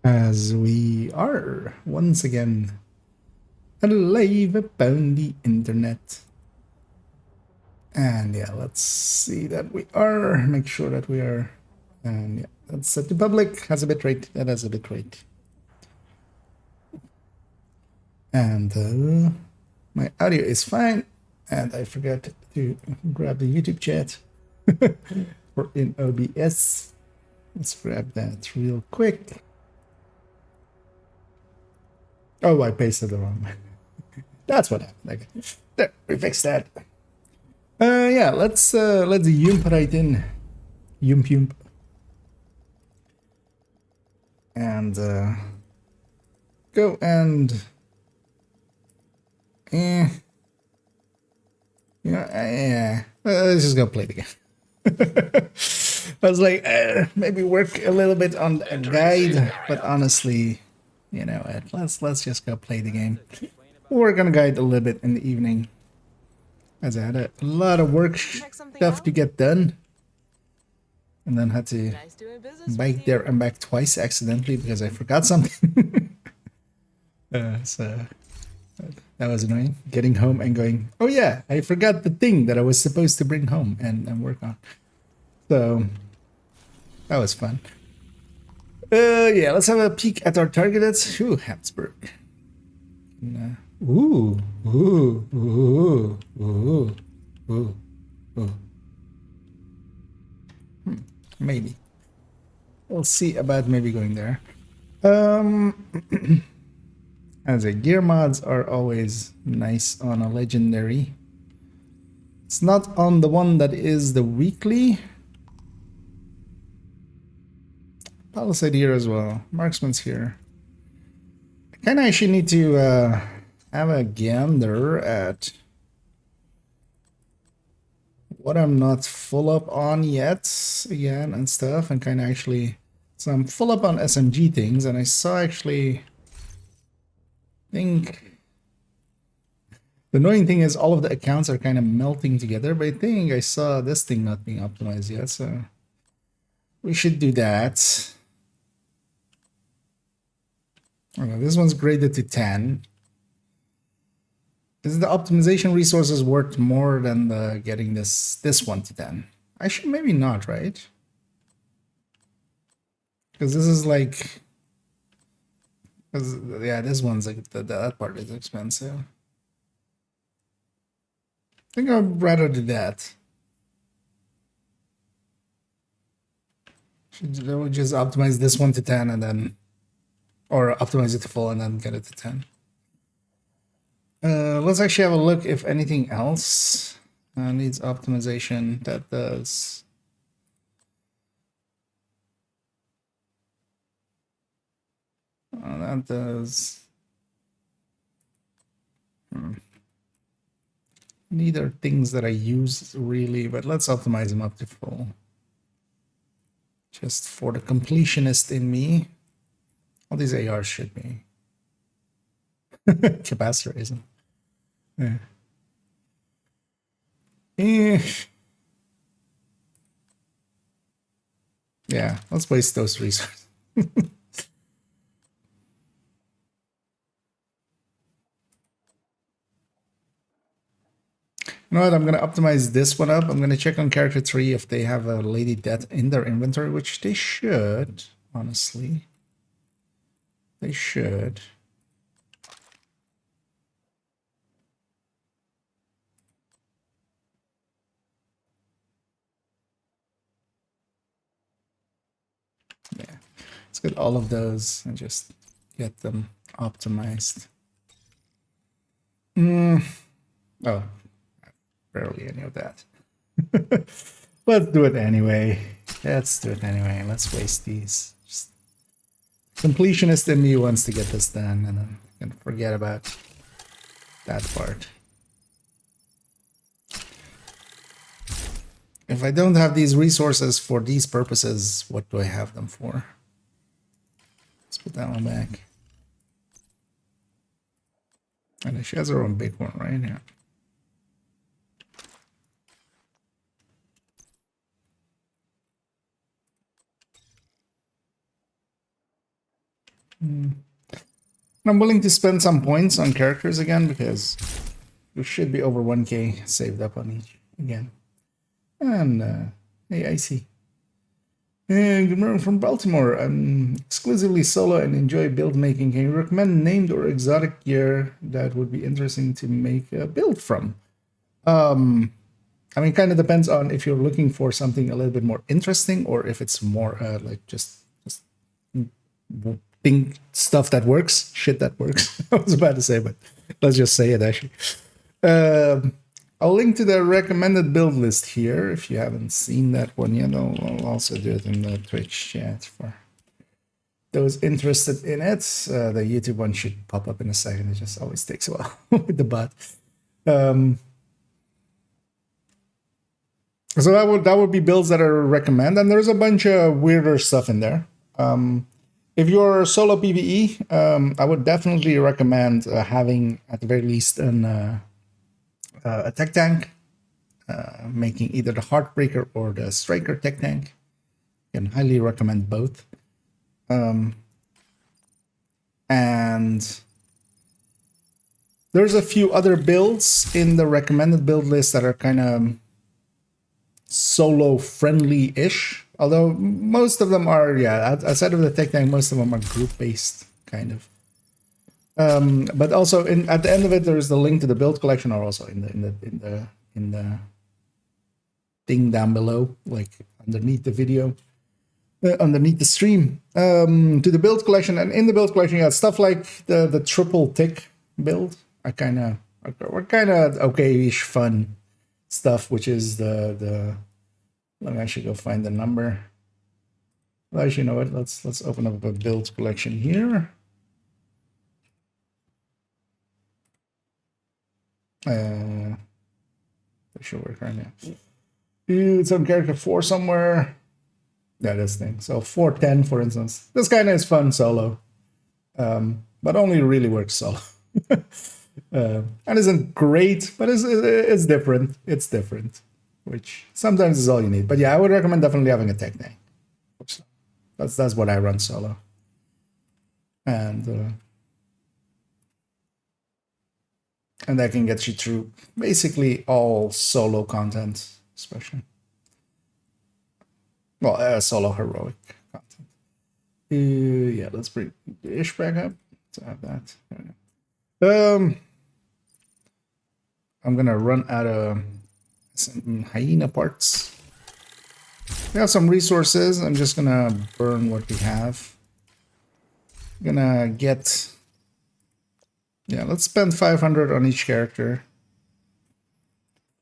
As we are once again alive upon the internet. And yeah, let's see that we are, make sure that we are, and yeah, that's set to public, has a bit rate, that has a bit rate. And my audio is fine, and I forgot to grab the YouTube chat for in OBS. Let's grab that real quick. Oh, I pasted the wrong one. That's what happened. Okay. There, we fixed that. Yeah, let's yump right in. Yump. And go and yeah, let's just go play the game. I was like, maybe work a little bit on a guide, but honestly, you know what? Let's just go play the game. We'll work on a guide a little bit in the evening, as I had a lot of work stuff to get done, and then had to bike there and back twice accidentally because I forgot something. So that was annoying. Getting home and going, oh yeah, I forgot the thing that I was supposed to bring home and work on. So that was fun. Yeah, let's have a peek at our targets. Ooh, Habsburg. Ooh. Maybe. We'll see about maybe going there. As a gear mods are always nice on a legendary. It's not on the one that is the weekly. Palisade here as well. Marksman's here. I kind of actually need to have a gander at what I'm not full up on yet again and stuff, and kind of actually, so I'm full up on SMG things, and I saw actually, think the annoying thing is all of the accounts are kind of melting together, but I think I saw this thing not being optimized yet, so we should do that. Okay, this one's graded to 10. Is the optimization resources worth more than the getting this one to 10? Actually, maybe not, right? Because this is like, yeah, this one's like that part is expensive. I think I'd rather do that. Should we just optimize this one to 10 and then, or optimize it to full and then get it to 10? Let's actually have a look if anything else needs optimization. That does. That does. Neither things that I use really, but let's optimize them up to full. Just for the completionist in me. All these ARs should be. Capacitor isn't. Yeah. Yeah, let's waste those resources. You know what? I'm going to optimize this one up. I'm going to check on character 3 if they have a Lady Death in their inventory, which they should, honestly. They should. Yeah. Let's get all of those and just get them optimized. Oh, barely any of that. Let's do it anyway. Let's waste these. Just completionist in me wants to get this done, and then I can forget about that part. If I don't have these resources for these purposes, what do I have them for? Let's put that one back. And she has her own big one, right? Yeah. I'm willing to spend some points on characters again because we should be over 1k saved up on each again. And hey, I see. And good morning from Baltimore. I'm exclusively solo and enjoy build making. Can you recommend named or exotic gear that would be interesting to make a build from? I mean, kind of depends on if you're looking for something a little bit more interesting or if it's more like just thing stuff that works, shit that works. I was about to say, but let's just say it actually. I'll link to the recommended build list here if you haven't seen that one yet. I'll also do it in the Twitch chat for those interested in it. The YouTube one should pop up in a second. It just always takes a while with the bot. So that would be builds that I recommend, and there's a bunch of weirder stuff in there. If you're solo PvE, I would definitely recommend having at the very least a tech tank, making either the Heartbreaker or the Striker tech tank. I can highly recommend both. And there's a few other builds in the recommended build list that are kind of solo friendly-ish. Although most of them are, yeah, outside of the tech tank, most of them are group-based, kind of. But also at the end of it, there's the link to the build collection, or also in the thing down below, like underneath the video, underneath the stream, to the build collection. And in the build collection, you got stuff like the triple tick build. We're kind of okay-ish fun stuff, which is the let me actually go find the number. Well, actually, you know what? Let's open up a build collection here. That should work right now. It's on character 4 somewhere. Yeah, this thing. So 410, for instance. This kind of is fun solo, but only really works solo. And isn't great, but it's different. It's different, which sometimes is all you need. But yeah, I would recommend definitely having a tech tank. That's what I run solo. And that can get you through basically all solo content, especially. Well, solo heroic content. Yeah, let's bring the ish back up to have that. I'm gonna run out of some hyena parts. We have some resources. I'm just gonna burn what we have. I'm gonna get, yeah, let's spend 500 on each character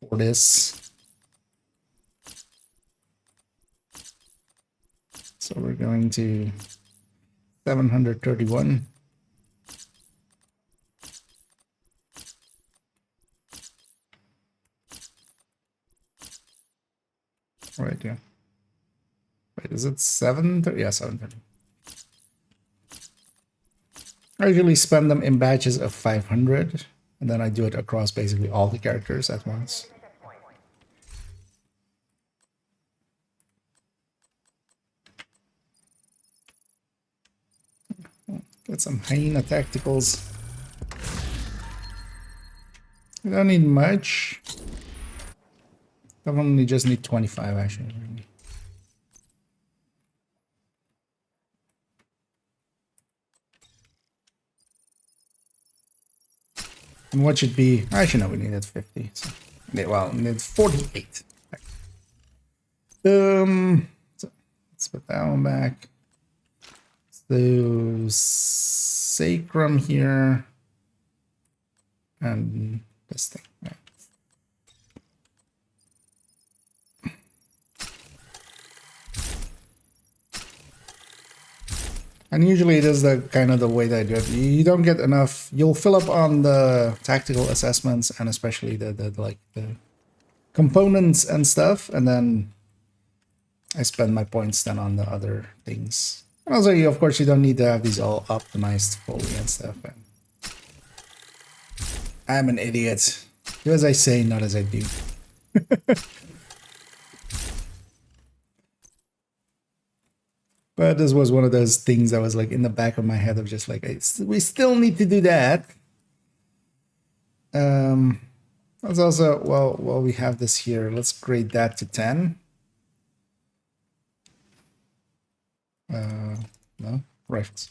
for this. So we're going to 731. Right, yeah. Wait, is it 730? Yeah, 730. I usually spend them in batches of 500, and then I do it across basically all the characters at once. Get some hyena tacticals. We don't need much. Definitely just need 25 actually. And what should be? Actually, no, we needed 50. So, well, we need 48. So let's put that one back. So sacrum here, and this thing. Right. And usually it is the kind of the way that I do it. You don't get enough. You'll fill up on the tactical assessments and especially the components and stuff, and then I spend my points then on the other things. And also, of course, you don't need to have these all optimized fully and stuff. And I'm an idiot. Do as I say, not as I do. But this was one of those things that was like in the back of my head of just like, we still need to do that. Let's also, well, we have this here. Let's grade that to 10. No, rifles.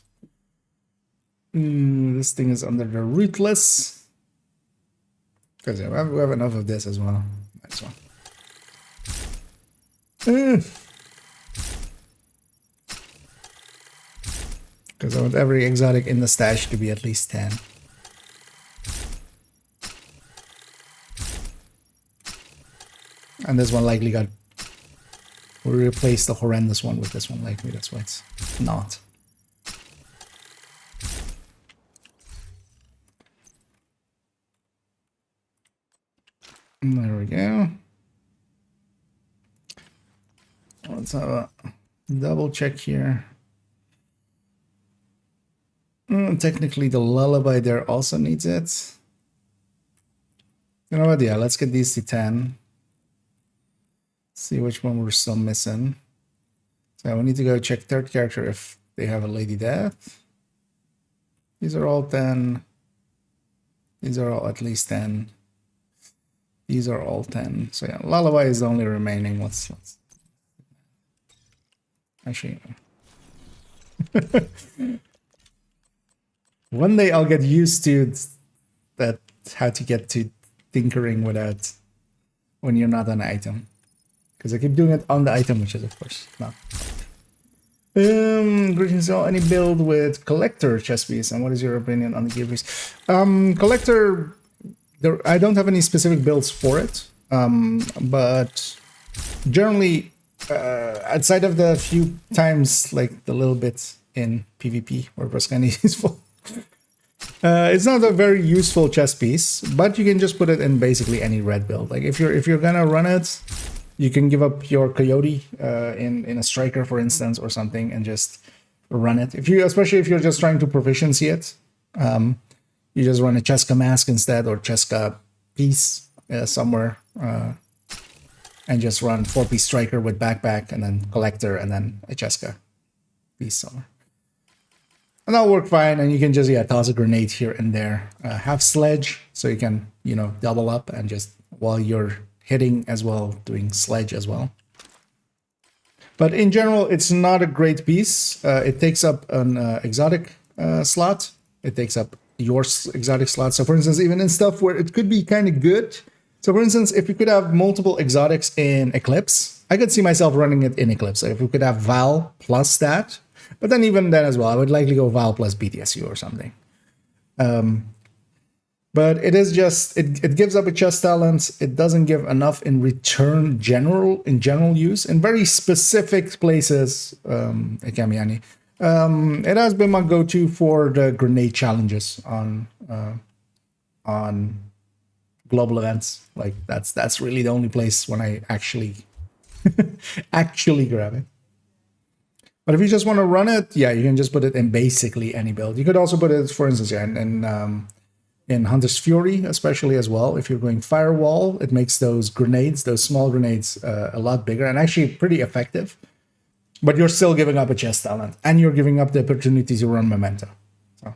This thing is under the rootless. Because we have enough of this as well. Nice one. Because I want every exotic in the stash to be at least 10. And this one likely got... We'll replace the horrendous one with this one likely. That's why it's not. There we go. Let's have a double check here. Technically, the lullaby there also needs it. You know what? Yeah, let's get these to 10. See which one we're still missing. So we need to go check third character if they have a Lady Death. These are all 10. These are all at least 10. These are all 10. So yeah, lullaby is the only remaining. Let's actually. One day I'll get used to that, how to get to tinkering without when you're not an item. Because I keep doing it on the item, which is of course not. Greetings all, any build with collector chest piece, and what is your opinion on the gear piece? Collector, I don't have any specific builds for it, but generally, outside of the few times, like the little bit in PvP where it was kind of useful, it's not a very useful chess piece. But you can just put it in basically any red build. Like if you're gonna run it, you can give up your coyote in a striker, for instance, or something, and just run it. Especially if you're just trying to proficiency it. You just run a Cheska mask instead, or Cheska piece somewhere, and just run 4-piece striker with backpack, and then collector, and then a Cheska piece somewhere. And that'll work fine, and you can just, toss a grenade here and there. Have sledge, so you can, double up, and just, while you're hitting as well, doing sledge as well. But in general, it's not a great piece. It takes up an exotic slot. It takes up your exotic slot. So for instance, even in stuff where it could be kind of good. So for instance, if we could have multiple exotics in Eclipse, I could see myself running it in Eclipse. So if we could have Val plus that, but then even then as well, I would likely go Val plus BTSU or something. But it is just, it gives up a chest talent. It doesn't give enough in return in general use. In very specific places, it can be any. It has been my go-to for the grenade challenges on global events. Like that's really the only place when I actually actually grab it. But if you just want to run it, you can just put it in basically any build. You could also put it, for instance, in Hunter's Fury, especially as well. If you're going Firewall, it makes those grenades, those small grenades, a lot bigger and actually pretty effective. But you're still giving up a chest talent, and you're giving up the opportunity to run Memento. So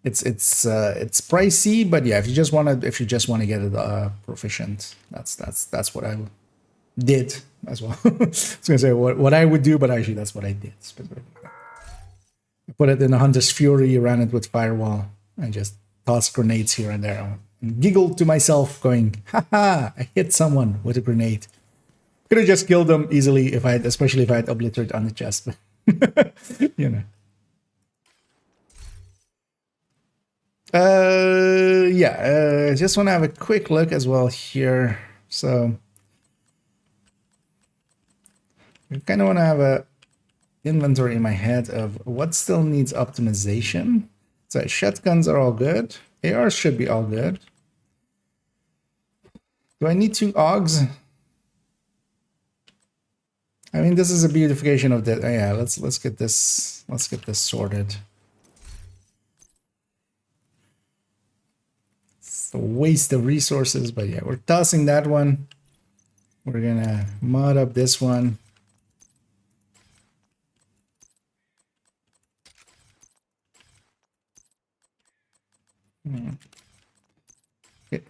it's pricey, but if you just want to get it proficient, that's what I did as well. I was gonna say what I would do, but actually that's what I did specifically. I put it in the Hunter's Fury, ran it with Firewall, and just tossed grenades here and there, and giggled to myself, going, "Haha! I hit someone with a grenade." Could have just killed them easily especially if I had Obliterate on the chest, but just want to have a quick look as well here. So I kind of want to have a inventory in my head of what still needs optimization. So shotguns are all good. ARs should be all good. Do I need 2 AUGs? I mean, this is a beautification of that. Let's get this sorted. It's a waste of resources, but we're tossing that one. We're gonna mod up this one. Okay,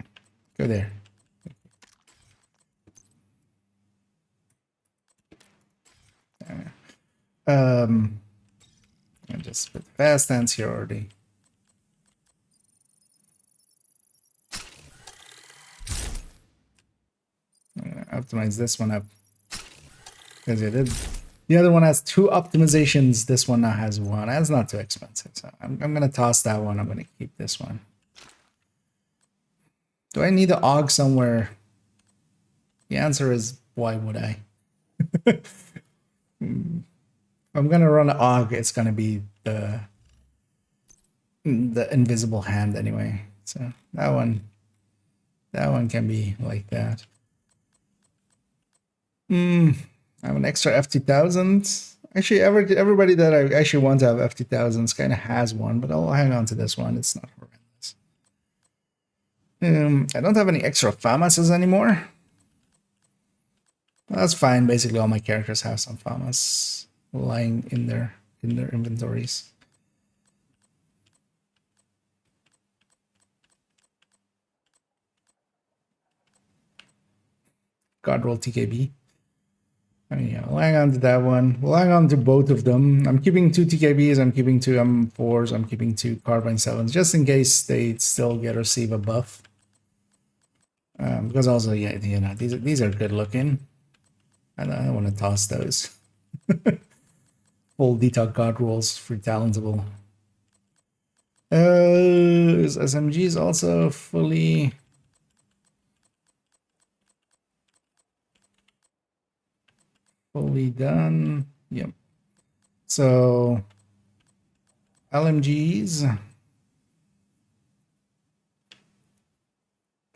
go there. I just put fast stance here already. I'm gonna optimize this one up because it did. The other one has 2 optimizations. This one now has 1. That's not too expensive, so I'm gonna toss that one. I'm gonna keep this one. Do I need the AUG somewhere? The answer is, why would I? I'm gonna run an AUG. It's gonna be the invisible hand anyway. So that one can be like that. I have an extra F2000. Actually, everybody that I actually want to have F2000s kind of has one, but I'll hang on to this one. It's not horrendous. I don't have any extra FAMASs anymore. That's fine. Basically, all my characters have some FAMAS lying in their inventories. God roll TKB. I mean, yeah, we'll hang on to that one. We'll hang on to both of them. I'm keeping 2 TKBs. I'm keeping 2 M4s. I'm keeping 2 Carbine 7s just in case they still receive a buff. Because also, yeah, you know, these are good looking. And I don't want to toss those. Full detox god rolls, free talentable. Is SMGs also fully done? Yep. So LMGs.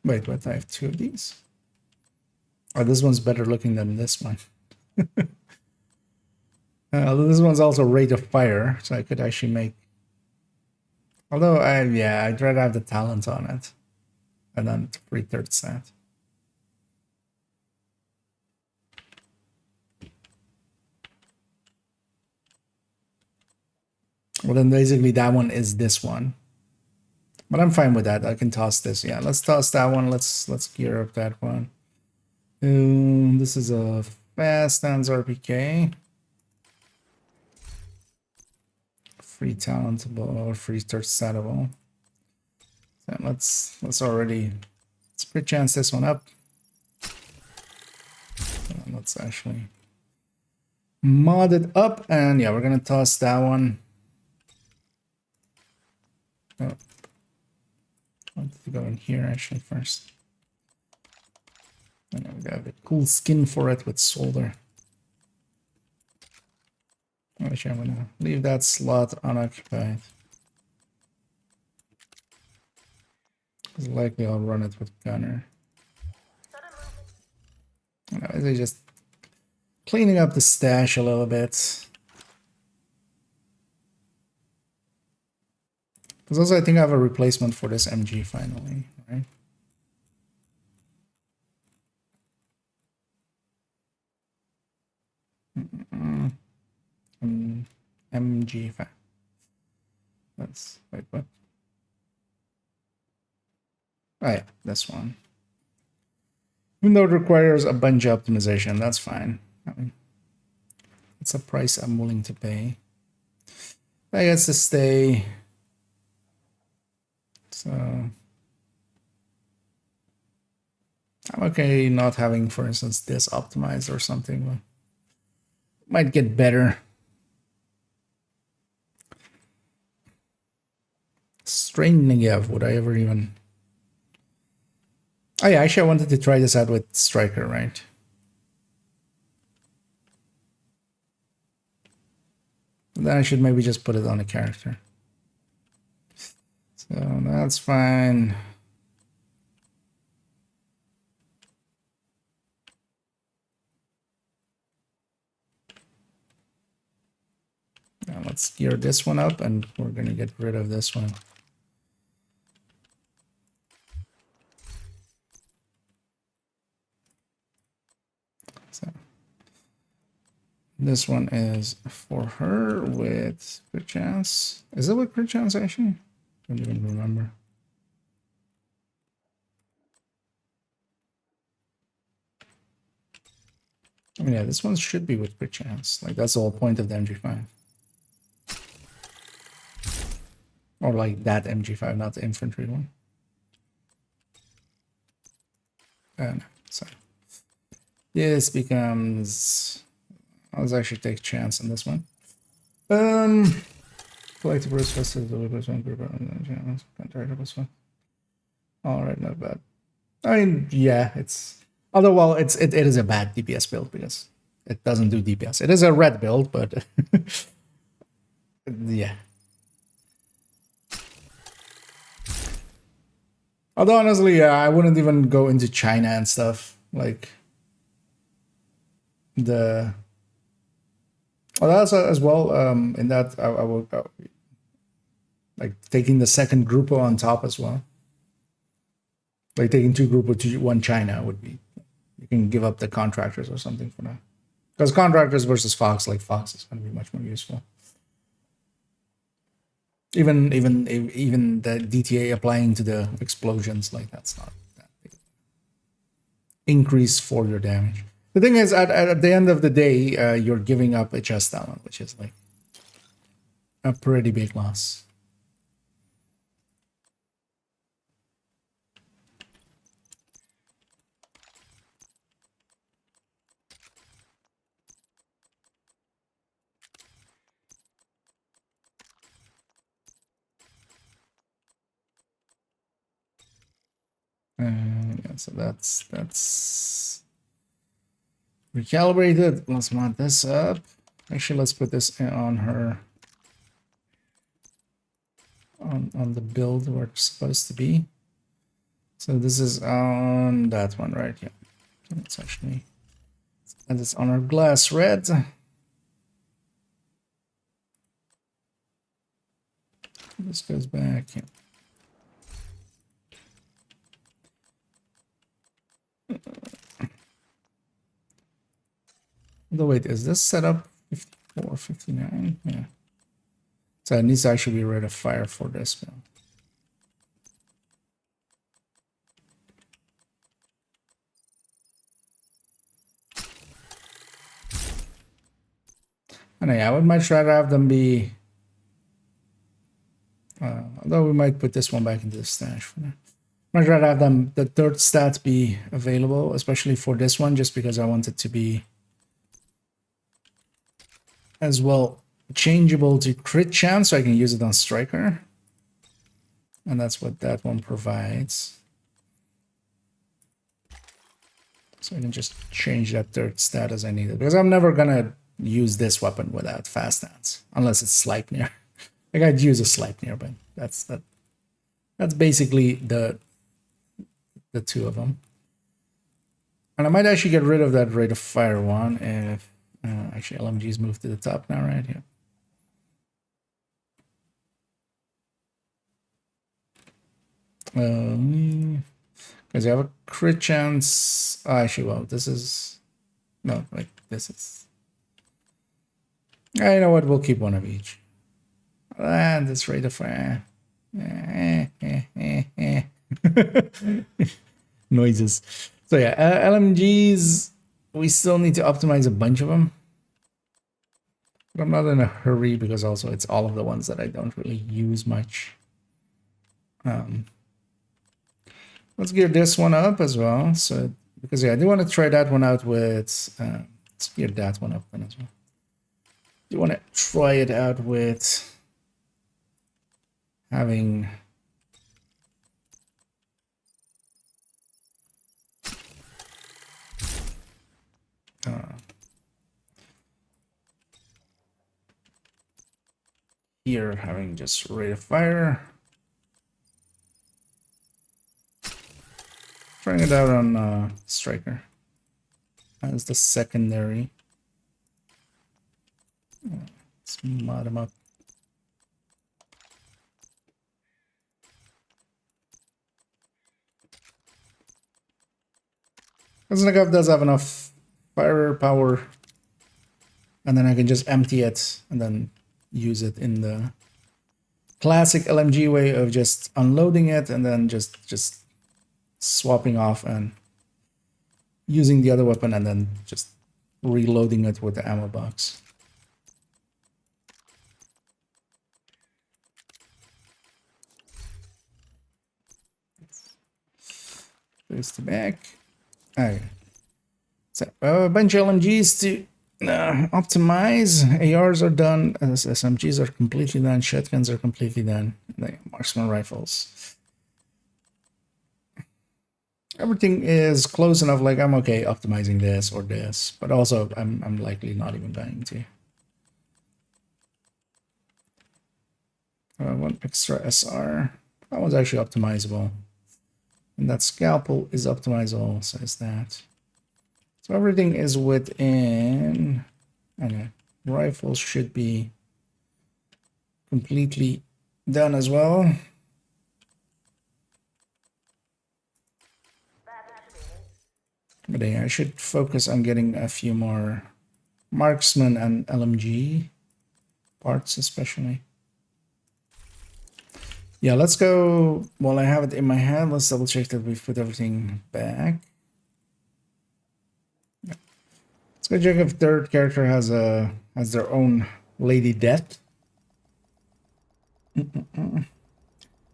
Wait, what? I have 2 of these. Oh, this one's better looking than this one. This one's also rate of fire, so I could actually make. Although I'd rather have the talent on it, and then free 3rd set. Well, then basically that one is this one. But I'm fine with that. I can toss this. Yeah, let's toss that one. Let's gear up that one. This is a fast stance RPK. Free talentable or free 3rd setable. So let's pretty chance this one up. Let's actually mod it up, and yeah, we're gonna toss that one. Oh, I wanted to go in here actually first. And we got a cool skin for it with solder. Actually, I'm gonna leave that slot unoccupied. Because likely I'll run it with gunner. They're just cleaning up the stash a little bit. Because also I think I have a replacement for this MG finally, right? MG. That's wait, what? Oh yeah, this one. Even though it requires a bunch of optimization, that's fine. I mean, it's a price I'm willing to pay. I guess to stay. So I'm okay not having, for instance, this optimized or something. Might get better. Strain Negev, would I ever even... Oh yeah, actually I wanted to try this out with Striker, right? Then I should maybe just put it on a character. So that's fine. Now let's gear this one up, and we're going to get rid of this one. So this one is for her with crit chance. Is it with crit chance actually? I don't even remember. I mean, yeah, this one should be with crit chance. Like, that's the whole point of the MG5. Or like that MG5, not the infantry one. And so this becomes... Let's actually take a chance on this one. Collective burst festive delivers one group one. Alright, not bad. I mean, yeah, it's... Although, well, it is a bad DPS build because it doesn't do DPS. It is a red build, but... yeah. Although, honestly, yeah, I wouldn't even go into China and stuff. Like... The... Well, that's as well, in that I will... like, taking the second Grupo on top as well. Like, taking 2 Grupo to 1 China would be... You can give up the contractors or something for that. Because contractors versus Fox, like Fox is going to be much more useful. Even the DTA applying to the explosions, like that's not that big. Increase for your damage. The thing is, at the end of the day, you're giving up a chest talent, which is like a pretty big loss. Yeah, so that's recalibrated. Let's mod this up. Actually, let's put this on her on the build where it's supposed to be. So this is on that one, right? Yeah. It's actually, and it's on our glass red. This goes back. Yeah. Although wait, is this set up 54, 59? Yeah. So it needs to actually be rid of fire for this build. And yeah, I would much rather have them be... although we might put this one back into the stash for now. I'd rather have them, the third stat be available, especially for this one, just because I want it to be as well changeable to crit chance, so I can use it on Striker. And that's what that one provides. So I can just change that third stat as I need it, because I'm never gonna use this weapon without fast stance, unless it's Sleipnir. Like, I'd use a Sleipnir, but that's basically the two of them. And I might actually get rid of that rate of fire one if actually LMG's moved to the top now, right here. Because you have a crit chance. Oh, actually, well, this is no, like this is. You know what? We'll keep one of each. And this rate of fire. Noises. So yeah, LMGs, we still need to optimize a bunch of them. But I'm not in a hurry because also it's all of the ones that I don't really use much. Let's gear this one up as well. So because yeah, I do want to try that one out with let's gear that one up then as well. Do you want to try it out with having here having just rate of fire. Trying it out on Striker as the secondary. Let's mod him up. Because Nagav does have enough firepower, and then I can just empty it and then use it in the classic LMG way of just unloading it and then just swapping off and using the other weapon and then just reloading it with the ammo box. There's the back. Okay. So a bunch of LMGs to optimize. ARs are done. SMGs are completely done. Shotguns are completely done. The marksman rifles. Everything is close enough. Like I'm okay optimizing this or this, but also I'm likely not even going to. One extra SR. That one's actually optimizable. And that scalpel is optimizable, so is that. So everything is within. Okay. Rifles should be completely done as well. But yeah, I should focus on getting a few more marksman and LMG parts, especially. Yeah, let's go. While I have it in my hand, let's double check that we've put everything back. Yeah. Let's go check if third character has their own Lady Death. Hey,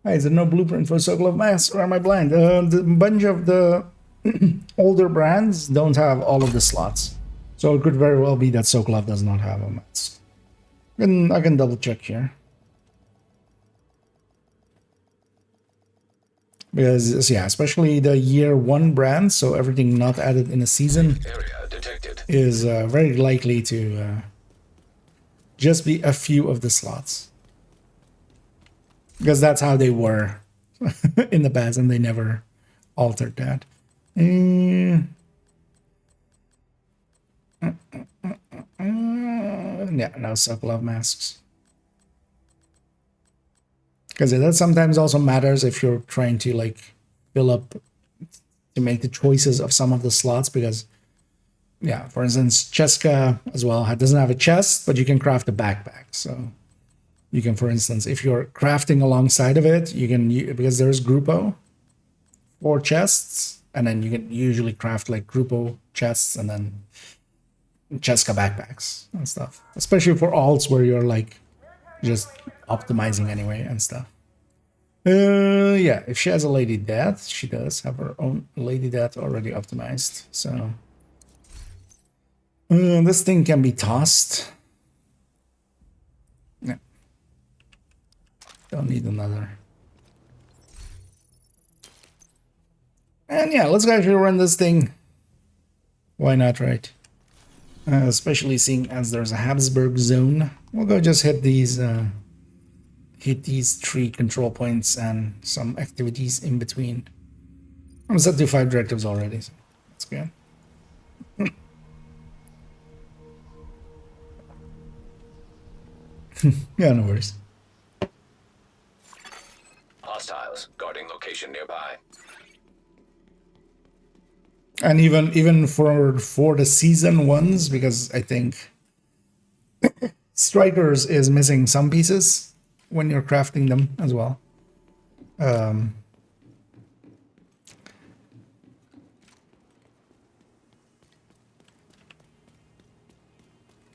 is there no blueprint for Sokolov mask, or am I blind? The bunch of the older brands don't have all of the slots, so it could very well be that Sokolov does not have a mask. And I can double check here. Because, yeah, especially the year 1 brand, so everything not added in a season is very likely to just be a few of the slots. Because that's how they were in the past, and they never altered that. Yeah, no Sokolov masks. Because that sometimes also matters if you're trying to like fill up to make the choices of some of the slots. Because, yeah, for instance, Cheska as well doesn't have a chest, but you can craft a backpack. So you can, for instance, if you're crafting alongside of it, you can, because there's Grupo 4 chests, and then you can usually craft like Grupo chests and then Cheska backpacks and stuff. Especially for alts where you're like just optimizing anyway and stuff. Yeah, if she has a Lady Death, she does have her own Lady Death already optimized. So this thing can be tossed. Yeah, don't need another. And yeah, let's actually run this thing. Why not, right? Especially seeing as there's a Habsburg zone. We'll go just hit these 3 control points and some activities in between. I'm set to 5 directives already, so that's good. Yeah, no worries. Hostiles guarding location nearby. And even for the season ones, because I think Strikers is missing some pieces when you're crafting them as well.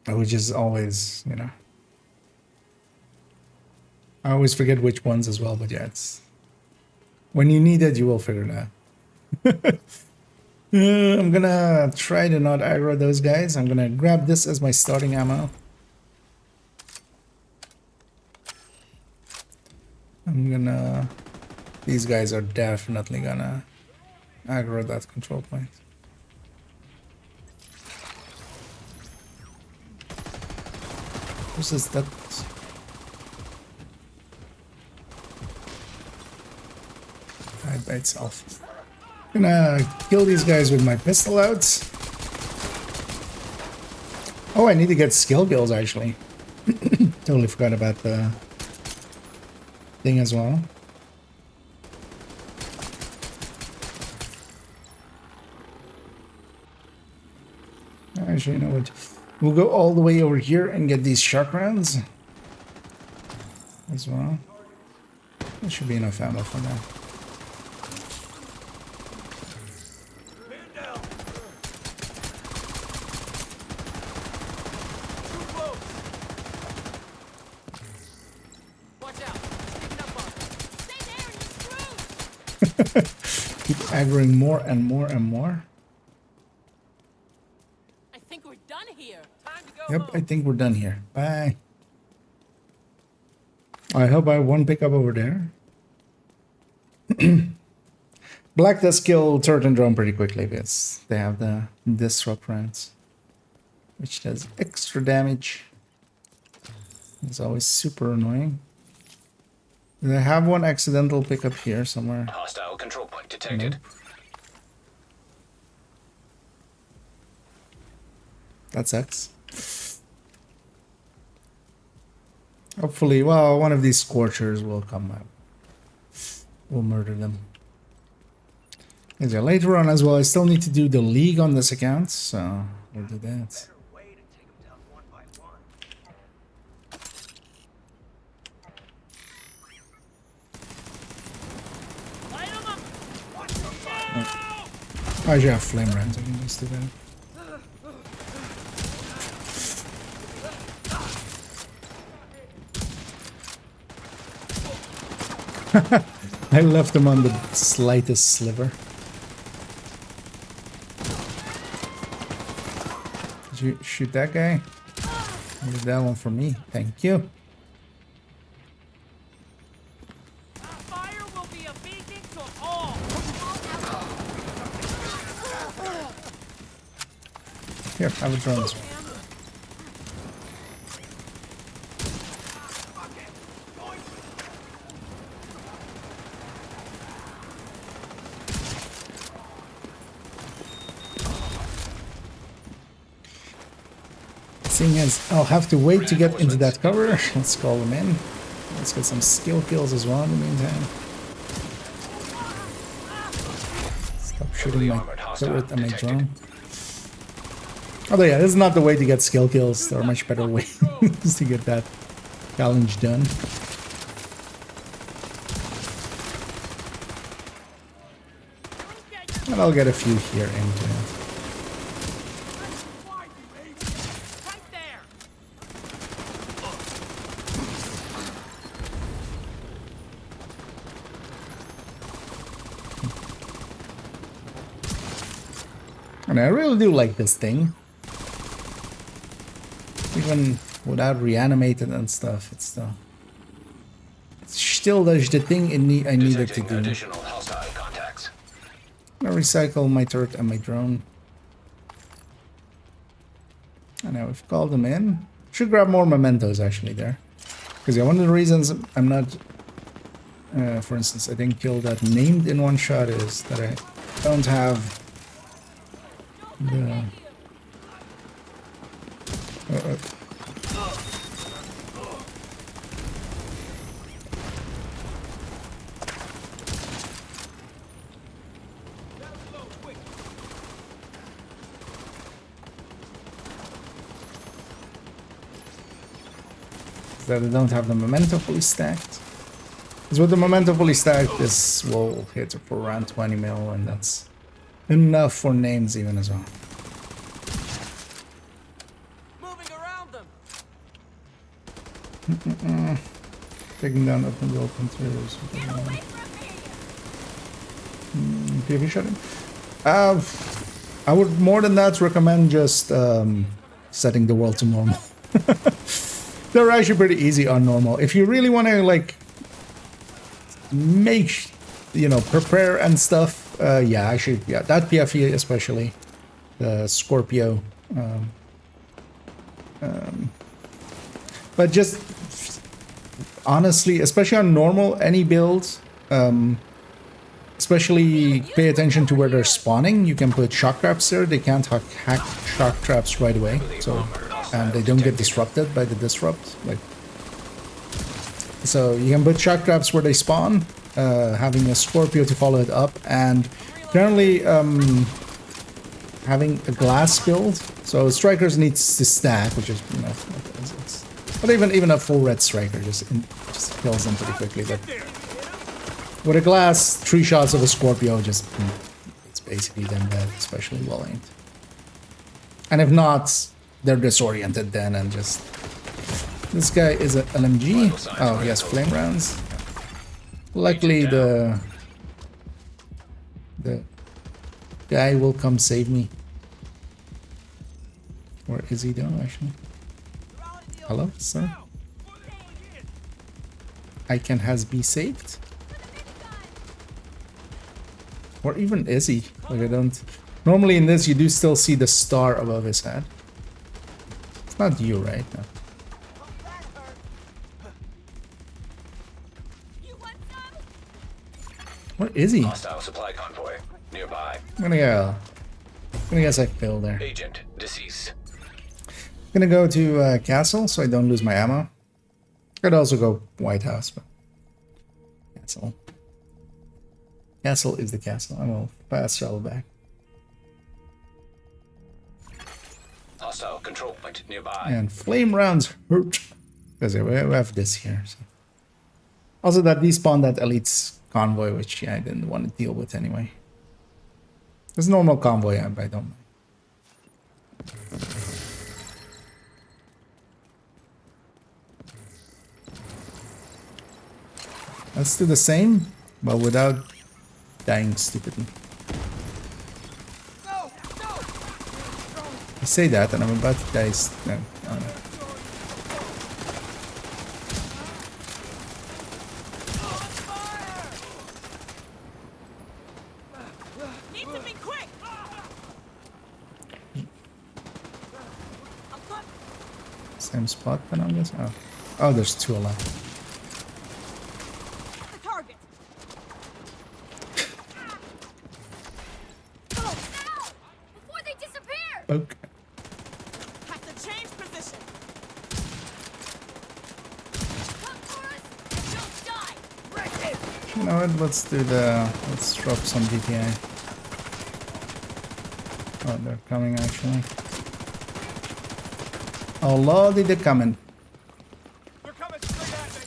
Which is always, you know, I always forget which ones as well, but yeah, it's when you need it, you will figure it out. I'm gonna try to not aggro those guys. I'm gonna grab this as my starting ammo. These guys are definitely gonna aggro that control point. This is that. Right by itself. Gonna kill these guys with my pistol out. Oh, I need to get skill kills actually. Totally forgot about the thing as well. Actually, you know what? We'll go all the way over here and get these shark rounds as well. There should be enough ammo for now. Keep aggroing more and more and more. I think we're done here. Time to go Yep, home. I think we're done here. Bye. I hope I have one pickup over there. Black does kill turret and drone pretty quickly because they have the disrupt rounds, which does extra damage. It's always super annoying. I have one accidental pickup here somewhere. Hostile control point detected. Nope. That sucks. Hopefully, well, one of these scorchers will come up. We'll murder them. And yeah, later on as well, I still need to do the league on this account, so we'll do that. Light 'em up. I should have flame rounds, I can just do that. I left them on the slightest sliver. Did you shoot that guy? Leave that one for me. Thank you. Fire will be a beacon to all. Here, have a drone this one. Seeing as I'll have to wait to get into that cover, let's call them in. Let's get some skill kills as well in the meantime. Stop shooting my turret and my drone. Although yeah, this is not the way to get skill kills. There are much better ways to get that challenge done. And I'll get a few here into it. Right there. And I really do like this thing. Even without reanimated and stuff, it still does the thing I needed to Detecting do. additional hostile contacts. I'm gonna recycle my turret and my drone. And now we've called them in. Should grab more mementos actually there. Because yeah, one of the reasons I'm not, for instance, I didn't kill that named in one shot is that I don't have the... that I don't have the memento fully stacked. Because with the memento fully stacked, this will hit for around 20 mil, and that's enough for names even as well. Moving around them. Taking down open world controls. PvP shutting. I would more than that recommend just setting the world to normal. They're actually pretty easy on normal. If you really want to like make, prepare and stuff, yeah, actually, yeah, that PFE especially, the Scorpio. But just honestly, especially on normal, any build, especially pay attention to where they're spawning. You can put shock traps there. They can't hack shock traps right away, so and they don't get disrupted by the disrupt. So you can put shock traps where they spawn, having a Scorpio to follow it up, and apparently having a glass build. So strikers needs to stack, which is but even a full red striker just kills them pretty quickly. But with a glass, 3 shots of a Scorpio it's basically them dead, especially well aimed. And if not, they're disoriented then and just... This guy is an LMG. Oh, he has flame rounds. Luckily, the guy will come save me. Where is he though, actually? Hello, sir? I can has be saved? Or even is he? Like I don't... Normally in this you do still see the star above his head. It's not you, right? No. Where is he? Hostile supply convoy nearby. I'm gonna go. I'm gonna guess I failed there. Agent deceased. Gonna go to castle so I don't lose my ammo. Could also go White House, but castle. Castle is the castle. I will fast travel back. Hostile control point nearby. And flame rounds hurt because we have this here. So. Also, that despawned that elite's convoy, which yeah, I didn't want to deal with anyway. It's normal convoy, I don't mind. Let's do the same, but without dying stupidly. I say that, and I'm about to die. No, oh no. Need to be quick. Same spot, then I guess. Oh, oh, there's two alive. The target. Before they disappear. Okay. Have to change position. Come for us and don't die. Wreck it. You know what? Let's do the. Let's drop some DPI. Oh, they're coming actually. Oh lordy, they're coming. They're coming straight at me.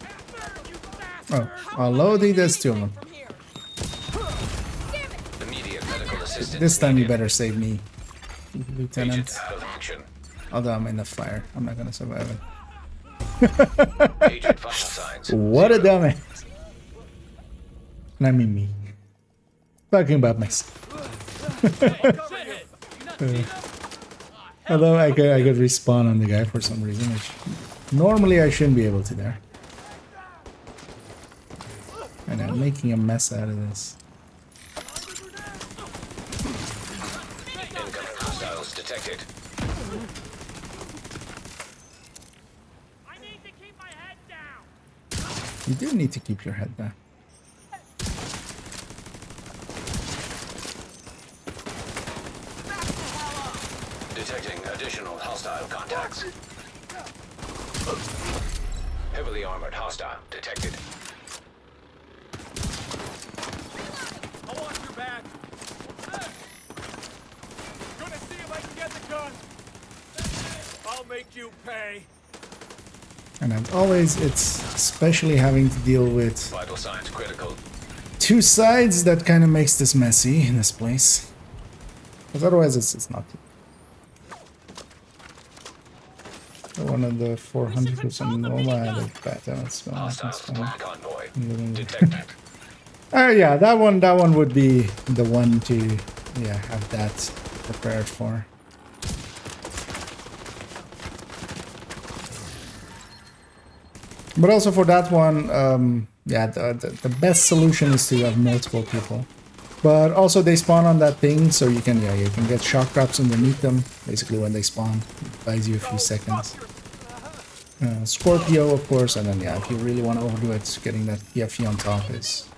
Bastard, you Oh, bastard. oh lordy, there's two of them. From here. Damn it. Immediate medical assistance. This time you needed. better save me, Agent Lieutenant. out of action. Although I'm in the fire, I'm not gonna survive it. Agent vital signs. What a 0. dumbass. And I mean me. Talking about myself. Although I could respawn on the guy for some reason, which normally I shouldn't be able to there. And I'm making a mess out of this. Incoming hostiles detected. I need to keep my head down. You do need to keep your head down. Detecting additional hostile contacts. Heavily armored hostile detected. I want your back. Gonna see if I can get the gun. I'll make you pay. And as always, it's especially having to deal with Vital signs critical. two sides that kind of makes this messy in this place. Because otherwise it's not. One of the 400% normal, I had a bad time. That's Hostile fine. supply convoy detected. Yeah, that one would be the one to have that prepared for. But also for that one, the best solution is to have multiple people. But also they spawn on that thing, so you can get shock traps underneath them. Basically when they spawn, it buys you a few seconds. Scorpio, of course, and then if you really want to overdo it, getting that PFE on top is.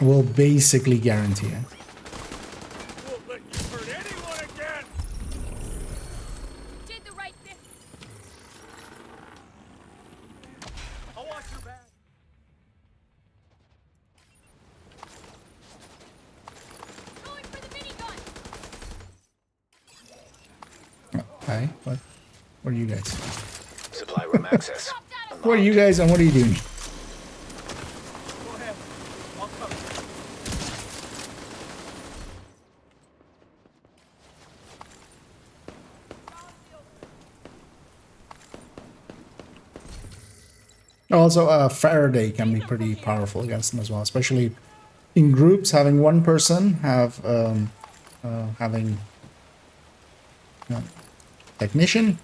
Will basically guarantee it. Won't let you hurt anyone again. Did the right thing. I want your back. Going for the minigun. Hi, what? What are you guys? Supply room access. What are you guys and what are you doing? Go ahead. I'll cover. Also, Faraday can be pretty powerful against them as well, especially in groups. Having one person having technician,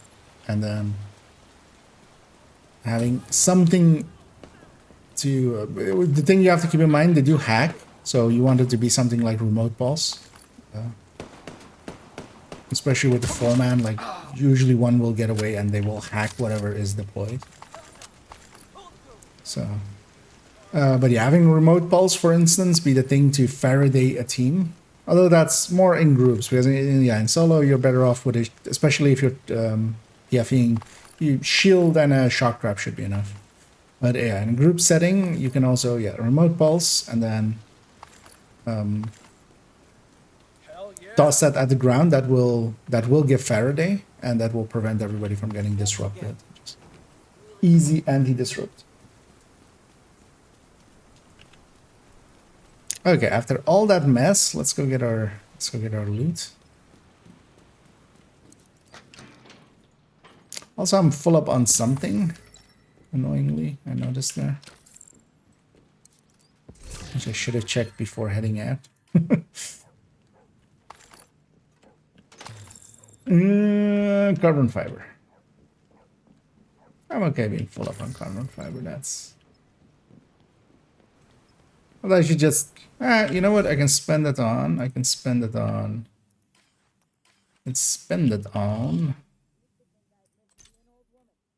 and then having something to. The thing you have to keep in mind, they do hack, so you want it to be something like remote pulse. Especially with the four-man, like usually one will get away and they will hack whatever is deployed. So, but yeah, having remote pulse, for instance, be the thing to Faraday a team. Although that's more in groups, because in solo you're better off with it, especially if you're PFing. Shield and a shock trap should be enough. But yeah, in a group setting, you can also remote pulse and then toss that at the ground. That will give Faraday, and that will prevent everybody from getting disrupted. Just easy anti-disrupt. Okay, after all that mess, let's go get our loot. Also, I'm full up on something. Annoyingly, I noticed there. Which I should have checked before heading out. Carbon fiber. I'm okay being full up on carbon fiber. That's. Well, I should just. You know what? I can spend it on. Let's spend it on.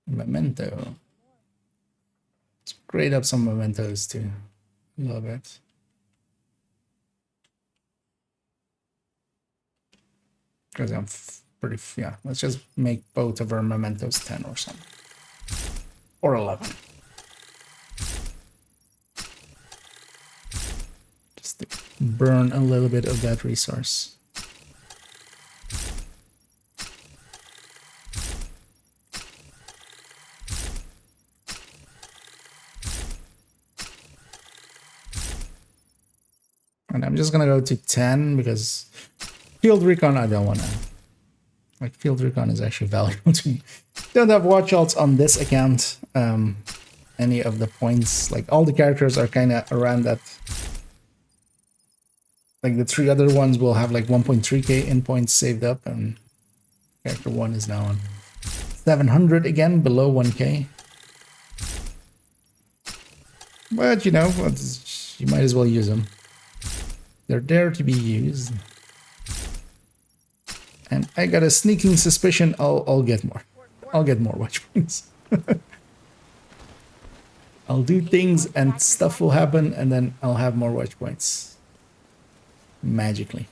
Memento. Let's grade up some mementos too. Love it. Because I'm pretty. Yeah, let's just make both of our mementos 10 or something. Or 11. Just to burn a little bit of that resource. And I'm just gonna go to 10 because field recon I don't wanna. Like field recon is actually valuable to me. Don't have watch outs on this account. Any of the points, like all the characters are kind of around that. Like the 3 other ones will have like 1.3k in points saved up, and character 1 is now on 700 again, below 1k. But you know, you might as well use them. They're there to be used. And I got a sneaking suspicion I'll get more. I'll get more watch points. I'll do things and stuff will happen, and then I'll have more watch points. Magically.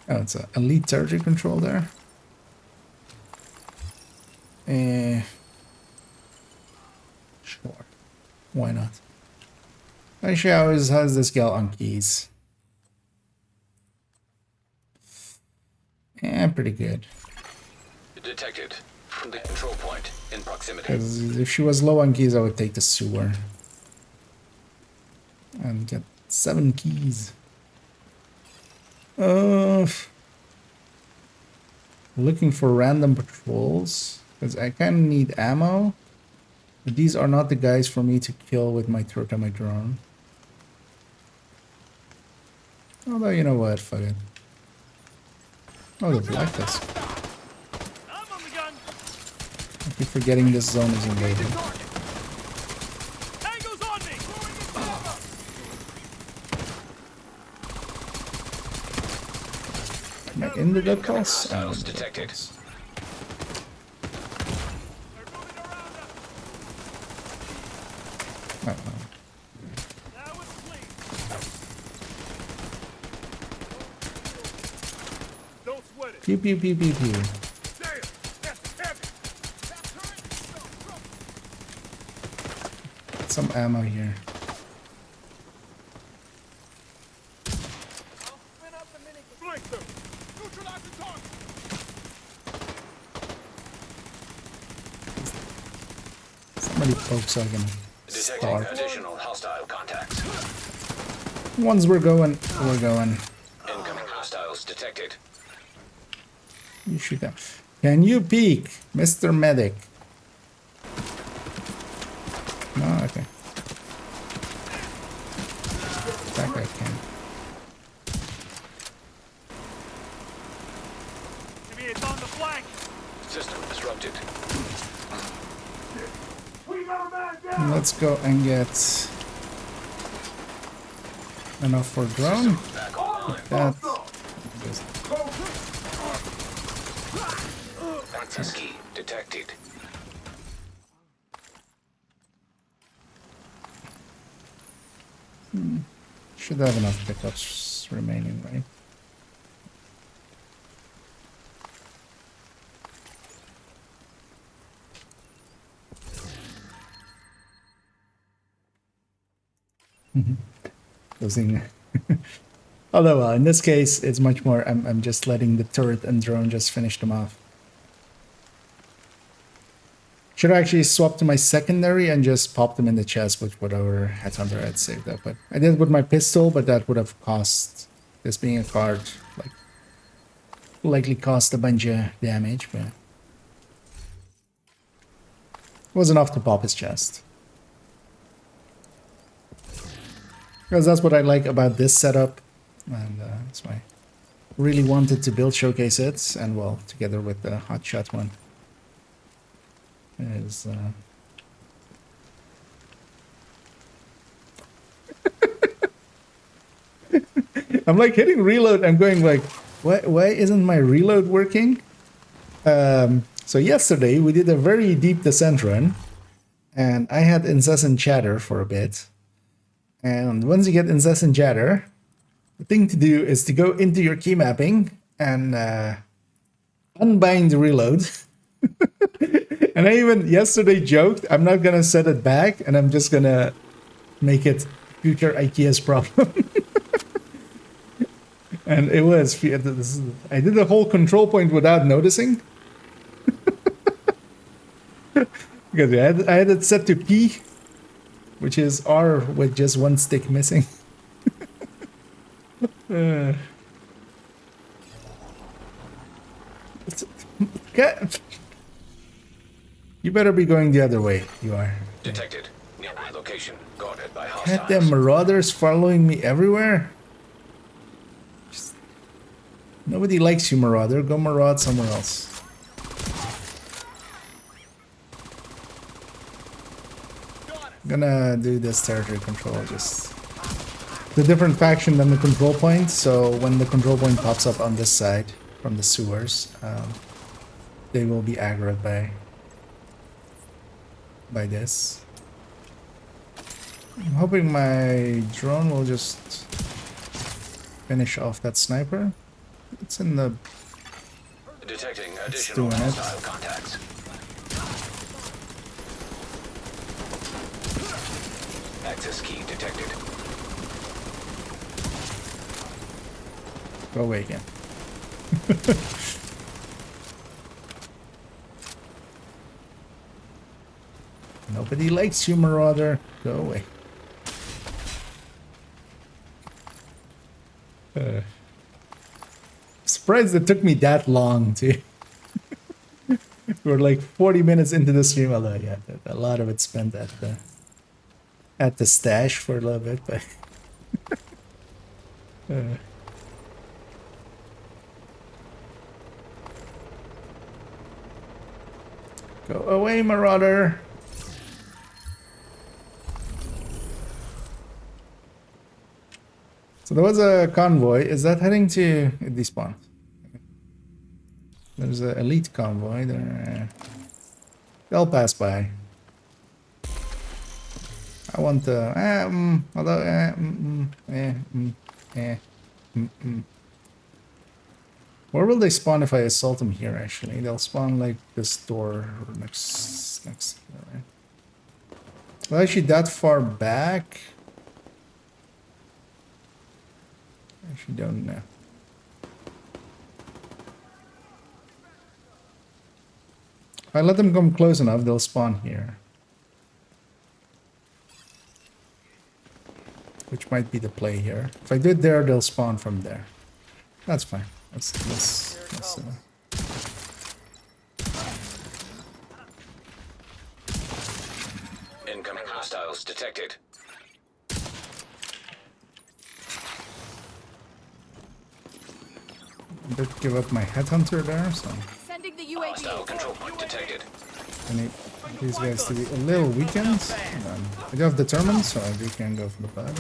Oh, it's an elite territory control there. Sure. Why not? Actually, how is this gal on keys? Yeah, pretty good. Detected. The control point in proximity. Because if she was low on keys, I would take the sewer. And get 7 keys. Looking for random patrols because I kind of need ammo, but these are not the guys for me to kill with my turret and my drone. Although, you know what, fuck it. Oh, the blacklist. I keep forgetting this zone is invaded. Am I in the dead calls? Hostiles detected. Pew pew pew pew pew. Some ammo here. Somebody pokes again. Detecting additional hostile contacts. Once we're going, we're going. Incoming hostiles detected. You shoot them. Can you peek, Mr. Medic? No, okay. That guy can. Jimmy, it's on the flank. System disrupted. We got a man down. Let's go and get enough for drone. Back online. That. Just Access key detected. should have enough pickups remaining, right? Losing. Although, in this case, it's much more. I'm just letting the turret and drone just finish them off. Should I actually swap to my secondary and just pop them in the chest with whatever headhunter I had saved up. But I did with my pistol, but that would have cost, this being a card, like likely cost a bunch of damage, but it was enough to pop his chest. Because that's what I like about this setup, and that's why I really wanted to build Showcase it, and well, together with the Hotshot one. Is I'm like hitting reload. I'm going like, why isn't my reload working? So yesterday we did a very deep descent run, and I had incessant chatter for a bit. And once you get incessant chatter, the thing to do is to go into your key mapping and unbind the reload. And I even yesterday joked, I'm not gonna set it back, and I'm just gonna make it future IKEA's problem. And it was, I did the whole control point without noticing. Because I had it set to P, which is R with just one stick missing. You better be going the other way. You are. Detected. Nearby location. Guarded by Had hostiles. them marauders following me everywhere? Nobody likes you, marauder. Go maraud somewhere else. I'm gonna do this territory control. Just the different faction than the control point. So when the control point pops up on this side from the sewers, they will be aggroed by this. I'm hoping my drone will just finish off that sniper. It's in the... Detecting It's additional doing it. hostile contacts. Access key detected. Go away again. Nobody likes you, marauder. Go away. Surprised it took me that long to... We're like 40 minutes into the stream, although yeah, a lot of it spent at the stash for a little bit, but... Go away, marauder! So there was a convoy. Is that heading to... It despawned. There's an elite convoy there. They'll pass by. I want the... although... Where will they spawn if I assault them here, actually? They'll spawn like this door next right? Well, actually that far back... Actually don't know. If I let them come close enough, they'll spawn here. which might be the play here. If I do it there, they'll spawn from there. That's fine. Let's Incoming hostiles detected. I did give up my headhunter there, so Sending the UAV. Hostile control point detected. I need these guys to be a little weakened. I do have determined, so I do can go for the body.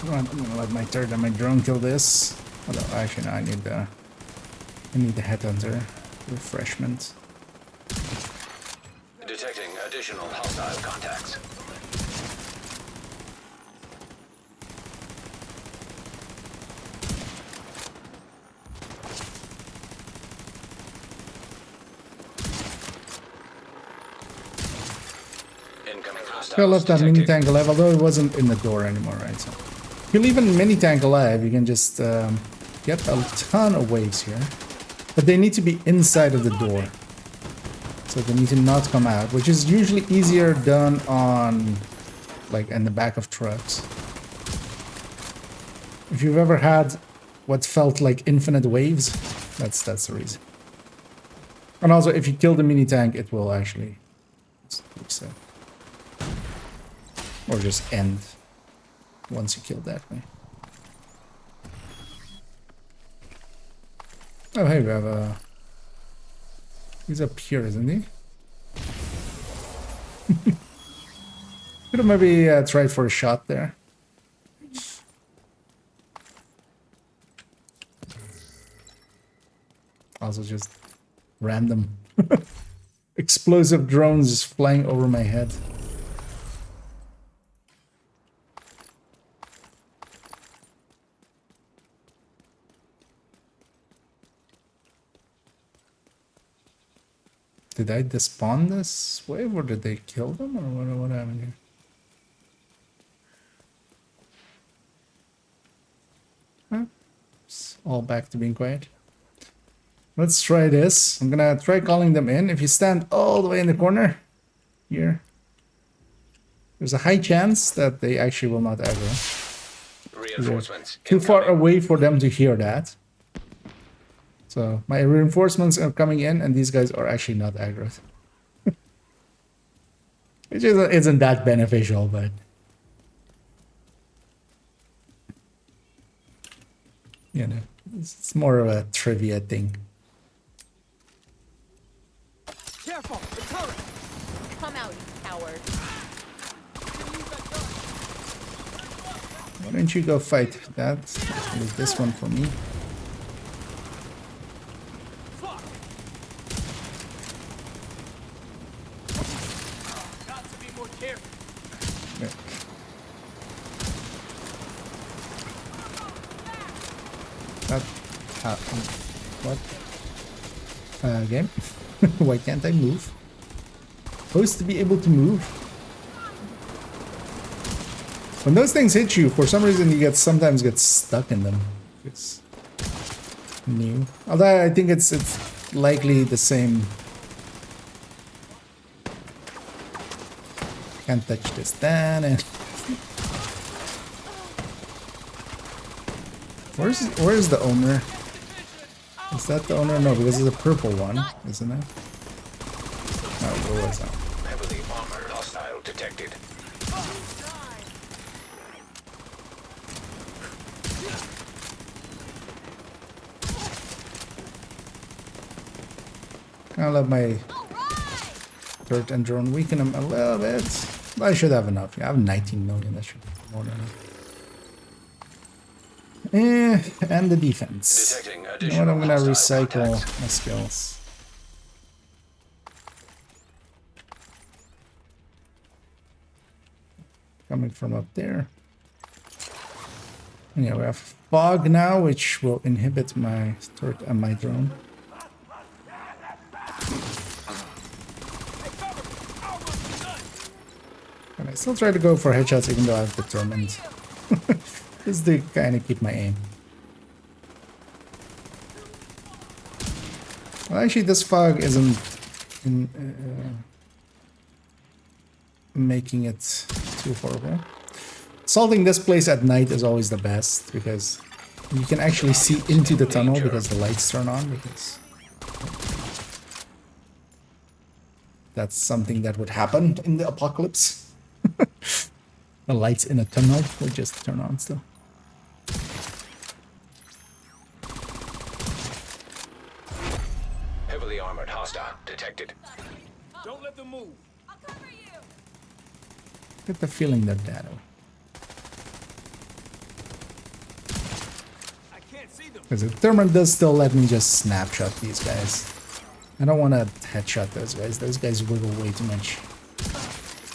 I'm gonna let my turret and my drone kill this. Although actually no, I need the headhunter refreshment. Detecting additional hostile contacts. Incoming hostiles I left that mini detected. tank alive, although it wasn't in the door anymore, right? So if you leave a mini tank alive, you can just get a ton of waves here. But they need to be inside of the door. So they need to not come out, which is usually easier done on, like, in the back of trucks. If you've ever had what felt like infinite waves, that's the reason. And also, if you kill the mini tank, it will actually reset. Or just end once you kill that way. Oh, hey, we have a... He's up here, isn't he? Could have maybe tried for a shot there. Also just random explosive drones just flying over my head. Did I despawn this wave or did they kill them or what happened here? Huh? It's all back to being quiet. Let's try this. I'm gonna try calling them in. If you stand all the way in the corner here, there's a high chance that they actually will not aggro. Reinforcements. Too far incoming. away for them to hear that. So my reinforcements are coming in and these guys are actually not aggroed. Which isn't that beneficial, but... You know, it's more of a trivia thing. Careful, the turret. Come out, you coward. Why don't you go fight that? Leave this one for me. Fuck. Got to be more careful. Yeah. That what? Game? Why can't I move? Supposed to be able to move. When those things hit you, for some reason you sometimes get stuck in them. It's new. Although I think it's likely the same. Can't touch this then and Where's the owner? Is that the owner? No, because it's a purple one, isn't it? No, it was not. Heavily armored hostile detected. I'll let my turret and drone weaken them a little bit. But I should have enough. Yeah, I have 19 million. That should be more than enough. And the defense. Detecting You know what? additional I'm gonna hostile recycle contacts. my skills. Coming from up there. And yeah, we have fog now, which will inhibit my turret and my drone. And I still try to go for headshots even though I've determined. Just to kind of keep my aim. Well, actually, this fog isn't in, making it too horrible. Assaulting this place at night is always the best because you can actually see into the tunnel because the lights turn on. Because that's something that would happen in the apocalypse. The lights in a tunnel will just turn on still. Heavily armored hostile detected. Don't let them move. I'll cover you. Get the feeling they're dead. I can't see them. Because the thermal does still let me just snapshot these guys. I don't want to headshot those guys. Those guys wiggle way too much.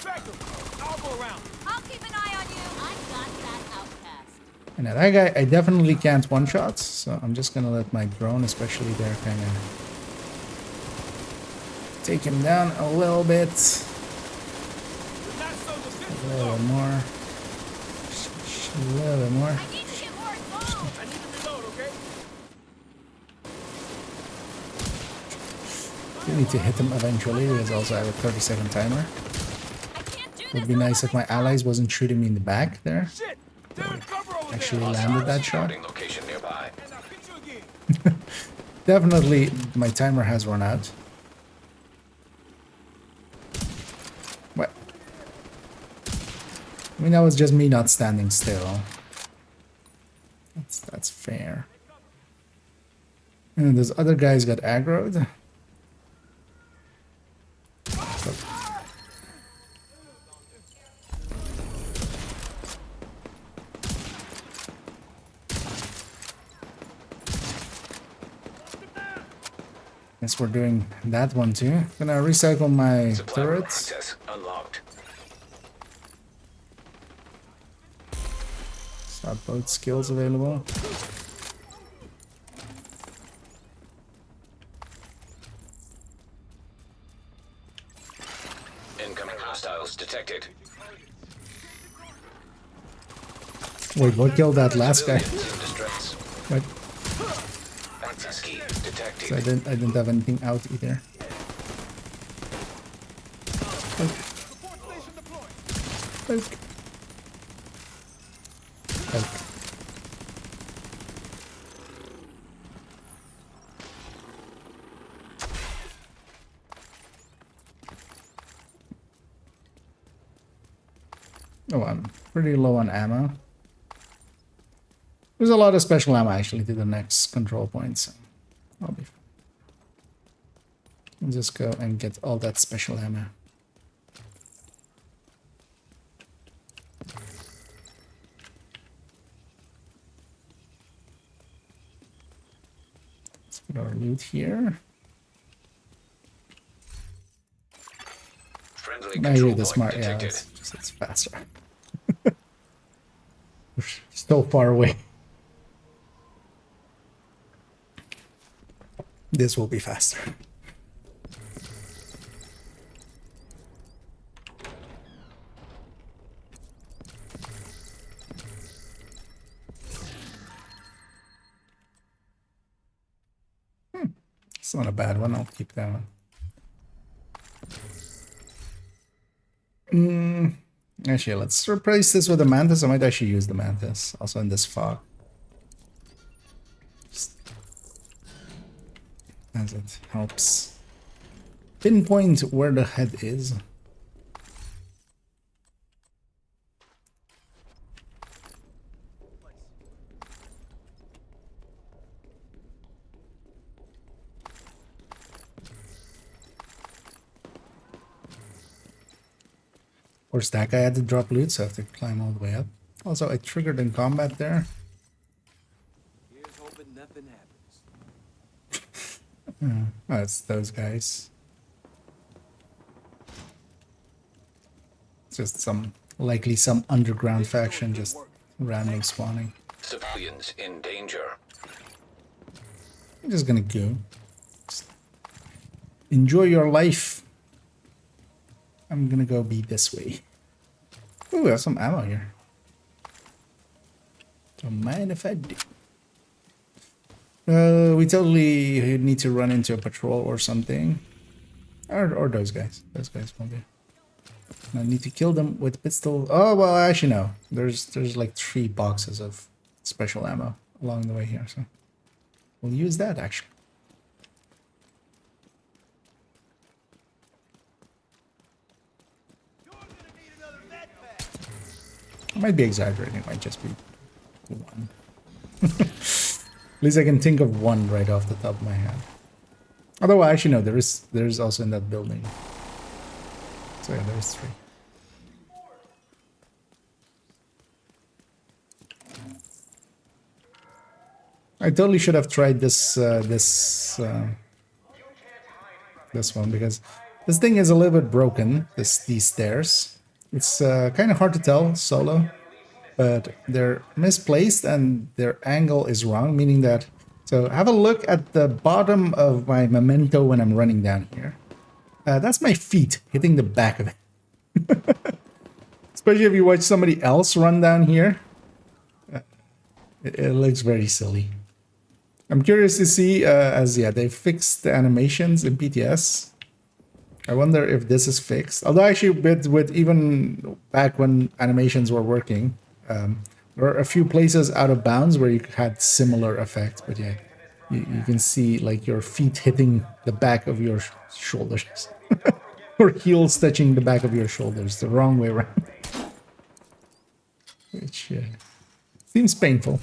Back them. I'll go around. I'll keep an eye on you. I got that outcast. And now that guy, I definitely can't one-shot, so I'm just gonna let my drone, especially there, kind of take him down a little bit. They're not so A defensive, little though. bit more. A little bit more. I need to get more involved. I need to reload, okay? You need to hit him eventually, because also I have a 30-second timer. I can't do this. Would be nice if my allies wasn't shooting me in the back there. Shit! They're in cover over Actually there. landed that shot. Starting location nearby. And I'll hit you again. Definitely, my timer has run out. What? I mean, that was just me not standing still. That's fair. And those other guys got aggroed. Guess we're doing that one too. Gonna recycle my Supply room turrets. access unlocked. Start both skills available. Incoming hostiles detected. Wait, what killed that last guy? Civilians in distress. What? Access key detected. So I didn't have anything out either. Support station deployed. Poke. Poke. Oh, I'm pretty low on ammo. There's a lot of special ammo actually to the next control point, so I'll be fine. I'll just go and get all that special ammo. Let's put our loot here. Friendly Now you're control the point smart, yeah, detected. it's faster. We're so far away. This will be faster. It's not a bad one. I'll keep that one. Actually, let's replace this with a mantis. I might actually use the mantis also in this fog. Just as it helps pinpoint where the head is. Of course, that guy had to drop loot, so I have to climb all the way up. Also, I triggered in combat there. Here's hoping nothing happens. Oh, it's those guys. It's just likely some underground faction just random spawning. Civilians in danger. I'm just gonna go. Just enjoy your life. I'm gonna go be this way. Ooh, I have some ammo here. Don't mind if I do. We totally need to run into a patrol or something. Or those guys. Those guys will do. I need to kill them with pistol. Oh, well, actually, no. There's like 3 boxes of special ammo along the way here, so we'll use that, actually. I might be exaggerating. It might just be 1. At least I can think of 1 right off the top of my head. Although, actually, no, there's also in that building. So yeah, there's 3. I totally should have tried this this one, because this thing is a little bit broken. These stairs. It's kind of hard to tell solo, but they're misplaced and their angle is wrong, meaning that. So have a look at the bottom of my memento when I'm running down here. That's my feet hitting the back of it. Especially if you watch somebody else run down here. It looks very silly. I'm curious to see, as they fixed the animations in PTS. I wonder if this is fixed. Although actually with even back when animations were working, there were a few places out of bounds where you had similar effects. But yeah, you can see like your feet hitting the back of your shoulders. Or heels touching the back of your shoulders, the wrong way around. Which seems painful.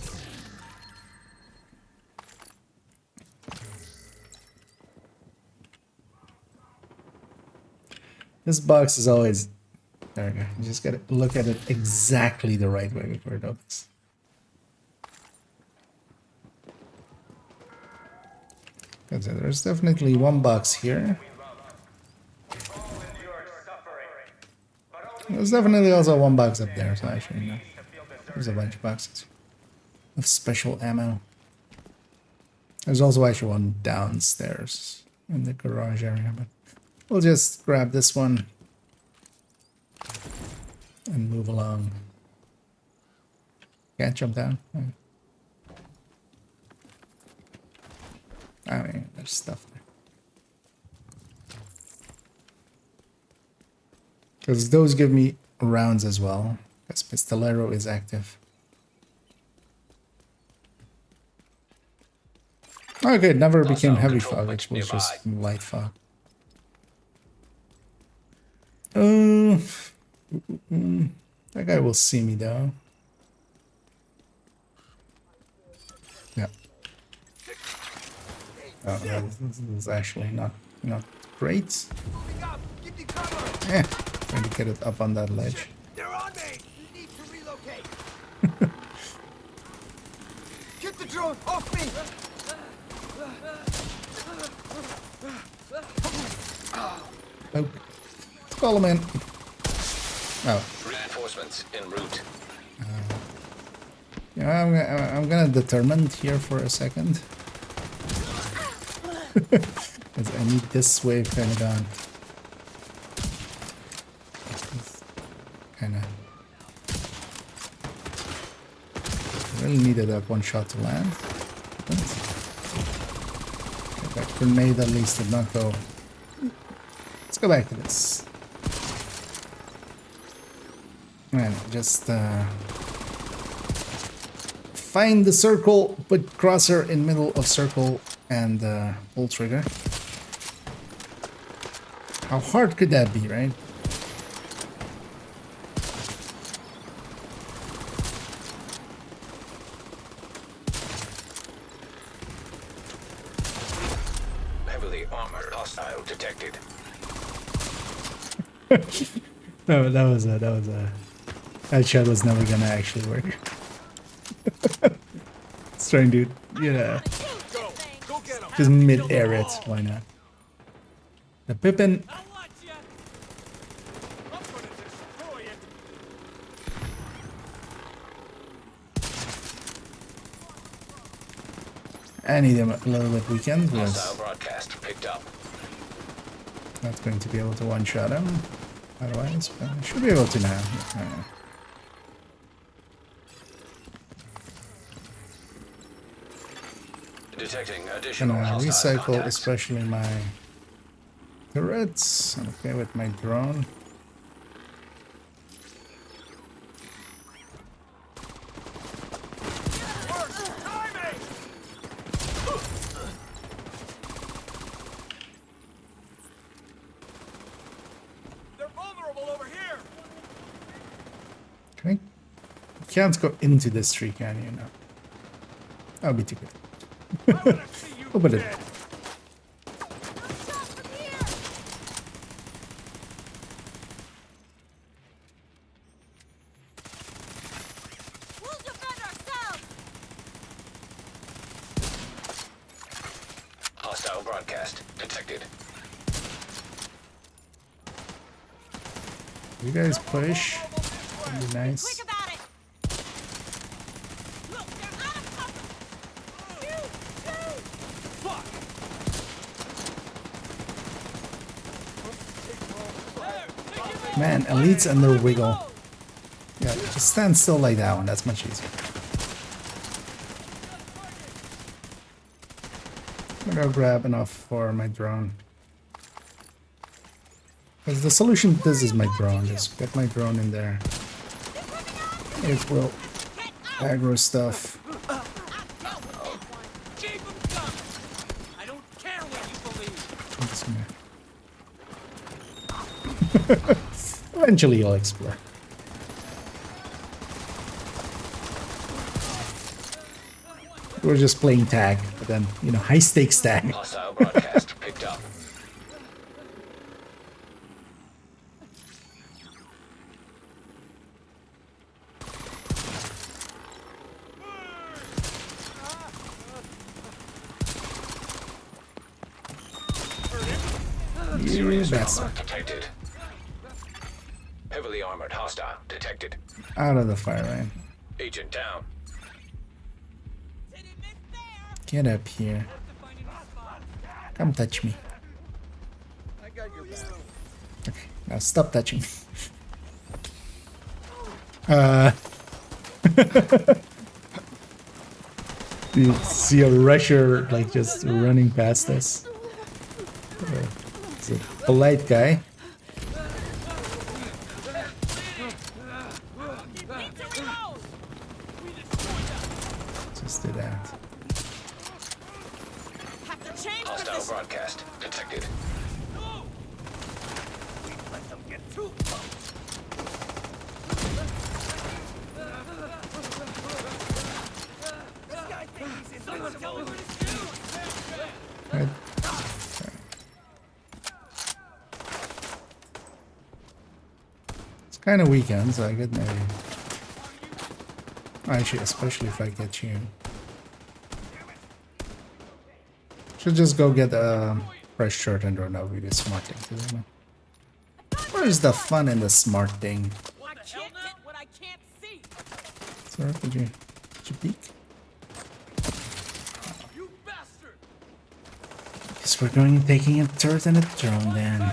This box is always... There we go. You just gotta look at it exactly the right way before it opens. There's definitely 1 box here. There's definitely also 1 box up there, so actually, no. There's a bunch of boxes of special ammo. There's also actually 1 downstairs in the garage area, but we'll just grab this one and move along. Can't jump down. I mean, there's stuff there. Because those give me rounds as well. Because Pistolero is active. Okay, it never became heavy fog, which was just light fog. That guy will see me though. Yeah. Oh, this is actually not great. Trying to get it up on that ledge. They're on me. You need to relocate. Get the drone off me. Oh, call him in. Oh. Reinforcements en route. Yeah, I'm gonna determine here for a second. Because I need this wave kind of gone. Kinda. Really needed that 1 shot to land. Okay, that grenade at least did not go. Let's go back to this. And just find the circle, put crosshair in middle of circle, and pull trigger. How hard could that be, right? Heavily armored hostile detected. That shot was never gonna actually work. It's trying to, Go get him. just mid-air it. Why not? The Pippin. I'll watch ya. I'm gonna destroy it. I need him a little bit weakened Hostile because broadcast picked up. not going to be able to one-shot him. Otherwise, but I should be able to now. Detecting Gonna additional hostile recycle, contacts. especially my turrets. I'm okay with my drone. Timing! They're vulnerable over here! Okay. You can't go into this tree, can you? No. That'll be too good. I wanna see you Open it. dead! Shot from here! We'll defend ourselves! Hostile broadcast detected. You guys push. That'd be Quick nice. about it! Look, they're out of cover! Shoot! Shoot! Fuck! Man, elites and their wiggle. Yeah, just stand still like that one. That's much easier. I'm gonna grab enough for my drone. Because the solution to this is my drone. Just get my drone in there. It will aggro stuff. Keep them coming! I don't care what you believe! I'm just gonna- Eventually you'll explore. We're just playing tag, but then, you know, high stakes tag. Hostile broadcast picked up. You Serious bastard. trauma detected. Heavily armored hostile detected. Out of the fire line. Agent down. Get up here. Come touch me. I got your back. Okay, now stop touching me. Uh. You see a rusher like just running past us. He's a polite guy. Just do that. Have to change Hostile position! broadcast detected. Let them get too close! This guy thinks he's invincible! Right. It's kind of weekend, so I could maybe. Actually, especially if I get you. Should just go get a fresh shirt and run out with a smart thing. Isn't it? Where's the fun in the smart thing? I can't get what I can't see! Sir, did you peek? You bastard! Guess we're going and taking a turret and a drone then.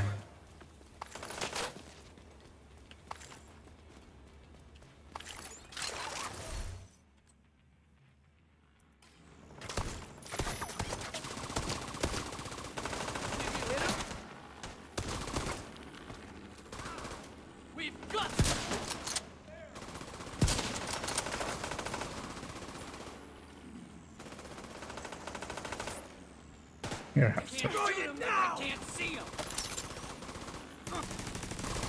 We've got Here, have to. Destroy it now! I can't see him!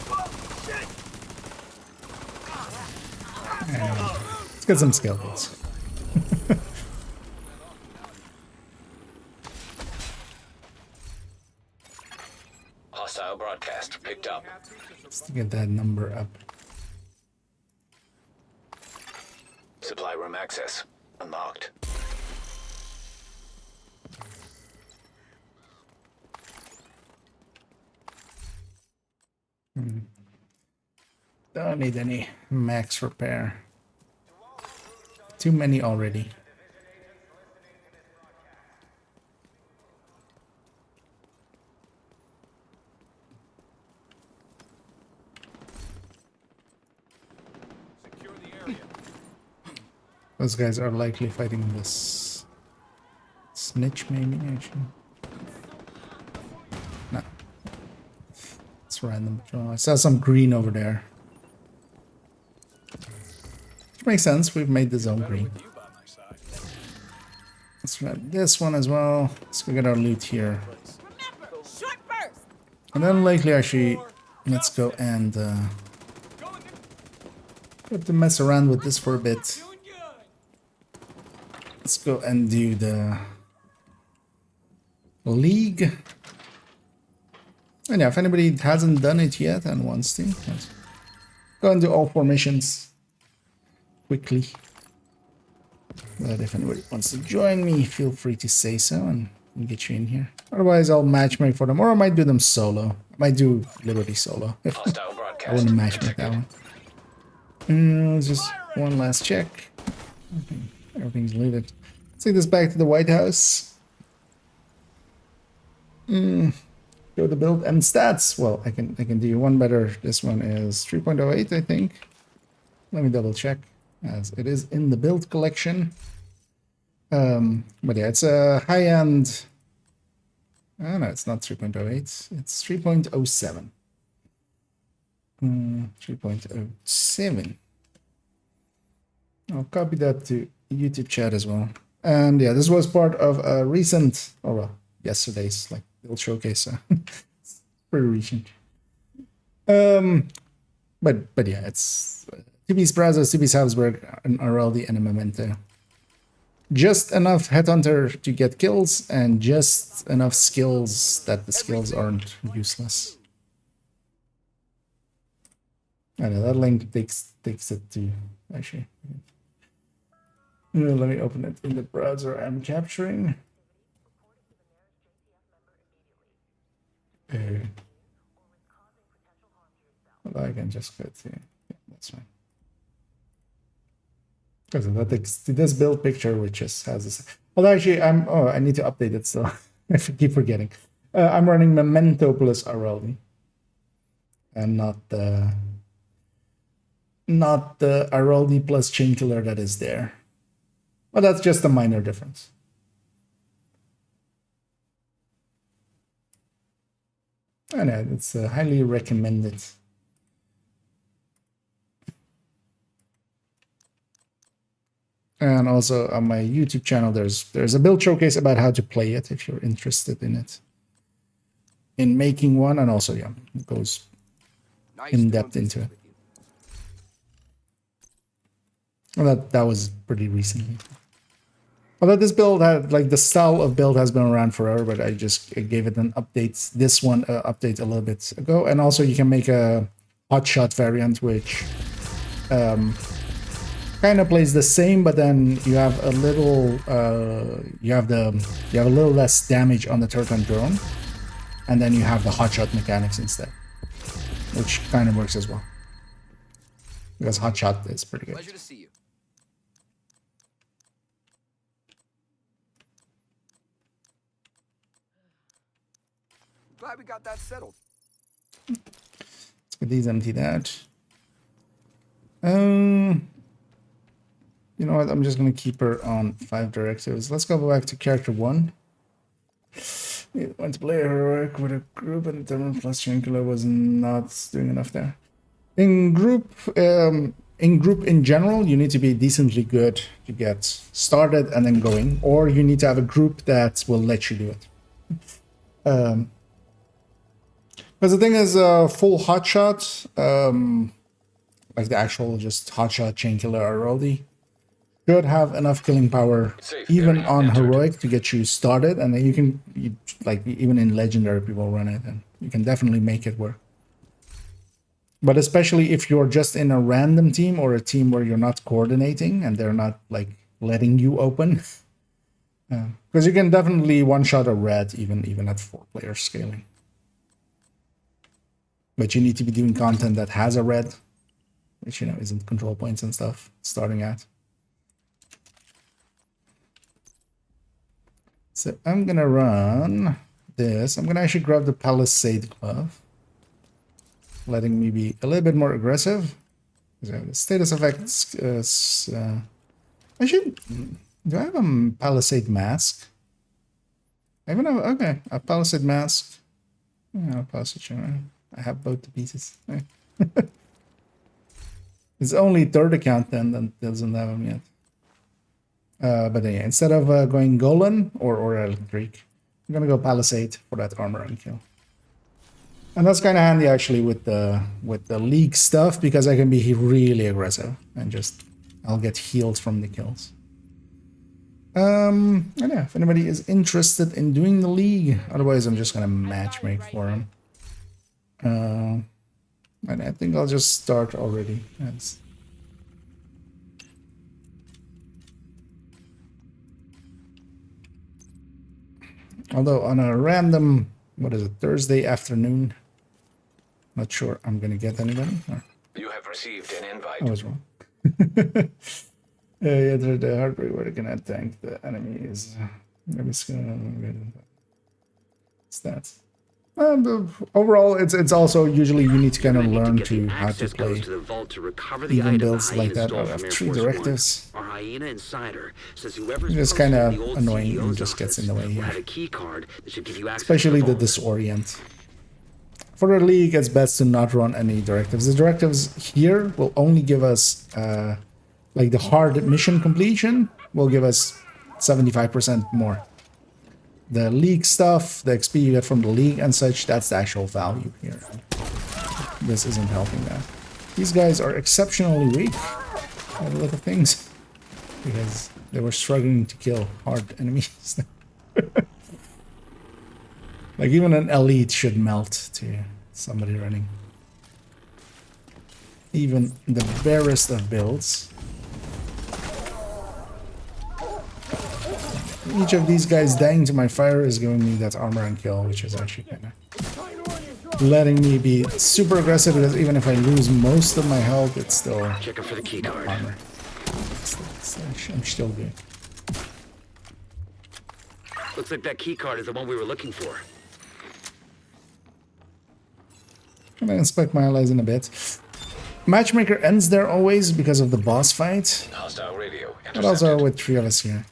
Oh, shit! Let's get some skill points. Hostile broadcast picked up. Just to get that number up. Supply room access unlocked. Don't need any max repair. Too many already. Secure the area. Those guys are likely fighting this Snitch maybe, actually. No. It's random patrol. I saw some green over there. Which makes sense, we've made the zone green. With you by my side. Let's grab this one as well. Let's go get our loot here. Remember, short burst. And then likely actually, let's go and have to mess around with this for a bit. Doing good. Let's go and do the league. And yeah, if anybody hasn't done it yet and wants to, let's go and do all formations quickly. But if anybody wants to join me, feel free to say so and we'll get you in here. Otherwise, I'll matchmake for them, or I might do them solo. I might do Liberty solo. Hostile I broadcast. wouldn't matchmake that one. Just one last check. Okay, everything's looted. Let's take this back to the White House. Go to build and stats. Well, I can do one better. This one is 3.08, I think. Let me double check, as it is in the build collection. But yeah, it's a high-end. Oh no, it's not 3.08. It's 3.07. 3.07. I'll copy that to YouTube chat as well. And yeah, this was part of a recent, or well, yesterday's like little showcase. So it's pretty recent. But yeah, it's TB's Brazos, TB's Habsburg, an RLD, and a Memento. Just enough Headhunter to get kills, and just enough skills that the skills aren't useless. I know that link takes it to actually. Let me open it in the browser I'm capturing. Well, I can just go to, yeah, that's fine. Because that takes to this build picture, which just has this. Well, actually, I need to update it, so I keep forgetting. I'm running Memento plus RLD, and not the RLD plus Chainkiller that is there. But that's just a minor difference. And yeah, it's highly recommended. And also on my YouTube channel, there's a build showcase about how to play it if you're interested in it. In making one, and also yeah, it goes in depth into it. Well, that was pretty recently. Although this build had, like, the style of build has been around forever, but I gave it an update. This one update a little bit ago, and also you can make a hotshot variant, which kind of plays the same, but then you have a little you have a little less damage on the turret and drone, and then you have the hotshot mechanics instead, which kind of works as well because hotshot is pretty good. Pleasure to see you. Glad we got that settled. Let's get these empty that. You know what? I'm just gonna keep her on 5 directives. Let's go back to character 1. We want to play heroic with a group, and determine plus Chainkiller was not doing enough there. In group in general, you need to be decently good to get started and then going, or you need to have a group that will let you do it. Because the thing is, full hotshot, like the actual just hotshot Chainkiller RLD, should have enough killing power even on heroic to get you started, and then you can, like, even in legendary people run it, and you can definitely make it work. But especially if you're just in a random team or a team where you're not coordinating and they're not like letting you open, because you can definitely one-shot a red even at 4-player scaling. But you need to be doing content that has a red, which, you know, isn't control points and stuff starting at. So I'm gonna run this. I'm gonna actually grab the Palisade Glove, letting me be a little bit more aggressive. So the status effects. Do I have a Palisade Mask? I even have, okay, a palisade mask. Yeah, a palisade shimmer. I have both the pieces. Yeah. It's only third account then that doesn't have them yet. But yeah, instead of going Golan or Electric, I'm gonna go Palisade for that armor and kill. And that's kind of handy actually with the League stuff, because I can be really aggressive and just I'll get healed from the kills. And yeah, if anybody is interested in doing the League, otherwise I'm just gonna matchmake for them. And I think I'll just start already. That's... Although on a random, what is it, Thursday afternoon, not sure I'm gonna get anybody. Or... You have received an invite. I was wrong. Yeah, the hard way where they can tank the enemies. Maybe it's gonna. It's that. Overall, it's also usually you need to kind of learn to how to play even builds like that. I have 3 directives. It's just kind of annoying and just gets in the way here. Especially the disorient. For the League, it's best to not run any directives. The directives here will only give us, like the hard mission completion will give us 75% more. The League stuff, the XP you get from the League and such, that's the actual value here. This isn't helping that. These guys are exceptionally weak by the look of things, because they were struggling to kill hard enemies. Like even an elite should melt to somebody running. Even the barest of builds. Each of these guys dying to my fire is giving me that armor and kill, which is actually kind of letting me be super aggressive, because even if I lose most of my health, it's still checking for the key card. Armor. I'm still good. Looks like that key card is the one we were looking for. I'm gonna inspect my allies in a bit. Matchmaker ends there always because of the boss fight. Hostile radio But intercepted. also with 3 of us here.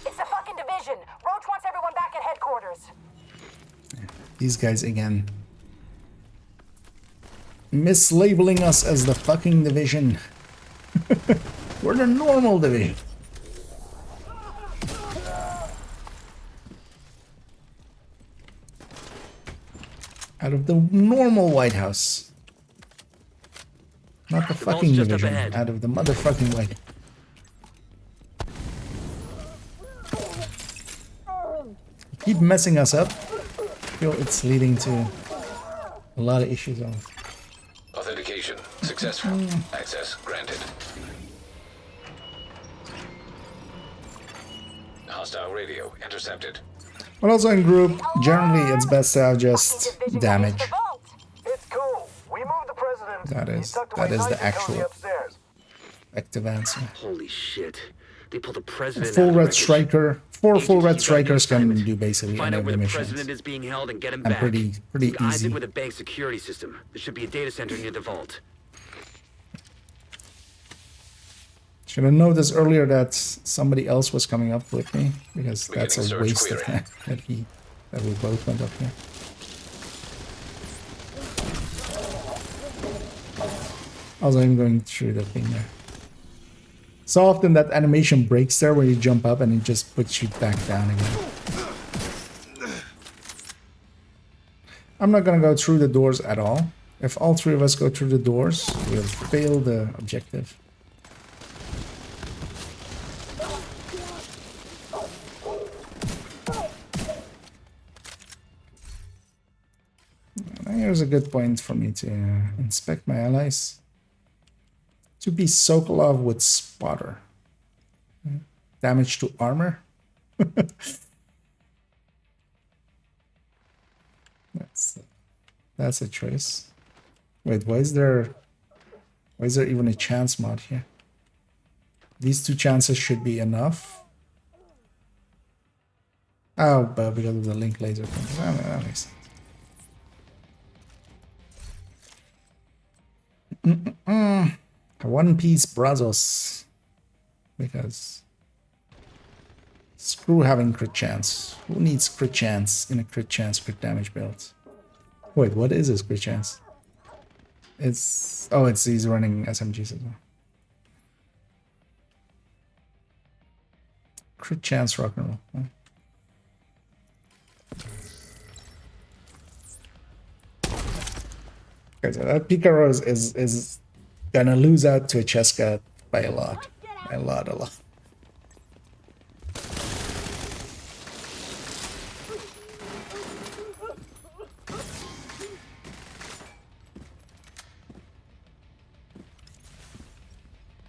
It's a fucking division. Roach wants everyone back at headquarters. These guys again. Mislabeling us as the fucking division. We're the normal division. Out of the normal White House. Not the fucking just up division. ahead. Out of the motherfucking White. Keep messing us up. I feel it's leading to a lot of issues of. Authentication successful. Access granted. Hostile radio intercepted. But also in group, generally it's best to have just damage. It's cool. We moved the president. That is- He's tucked that away is the nice and cozy actual- upstairs. Effective answer. Holy shit. They pulled the president Full out of the red wreckage. striker. 4 full Agents, red you got the strikers can assignment. do basically Find any out of where the the missions. president is being held and get him And back. pretty Link Isaac easy. with a bank security system. There should be a data center near the vault. Should have noticed earlier that somebody else was coming up with me, because that's Beginning a search waste of query. time that we both went up here. Also, I'm going through the thing there. So often that animation breaks there where you jump up and it just puts you back down again. I'm not gonna go through the doors at all. If all 3 of us go through the doors, we'll fail the objective. Here's a good point for me to inspect my allies. To be Sokolov with Spotter. Damage to armor. That's a choice. Wait, why is there even a chance mod here? These 2 chances should be enough. Oh, but because of the link laser thing. That makes sense. One Piece Brazos, because Screw having crit chance. Who needs crit chance in a crit chance crit damage build? Wait, what is this crit chance? It's... oh, it's he's running SMGs as well. Crit chance rock and roll. Huh? Okay, so that Picaro is gonna lose out to a Cheska by a lot. By a lot.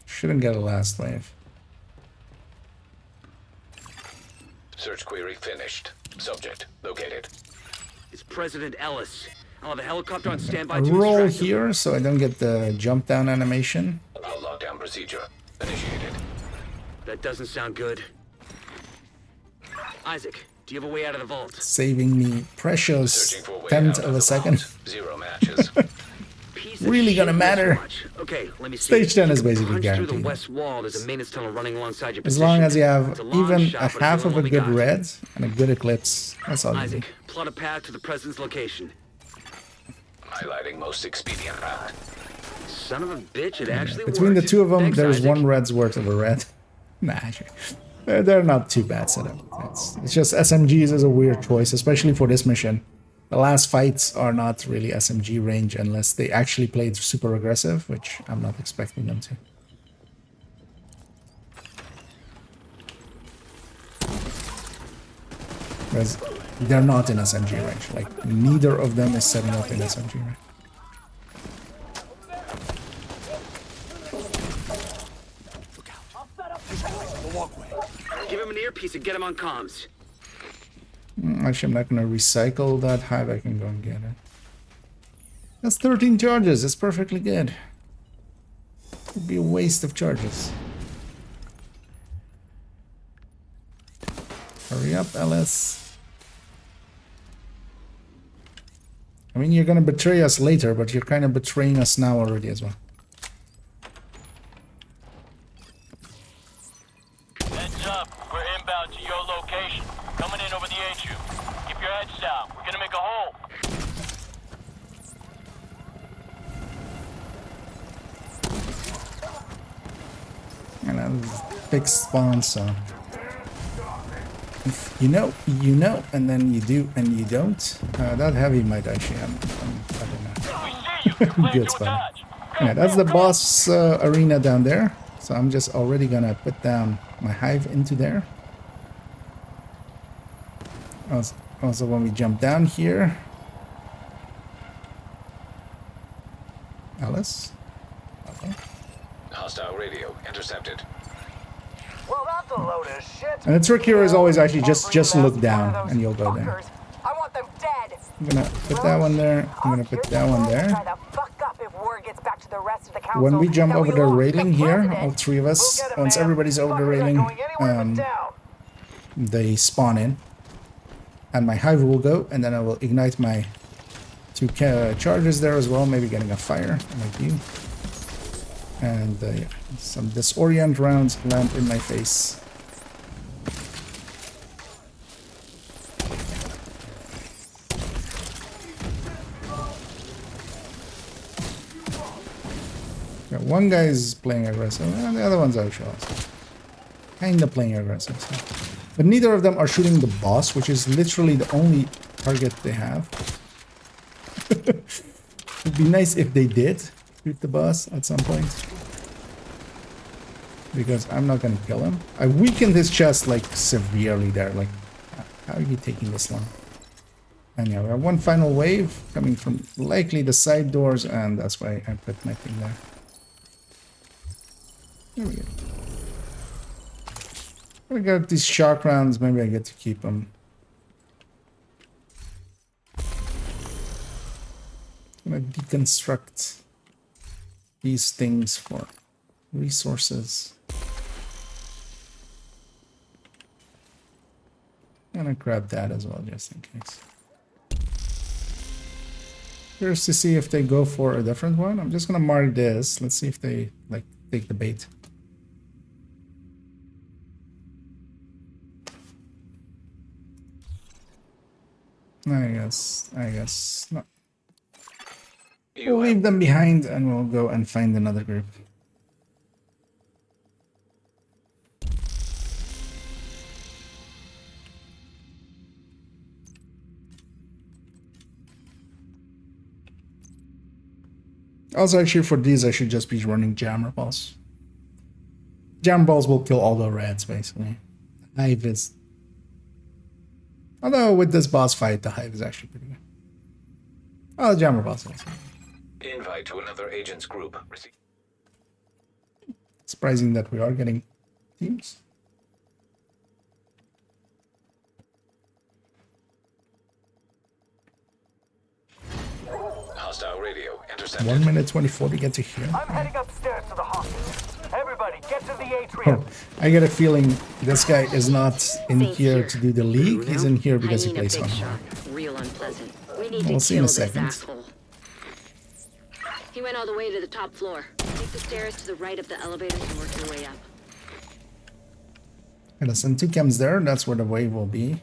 Shouldn't get a last wave. Search query finished. Subject located. It's President Ellis. I'll have a helicopter on standby A to roll extract him. here so I don't get the jump down animation. Allow lockdown procedure initiated. That doesn't sound good. Isaac, do you have a way out of the vault? Saving me precious Searching for a way tenth out of a the second. vault. 0 matches. Piece of Really shit, gonna this matter. much. Okay, let me see. Stage 10 is You can basically punch through guaranteed. the west wall. There's a maintenance tunnel running alongside your As position. long as you have It's a long even shot, a but it's the half only of a one we good got. red and a good eclipse, that's all you need. Isaac, plot a path to the president's location. Highlighting most expedient route. Son of a bitch, it actually Between the worked. two of them, Thanks, there's Isaac. one red's worth of a red. Nah, actually. They're not too bad setup. It's just SMGs is a weird choice, especially for this mission. The last fights are not really SMG range unless they actually played super aggressive, which I'm not expecting them to. Because they're not in SMG range. Like, neither of them is setting up in SMG range. Give him an earpiece and get him on comms. Actually, I'm not going to recycle that hive. I can go and get it. That's 13 charges. It's perfectly good. It'd be a waste of charges. Hurry up, Ellis. I mean, you're going to betray us later, but you're kind of betraying us now already as well. Heads up. We're inbound to your location. Coming in over the HU. Keep your heads down. We're gonna make a hole. And a big spawn, so... If you know, and then you do, and you don't. That heavy might actually have... I don't know. We see you. You're clear Good to spot. attach. Yeah, that's the boss arena down there. So I'm just already gonna put down my hive into there. Also when we jump down here. Alice? Okay. Hostile radio intercepted. Well, that's a load of shit. And the trick here is always actually just look down and you'll go there. I want them dead. I'm gonna put that one there. I'm gonna put that one there. Try to fuck up if word gets back to the rest of the council. When we jump that over we the lost railing here, president, all three of us, we'll get 'em, once man. everybody's over the Fuckers railing, aren't going anywhere but down. they spawn in. And my hive will go, and then I will ignite my two charges there as well, maybe getting a fire, like you. And yeah, some disorient rounds land in my face. Yeah, one guy's playing aggressive, and the other one's actually also kinda playing aggressive. So. But neither of them are shooting the boss, which is literally the only target they have. It'd be nice if they did shoot the boss at some point. Because I'm not gonna kill him. I weakened his chest like severely there. Like, how are you taking this long? And yeah, we have one final wave coming from likely the side doors, and that's why I put my thing there. There we go. I got these shock rounds, maybe I get to keep them. I'm gonna deconstruct these things for resources. I'm gonna grab that as well, just in case. Curious to see if they go for a different one. I'm just gonna mark this. Let's see if they like take the bait. I guess not. You We'll leave them behind and we'll go and find another group. Also, actually, for these, I should just be running jammer balls. Jammer balls will kill all the rats, basically. Hive is... Although, with this boss fight, the hive is actually pretty good. Oh, the jammer balls also. invite to another agent's group. Surprising that we are getting teams. Hostile radio intercepted. 1 minute 24 to get to here. I'm heading upstairs to the hospital. Everybody, get to the atrium. Oh, I get a feeling this guy is not in here to do the league. He's in here because he plays on hard. Real unpleasant. We need We'll to see in kill a this second. asshole. He went all the way to the top floor. Take the stairs to the right of the elevator and work your way up. Gonna send 2 chems there. That's where the wave will be.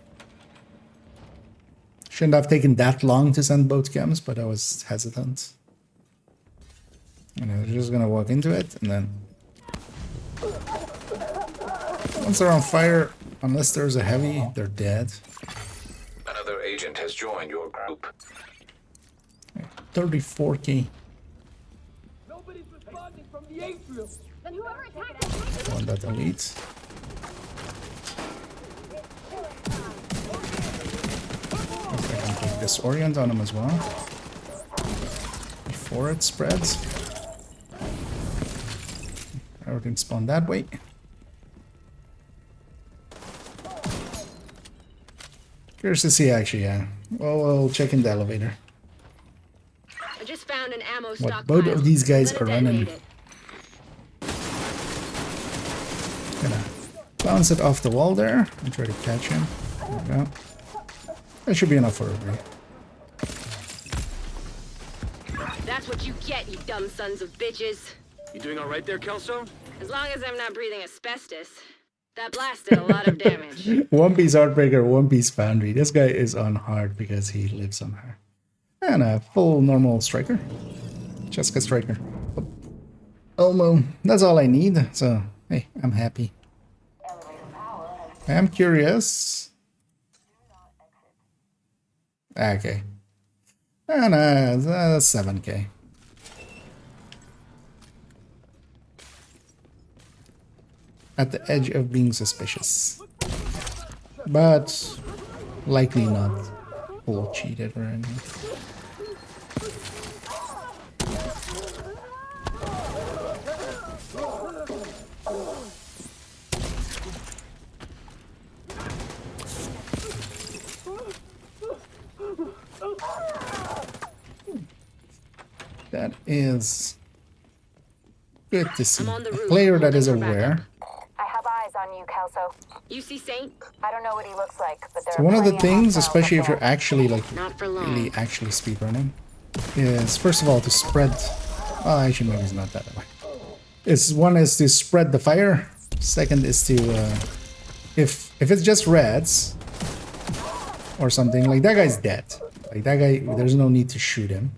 Shouldn't have taken that long to send both chems, but I was hesitant. And I was just gonna walk into it, and then once they're on fire, unless there's a heavy, they're dead. Another agent has joined your group. 34k. Nobody's responding from the atrium. Then whoever attacked us. On that elite. I can take this orient on him as well. Before it spreads. Everything spawned that way. Curious to see actually, yeah. Well, we'll check in the elevator. I just found an ammo What stockpile. both of these guys Let are it running. detonate it. Gonna bounce it off the wall there and try to catch him. There we go. That should be enough for everybody. That's what you get, you dumb sons of bitches. You doing all right there, Kelso? As long as I'm not breathing asbestos. That blast did a lot of damage. One Piece Heartbreaker, One Piece Foundry. This guy is on hard because he lives on hard. And a full normal striker. Jessica striker. Elmo. That's all I need. So, hey, I'm happy. I'm curious. Okay. And that's 7k. At the edge of being suspicious. But likely not full cheated or anything. That is good to see. I'm on the A roof, player that is holding for aware. backup. I have eyes on you, Kelso. You see Saint? I don't know what he looks like, but there So are one of the plenty things, hostiles especially up if you're there. actually like Not for long. really actually speedrunning, is first of all to spread. Oh, actually, maybe it's not that way. One is to spread the fire. Second is to if it's just reds or something like that guy's dead. Like that guy, there's no need to shoot him.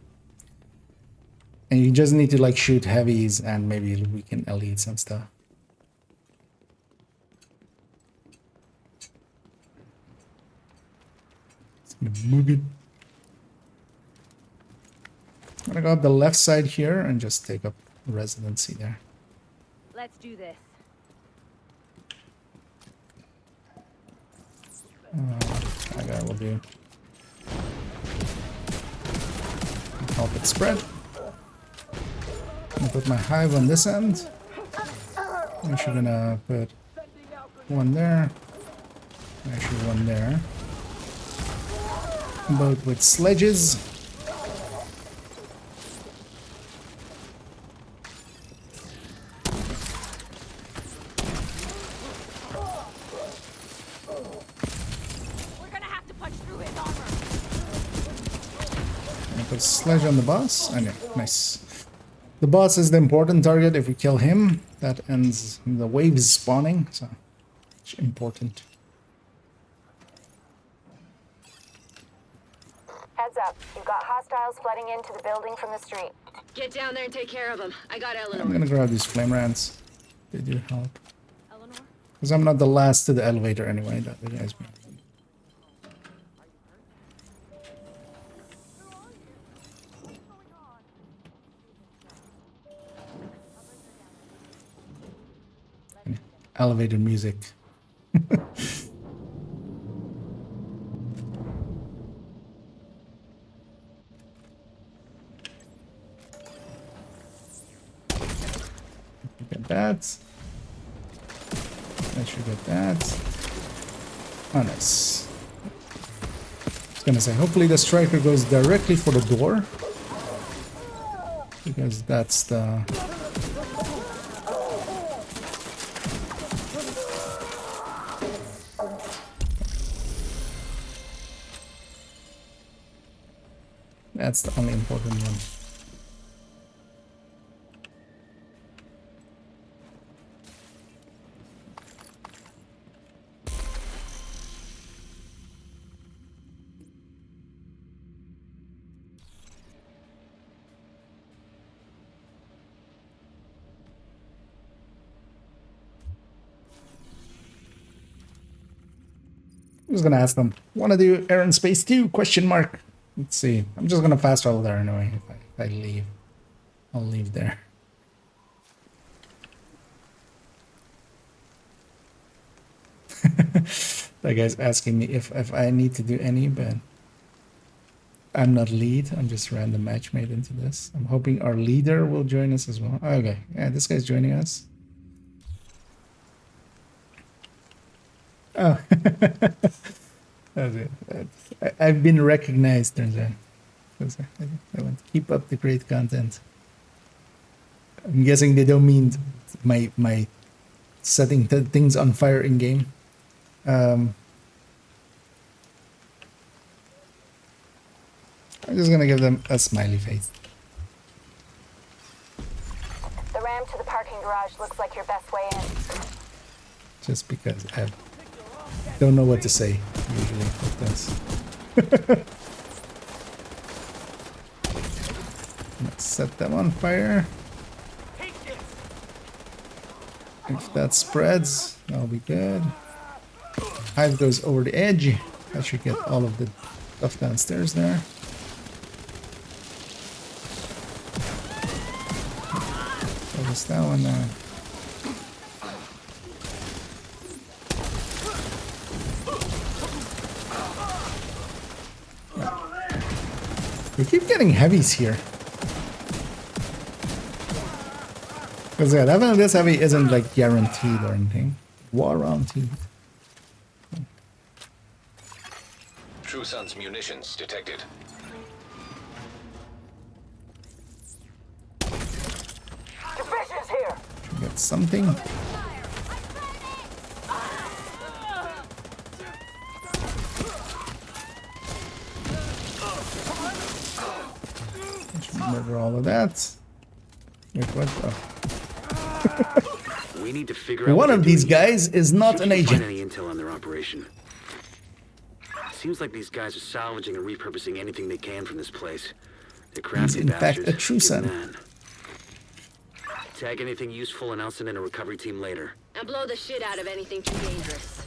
And you just need to like shoot heavies and maybe weaken elites and stuff. Move it. I'm gonna go up the left side here and just take up residency there. Let's do this. That guy will do. Help it spread. I'm gonna put my hive on this end. I'm actually gonna put one there. Actually, one there. Both with sledges. We're gonna have to punch through his armor. I'm gonna put sledge on the boss. I know, nice. The boss is the important target. If we kill him, that ends the waves spawning. So, it's important. Heads up. You've got hostiles flooding into the building from the street. Get down there and take care of them. I got I'm Eleanor. gonna grab these flame rants. They do help. Eleanor? Because I'm not the last to the elevator anyway. That reminds me. Elevator music. Get that. I should get that. Oh, nice. I was gonna say, hopefully the striker goes directly for the door. Because that's the... That's the only important one. I'm just gonna ask them, wanna do Air and Space 2? Question mark. Let's see. I'm just gonna fast travel there anyway. If I leave, I'll leave there. That guy's asking me if I need to do any, but I'm not lead. I'm just random matchmade into this. I'm hoping our leader will join us as well. Okay, yeah, this guy's joining us. Oh. That's it. I've been recognized, turns out. I want to keep up the great content. I'm guessing they don't mean my setting things on fire in game. I'm just gonna give them a smiley face. The ramp to the parking garage looks like your best way in. Just because I don't know what to say usually with this. Let's set them on fire. If that spreads, that'll be good. Hive goes over the edge. I should get all of the stuff downstairs there. Focus that one now. We keep getting heavies here. Because yeah, definitely this heavy isn't like guaranteed or anything. Warranted. True Sun's munitions detected. Division's here. Should get something. Should murder all of that. Wait, what? Oh. We need to figure out One what of they're these doing here. guys is not See an if you can agent. find any intel on their operation. Seems like these guys are salvaging and repurposing anything they can from this place. They're crafty in fact bastards. a true son. Good man. Tag anything useful and I'll send in a recovery team later. And blow the shit out of anything too dangerous.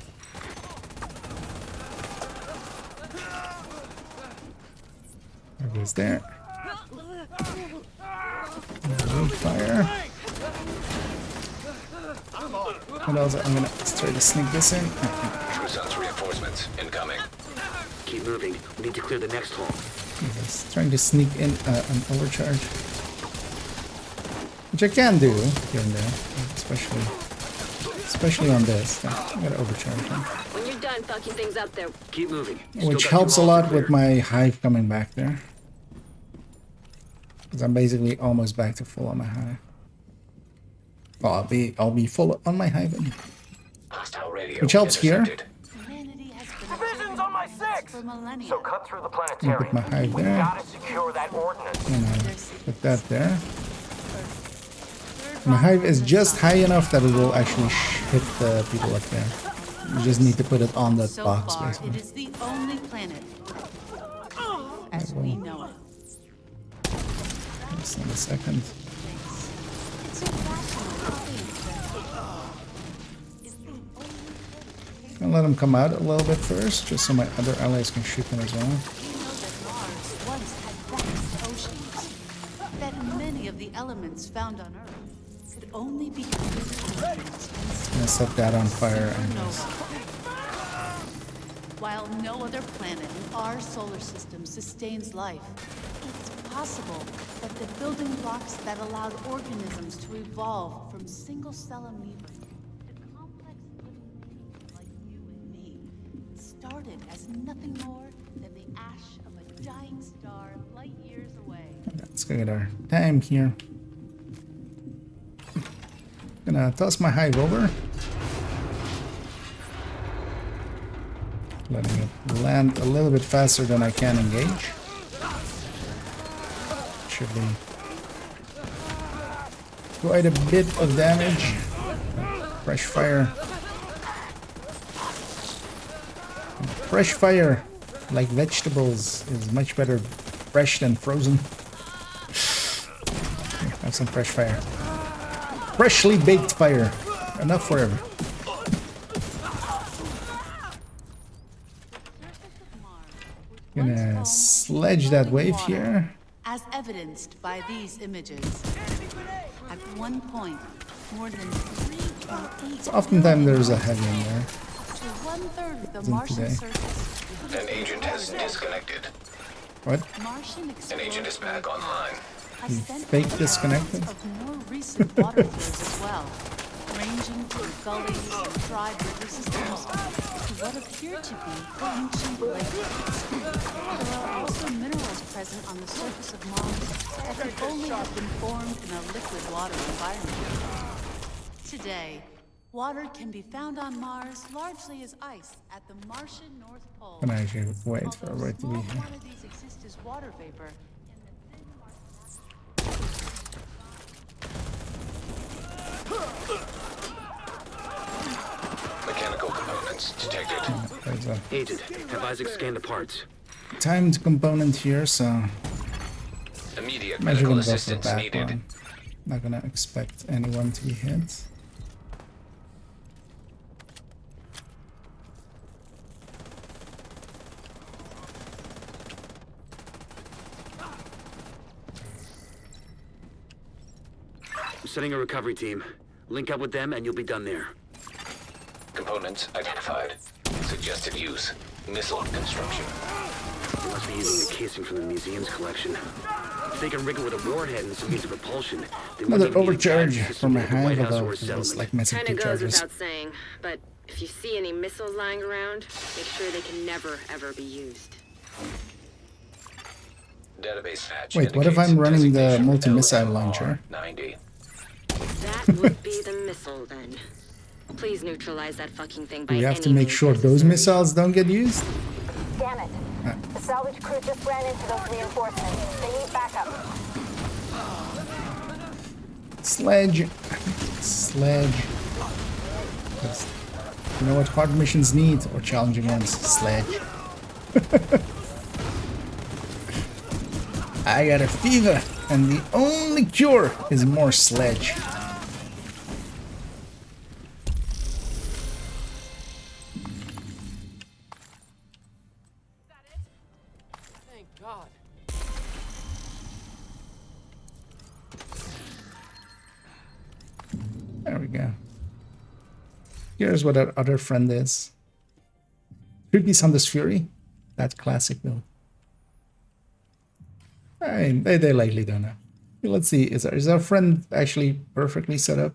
There goes there. Fire. What else? I'm gonna try to sneak this in. True Sun's reinforcements incoming. Keep moving. We need to clear the next hall. Just trying to sneak in an overcharge, which I can do here and there, especially on this. I gotta overcharge him, When you're done fucking things up there, Keep moving. You still which got helps a 2 halls to lot with clear. my hive coming back there, because I'm basically almost back to full on my hive. Well, I'll be full on my hive, Hostile radio which helps here. intercepted. Division's on my 6. So cut through the I'll planetarium. put my hive We there. gotta secure that ordnance. And put that there. My hive is just high enough that it will actually hit the people up there. You just need to put it on that So box, far, basically. it is the only planet. as we know it. Just in a second. It's irrational to think that is the only I'll let him come out a little bit first, just so my other allies can shoot him as well. We know that Mars once had vast oceans, that many of the elements found on Earth could only be created I'm gonna set that on fire and just while no other planet in our solar system sustains life, it's possible that the building blocks that allowed organisms to evolve from single-cell amoeba to complex living beings like you and me started as nothing more than the ash of a dying star light years away. let's go get our time here. Gonna toss my hive over. Letting it land a little bit faster than I can engage. Should be quite a bit of damage. Fresh fire. Fresh fire, like vegetables, is much better fresh than frozen. Here, have some fresh fire. Freshly baked fire. Enough forever. Gonna sledge that wave here. As evidenced by these images. At one point, more than 3.8 So oftentimes there's a heavy in there. to one-third of the Isn't Martian today. surface. An agent has disconnected. What? Martian An agent is back online. Fake disconnected? Of more recent water flows as well, ranging from gullies and dried river systems to what appear to be ancient lakes. There are also minerals present on the surface of Mars that could only have been formed in a liquid water environment. Today, water can be found on Mars largely as ice at the Martian North Pole. Can I actually wait for Although it to be small here? quantities exist as water vapor in the thin Martian Mechanical components detected. There's a Agent, have Isaac scanned the parts. timed component here, so Immediate I'm actually medical gonna go for the assistance back needed. one. Not gonna expect anyone to be hit. I'm setting a recovery team. Link up with them and you'll be done there. Components identified. Suggested use. Missile construction. They must be using the casing from the museum's collection. If they can rig it with a warhead and some means of propulsion, they wouldn't Another even need a overcharge guidance system from my like the White hand, House although or a it was settlement. like missing Kinda two goes charges. without saying, but if you see any missiles lying around, make sure they can never, ever be used. Database patch. Wait, what if indicates I'm running the designation multi-missile LMR launcher? 90. That would be the missile then. Please neutralize that fucking thing by We have to any make means sure those necessary. missiles don't get used. Damn it. The salvage crew just ran into those reinforcements. They need backup. Sledge. Sledge. That's- you know what hard missions need, or challenging ones? Sledge. I got a fever, and the only cure is more sledge. Thank God. There we go. Here's what our other friend is. 3-piece Hunter's Fury. That classic build. I mean, they likely don't know. Let's see, is our friend actually perfectly set up?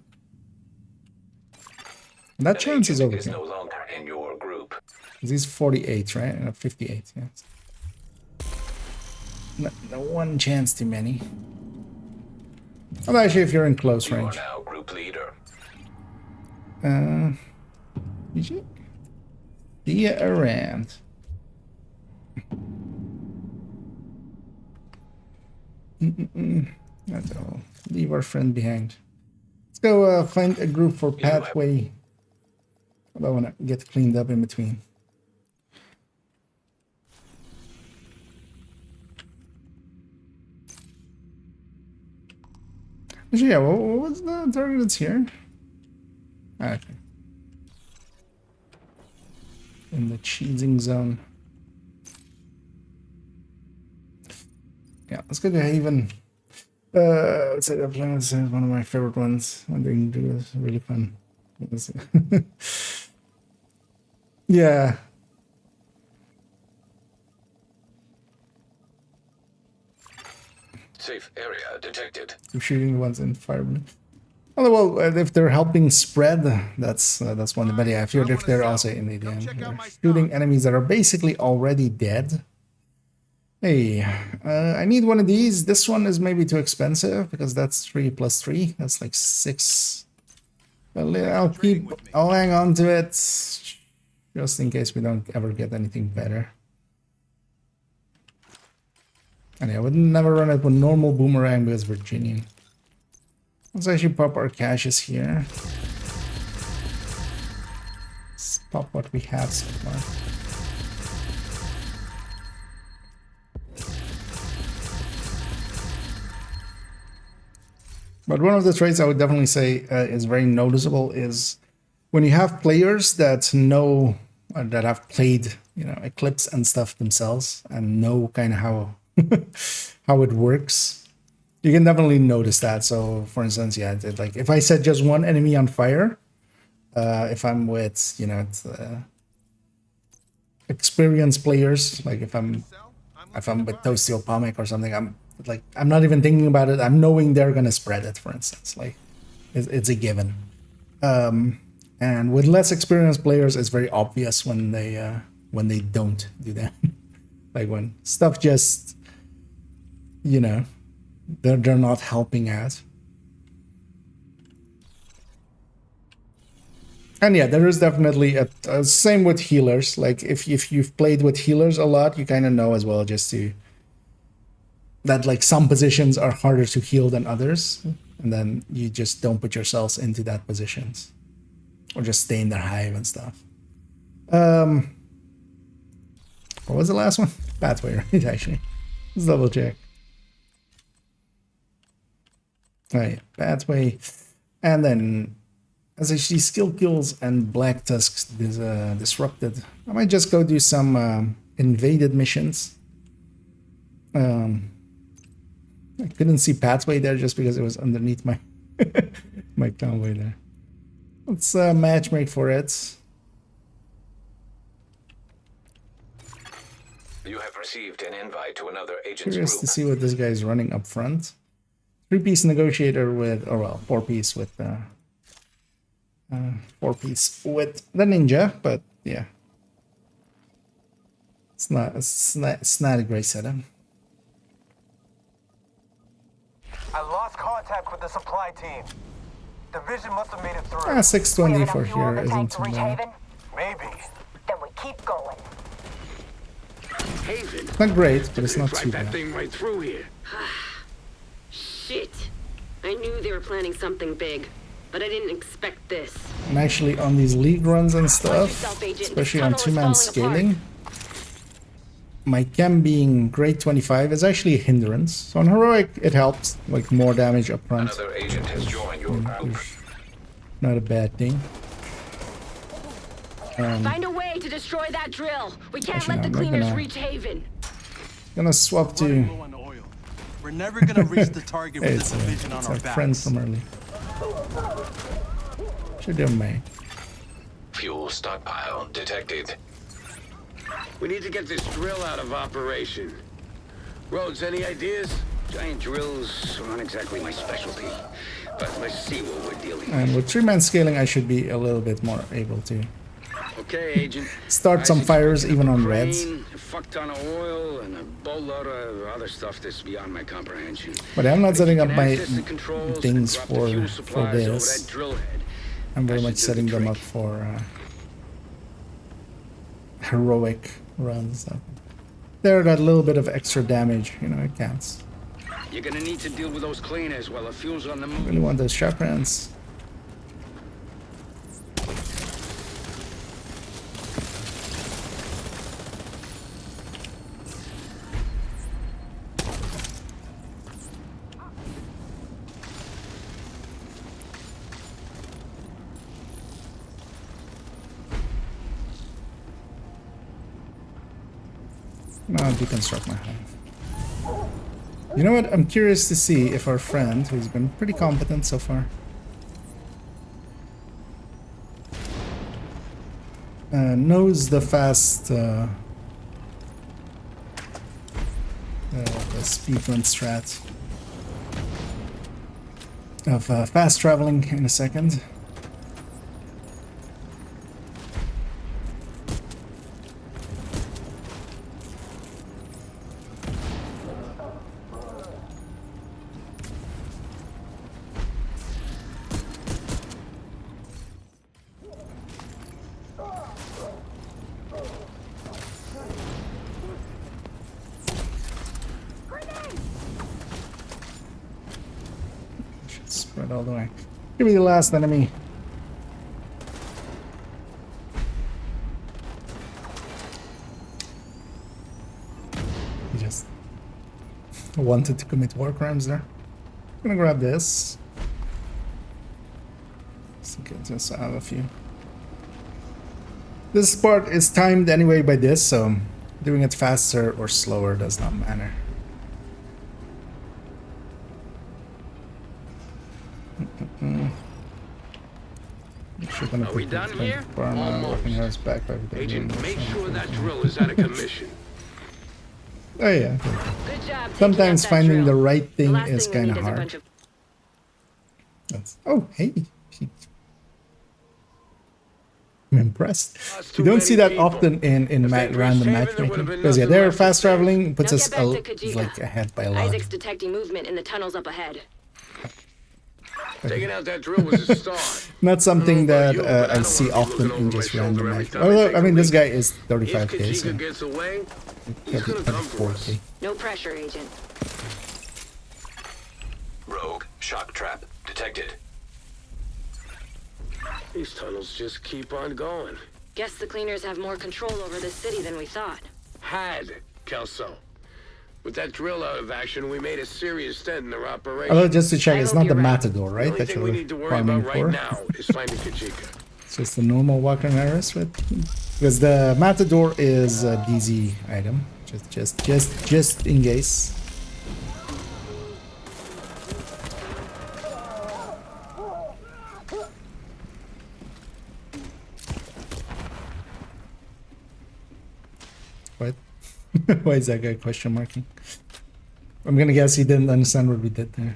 And that An chance is agent over is here. no longer in your group. He's 48, right? 58, yes. No one chance too many. Well, actually, if you're in close You are range. now group leader. Did you? See ya around. That's all. Leave our friend behind. Let's go find a group for pathway. I want to get cleaned up in between. Actually, yeah, what was the target that's here? Ah, okay. In the cheesing zone. Yeah, let's go to Haven. Let's say that plan is one of my favorite ones. When they do this, really fun. Yeah. Safe area detected. I'm shooting the ones in fire. Oh, well, if they're helping spread, that's one. But yeah, if they're also in the shooting enemies that are basically already dead. Hey, I need one of these. This one is maybe too expensive because that's 3 plus 3. That's like 6. But I'll hang on to it just in case we don't ever get anything better. And yeah, I would never run it with normal boomerang because Virginian. Let's actually pop our caches here. Let's pop what we have so far. But one of the traits I would definitely say is very noticeable is when you have players that know, that have played, you know, Eclipse and stuff themselves and know kind of how how it works. You can definitely notice that. So, for instance, yeah, like if I set just one enemy on fire, if I'm with, you know, experienced players, like if I'm with Toasty Opomic or something, I'm not even thinking about it. I'm knowing they're gonna spread it. For instance, like it's a given. And with less experienced players, it's very obvious when they don't do that. Like when stuff just, you know, they're not helping out. And yeah, there is definitely a same with healers. Like if you've played with healers a lot, you kind of know as well just to that like some positions are harder to heal than others, and then you just don't put yourselves into that positions, or just stay in their hive and stuff. What was the last one? Pathway, right? Actually, let's double check. Oh yeah, pathway, and then as I see skill kills and black tusks disrupted, I might just go do some invaded missions. I couldn't see pathway there just because it was underneath my my convoy there. Let's matchmake for it. You have received an invite to another agent's Curious group. to see what this guy is running up front. 3-piece negotiator with, or well, 4-piece with 4-piece with the ninja, but yeah, it's not a great setup. I lost contact with the supply team. Division must have made it through. 620 for here isn't too bad. Maybe. Then we keep going. Haven. It's not great, but it's not Drive too that bad. thing right through here. Shit. I knew they were planning something big, but I didn't expect this. And actually on these league runs and stuff, yourself, Agent. especially This on tunnel is 2-man falling scaling, my chem being grade 25 is actually a hindrance. So on heroic it helps, like more damage up front. Another agent has joined your group. Not a bad thing. Find a way to destroy that drill. We can't Actually, let the no, I'm not cleaners gonna- reach Haven. Gonna swap to. Low on oil. We're never gonna reach the target with It's this division on it's our our friend backs. from early. Should do me. Fuel stockpile detected. We need to get this drill out of operation. Rhodes, any ideas? Giant drills aren't exactly my specialty, but let's see what we're dealing with. And with 3-man scaling, I should be a little bit more able to Okay, Agent. start some fires even on reds. A fuck ton of oil and a boatload of other stuff that's beyond my comprehension. But I'm not setting up my Access the controls things and drop the fuel for supplies over this. that drill head. I'm very That much should do setting the them up trick. for heroic runs. They're that little bit of extra damage, you know, it counts. You're gonna need to deal with those cleaners while the fuel's on the move. Really want those sharp rounds. I'll deconstruct my hive. You know what? I'm curious to see if our friend, who's been pretty competent so far, knows the fast the speedrun strat of fast traveling in a second. Spread all the way. Give me the last enemy. He just wanted to commit war crimes there. I'm gonna grab this. Just have a few. This part is timed anyway by this, so doing it faster or slower does not matter. Are we done here? Almost. Agent, make sure that drill is out of commission. Oh yeah. Good job. Sometimes finding the right thing last is thing we kind need of is a hard. bunch of- Oh, hey. I'm impressed. You don't see that often in random matchmaking. Because yeah, they're fast traveling, puts Now us get back to Kajika. like ahead by a lot. Isaac's detecting movement in the tunnels up ahead. Taking out that drill was a start. Not something that I don't see want to be often looking in over just my random shoulder every matchmaking. time I Although, take I mean, a this leak. guy is If 35k, so Kajika gets away, he's probably gonna come for 24k. us. No pressure, Agent. Rogue shock trap detected. These tunnels just keep on going. Guess the cleaners have more control over this city than we thought. Had, Kelso. With that drill out of action, we made a serious dent in their operation. Although, just to check, I it's hope not the you're right. Matador, The right? only That thing you're we need to worry farming about right for. now is finding Kajika. So it's the normal Walker Harris with, because the Matador is a DZ item, just in case. What? Why is that guy question marking? I'm gonna guess he didn't understand what we did there.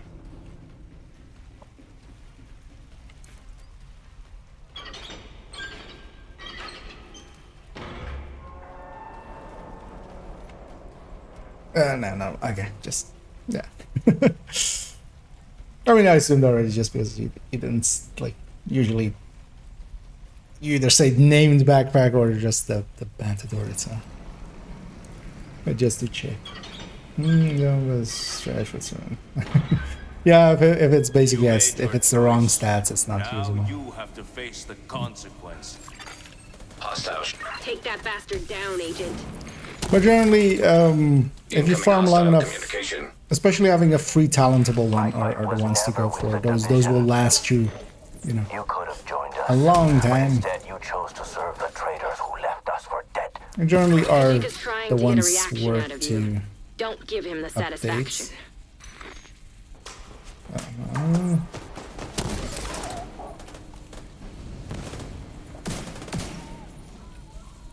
No, okay, just, yeah. I mean, I assumed already just because he didn't, like, usually you either say named backpack or just the Matador itself. But just to check. That was trash with some. Yeah, if it's basically, yes, if it's the wrong stats, it's not usable. You have to face the consequence. Hostile. Take that bastard down, Agent. But generally, if you farm long enough, Communication. especially having a free talentable one are the ones to go for. Those will last you, you know, You could have joined us. a long time. Instead, you chose to serve the traitors who left us for dead. And generally are Kajika's trying the to get a ones reaction out worth of to you. Don't give him the satisfaction.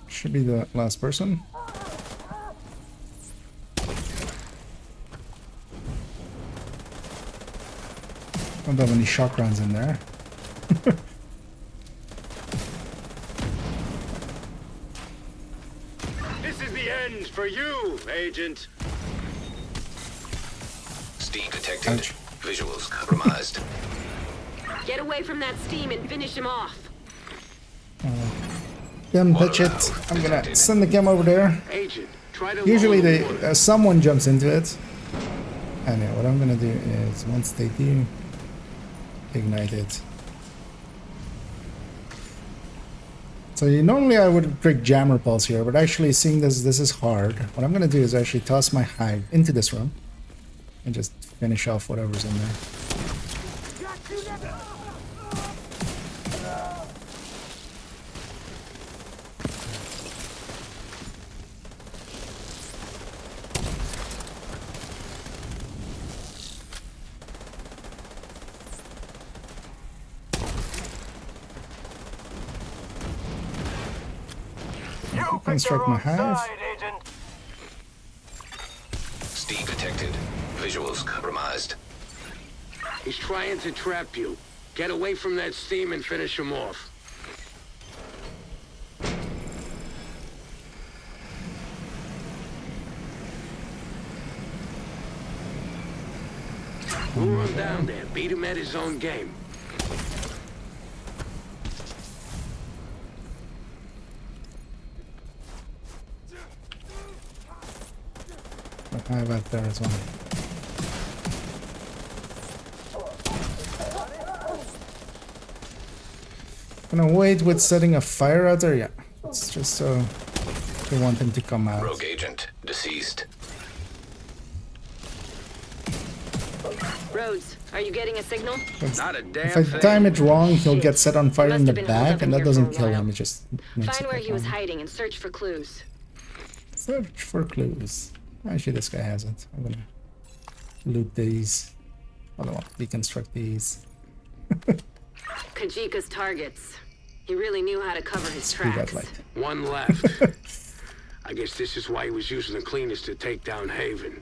Should be the last person. Don't have any shock rounds in there. This is the end for you, Agent. Steam detected. Ouch. Visuals compromised. Get away from that steam and finish him off. Chem, touch it. I'm gonna send the chem over there. Agent, try to Usually lower they the water. someone jumps into it. And yeah, what I'm gonna do is once they do, ignite it. So normally I would trick jammer pulse here, but actually seeing this is hard. What I'm gonna do is actually toss my hive into this room and just finish off whatever's in there. Construct my hive. Agent. Steam detected. Visuals compromised. He's trying to trap you. Get away from that steam and finish him off. We'll run down there, beat him at his own game. I have out there as well. Gonna wait with setting a fire out there. Yeah, it's just so we want him to come out. Rogue agent deceased. Rhodes, are you getting a signal? Not a damn If I thing. time it wrong, he'll get set on fire Must in the have been holed back, up and in that here for doesn't a kill while. him. It just makes Find it where take he was longer. hiding and search for clues. Search for clues. Actually, this guy hasn't. I'm gonna loot these. Hold on, deconstruct these. Kajika's targets. He really knew how to cover his Screw that tracks. light. One left. I guess this is why he was using the cleaners to take down Haven.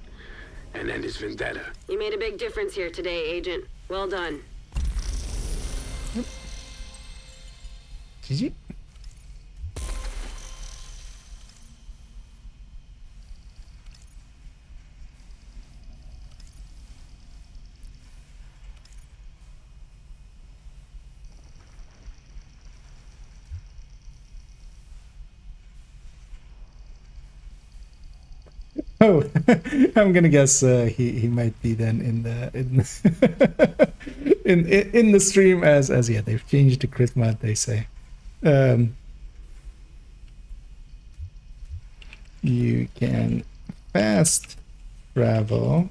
And end his vendetta. You made a big difference here today, Agent. Well done. GG. Oh, I'm gonna guess he might be then in the in the stream as yeah, they've changed the crit mod, they say. You can fast travel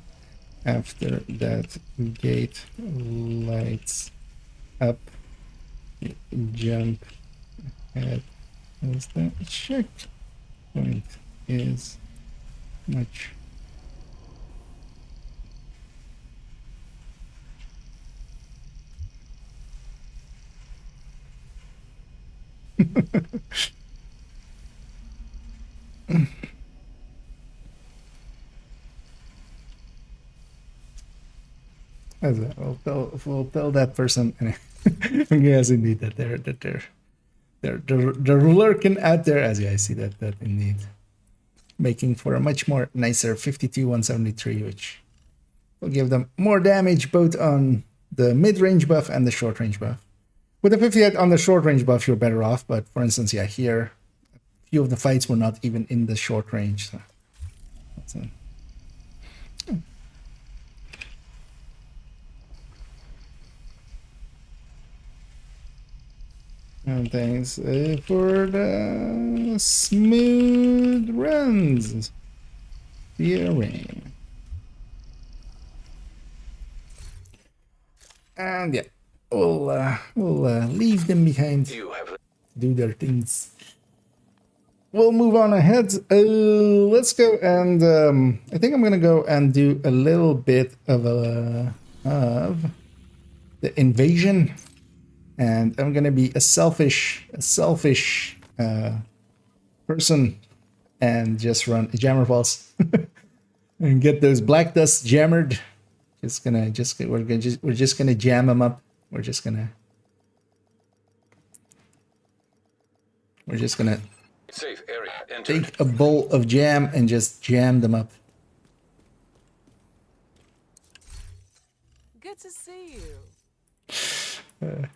after that gate lights up. You jump ahead as the checkpoint is much. We'll tell that person. Yes, indeed, that they're lurking out there. As yeah, I see that indeed, making for a much more nicer 52-173, which will give them more damage both on the mid-range buff and the short-range buff. With the 58 on the short-range buff, you're better off. But for instance, yeah, here, a few of the fights were not even in the short range. So that's a, And thanks for the smooth runs. Hearing. And yeah, we'll leave them behind. Do their things. We'll move on ahead. Let's go and I think I'm gonna go and do a little bit of the invasion. And I'm gonna be a selfish person and just run a jammer pulse and get those black dust jammered. We're just gonna jam them up. We're just gonna Safe area entered. take a bowl of jam and just jam them up. Good to see you.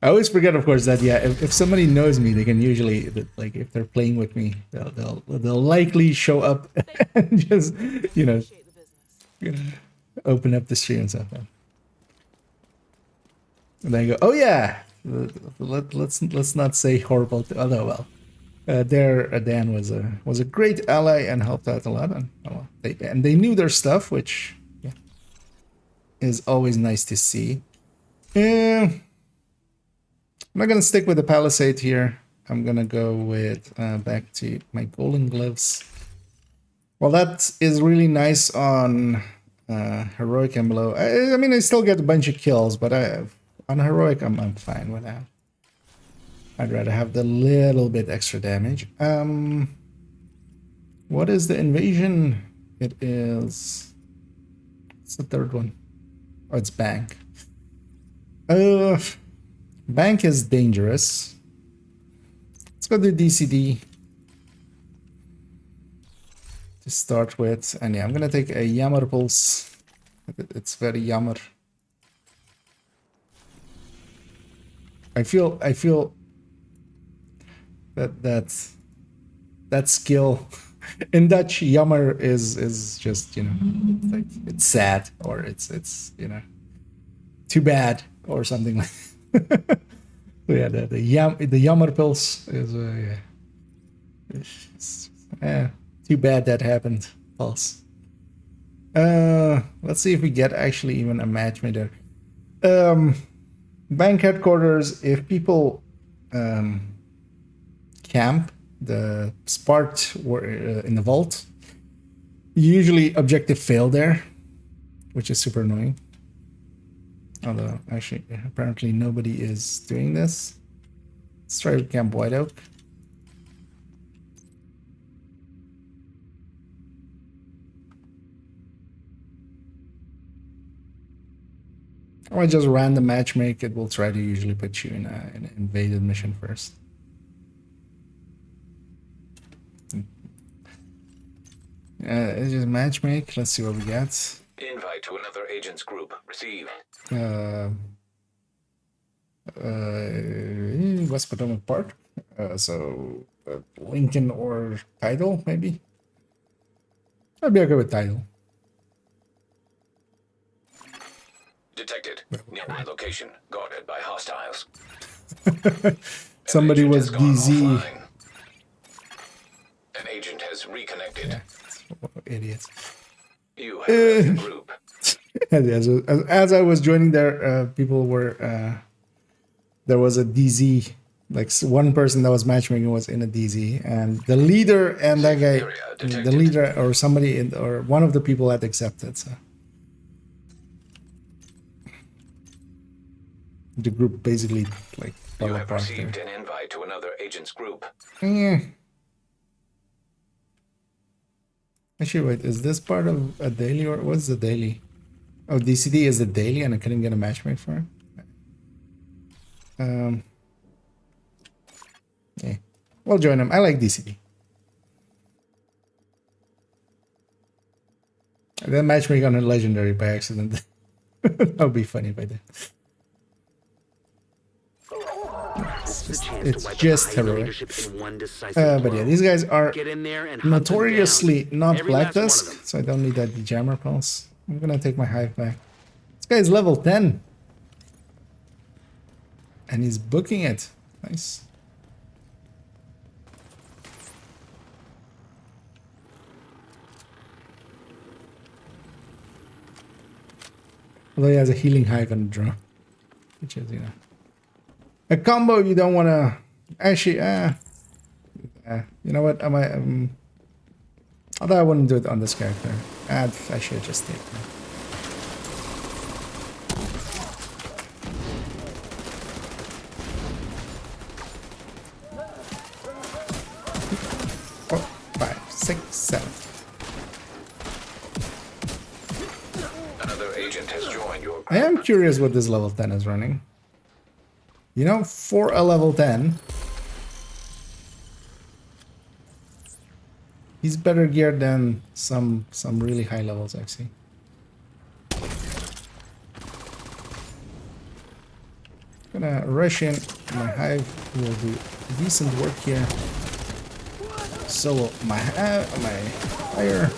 I always forget, of course, that yeah, if somebody knows me, they can usually, like, if they're playing with me, they'll likely show up and just open up the stream and stuff. And I go, oh yeah, let's not say horrible. Although well, Dan was a great ally and helped out a lot, and they knew their stuff, which is always nice to see. I'm not gonna stick with the palisade here. I'm gonna go with back to my golden gloves. Well, that is really nice on heroic and below. I mean, I still get a bunch of kills, but on heroic, I'm fine with that. I'd rather have the little bit extra damage. What is the invasion? It is... It's the third one. Oh, it's bank. Bank is dangerous. Let's go to DCD to start with. And yeah, I'm gonna take a Yammer Pulse. It's very Yammer. I feel that skill in Dutch, Jammer is just, you know, like it's sad, or it's you know, too bad or something like that. So yeah, the Jammer Pulse is yeah, too bad that happened. Pulse. Let's see if we get actually even a matchmaker. Bank headquarters, if people camp the Spart in the vault, usually objective fail there, which is super annoying. Although, actually, apparently nobody is doing this. Let's try to camp White Oak. Or just random matchmake. It will try to usually put you in an invaded mission first. It's just matchmake. Let's see what we get. Invite to another agent's group. Receive. West Potomac Park. So Lincoln or Tidal, maybe. I'd be okay with Tidal. Detected. Nearby location. Guarded by hostiles. Somebody was DZ. An agent has reconnected. Yeah, idiots. You have left the group. As I was joining there, people were... there was a DZ. Like one person that was matchmaking was in a DZ. And the leader and that guy... The leader or somebody or one of the people had accepted, so... The group basically like fell You have apart received there. an invite to another agent's group. Yeah. Actually, wait, is this part of a daily or what's the daily? Oh, DCD is the daily and I couldn't get a matchmake for it. Yeah. We'll join them. I like DCD. And then matchmake on a legendary by accident. That would be funny if I did. It's just heroic. But yeah, these guys are notoriously not Black Dusk, so I don't need that Jammer Pulse. I'm gonna take my hive back. This guy is level 10. And he's booking it. Nice. Although he has a healing hive and a drone. Which is, you know. A combo you don't want to... Actually, you know what? Although I wouldn't do it on this character. I should just take it. Four, 5, 6, 7. Another agent has joined your group. I am curious what this level 10 is running. You know, for a level 10, he's better geared than some really high levels, actually. Gonna rush in. My hive will do decent work here. So will my fire.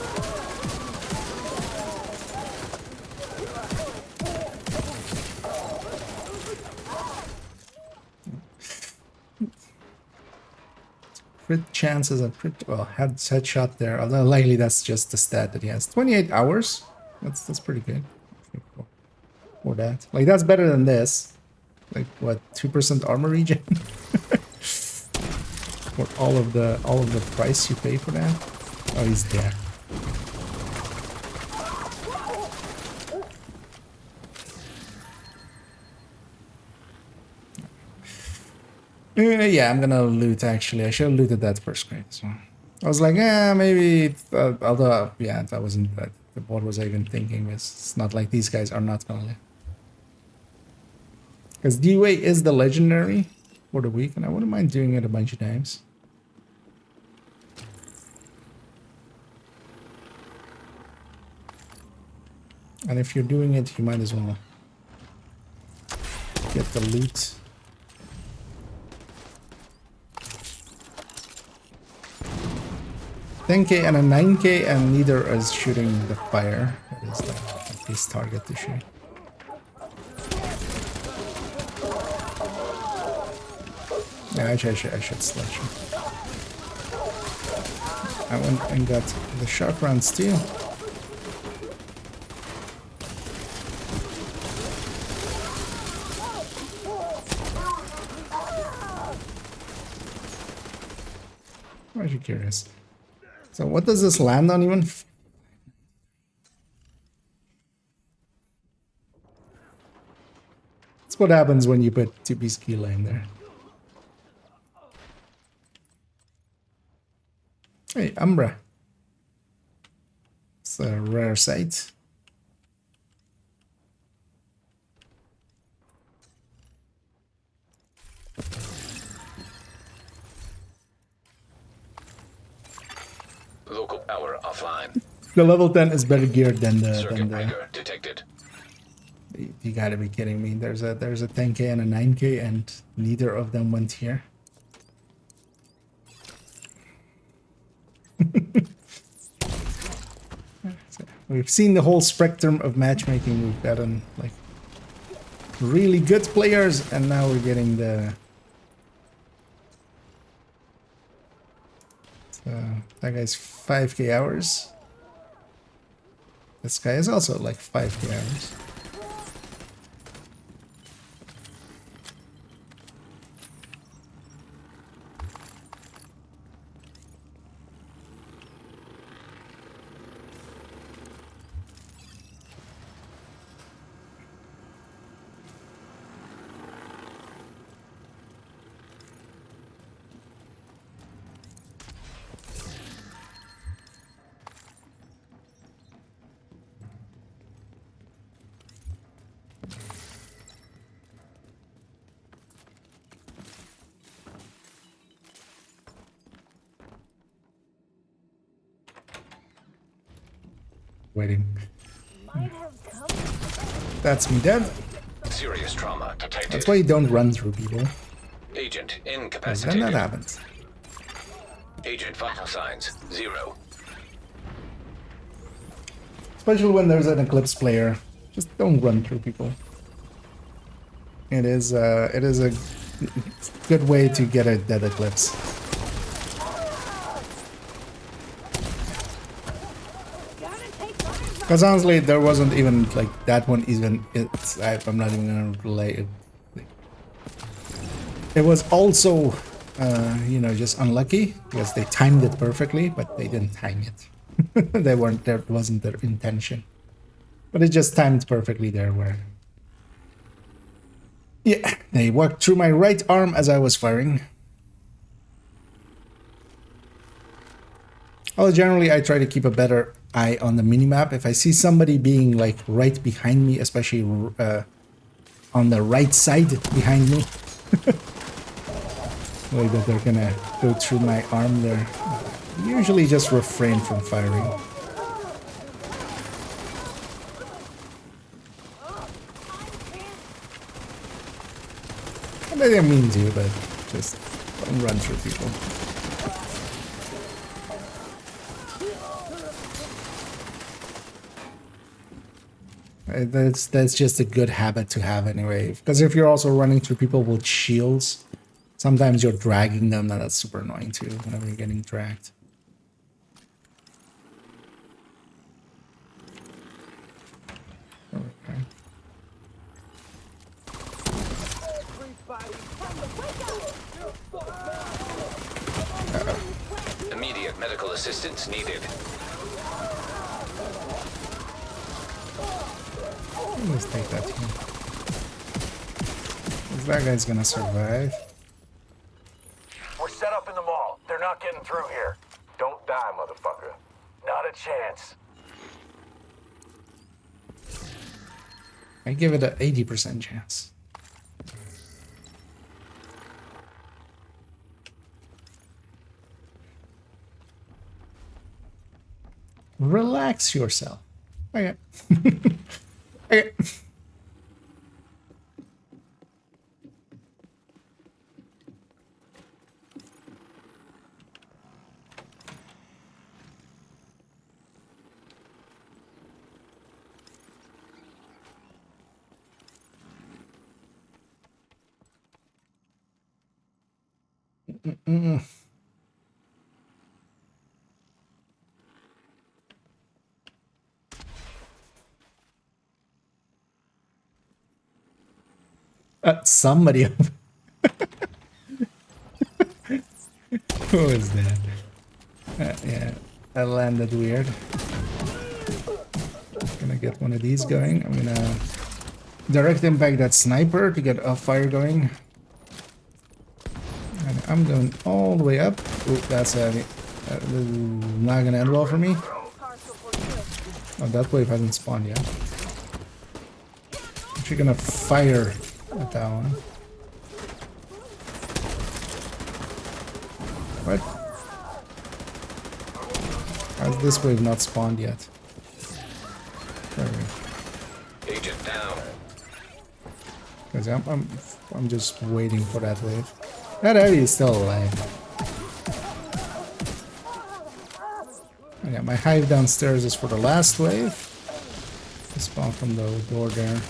Crit chances of crit, well, headshot there. Although likely that's just the stat that he has. 28 hours. That's pretty good. For that, like that's better than this. Like what, 2% armor regen? For all of the price you pay for that. Oh, he's dead. Yeah, I'm gonna loot actually. I should have looted that first crate as well. I was like, maybe. Although, yeah, that wasn't. What was I even thinking? It's not like these guys are not gonna live. Because D-Way is the legendary for the week, and I wouldn't mind doing it a bunch of times. And if you're doing it, you might as well get the loot. $10K and a 9K, and neither is shooting the fire. That is his target to shoot. Yeah, I should sledge him. I went and got the sharp rounds too. I'm actually curious. So what does this land on even? That's what happens when you put 2-piece key lane there. Hey, Umbra. It's a rare sight. Local power offline. The level 10 is better geared than the. Circuit breaker detected. You gotta be kidding me. There's a 10K and a 9K, and neither of them went here. So we've seen the whole spectrum of matchmaking. We've gotten like really good players, and now we're getting the. That guy's 5K hours. This guy is also like 5K hours. Waiting. That's me dead. Serious trauma detected. That's why you don't run through people. Agent Because incapacitated. then that happens. Agent vital signs 0. Especially when there's an Eclipse player. Just don't run through people. It is a good way to get a dead Eclipse. Because honestly, there wasn't even like that one. Even I'm not even gonna relay it. It was also, you know, just unlucky because they timed it perfectly, but they didn't time it. They weren't. That wasn't their intention. But it just timed perfectly there. Where, yeah, they walked through my right arm as I was firing. Well, generally, I try to keep a better eye on the minimap. If I see somebody being like right behind me, especially on the right side behind me, way that they're gonna go through my arm there, usually just refrain from firing. And I didn't mean to, but just don't run through people. That's just a good habit to have anyway. Because if you're also running through people with shields, sometimes you're dragging them, and that's super annoying too whenever you're getting dragged. Okay. Immediate medical assistance needed. Let's take that here. That guy's gonna survive. not getting through here. Don't die, motherfucker. Not a chance. I give it an 80% chance. Relax yourself. Okay. Okay. Somebody. Who is that? Yeah, that landed weird. Gonna get one of these going. I'm gonna direct impact that sniper to get a fire going. And I'm going all the way up. Ooh, that's heavy. That is not gonna end well for me. Oh, that wave hasn't spawned yet. I'm actually gonna fire at that one. What? How's this wave not spawned yet? Agent down. Because I'm just waiting for that wave. That area is still alive. Okay, my hive downstairs is for the last wave. Spawn from the door there.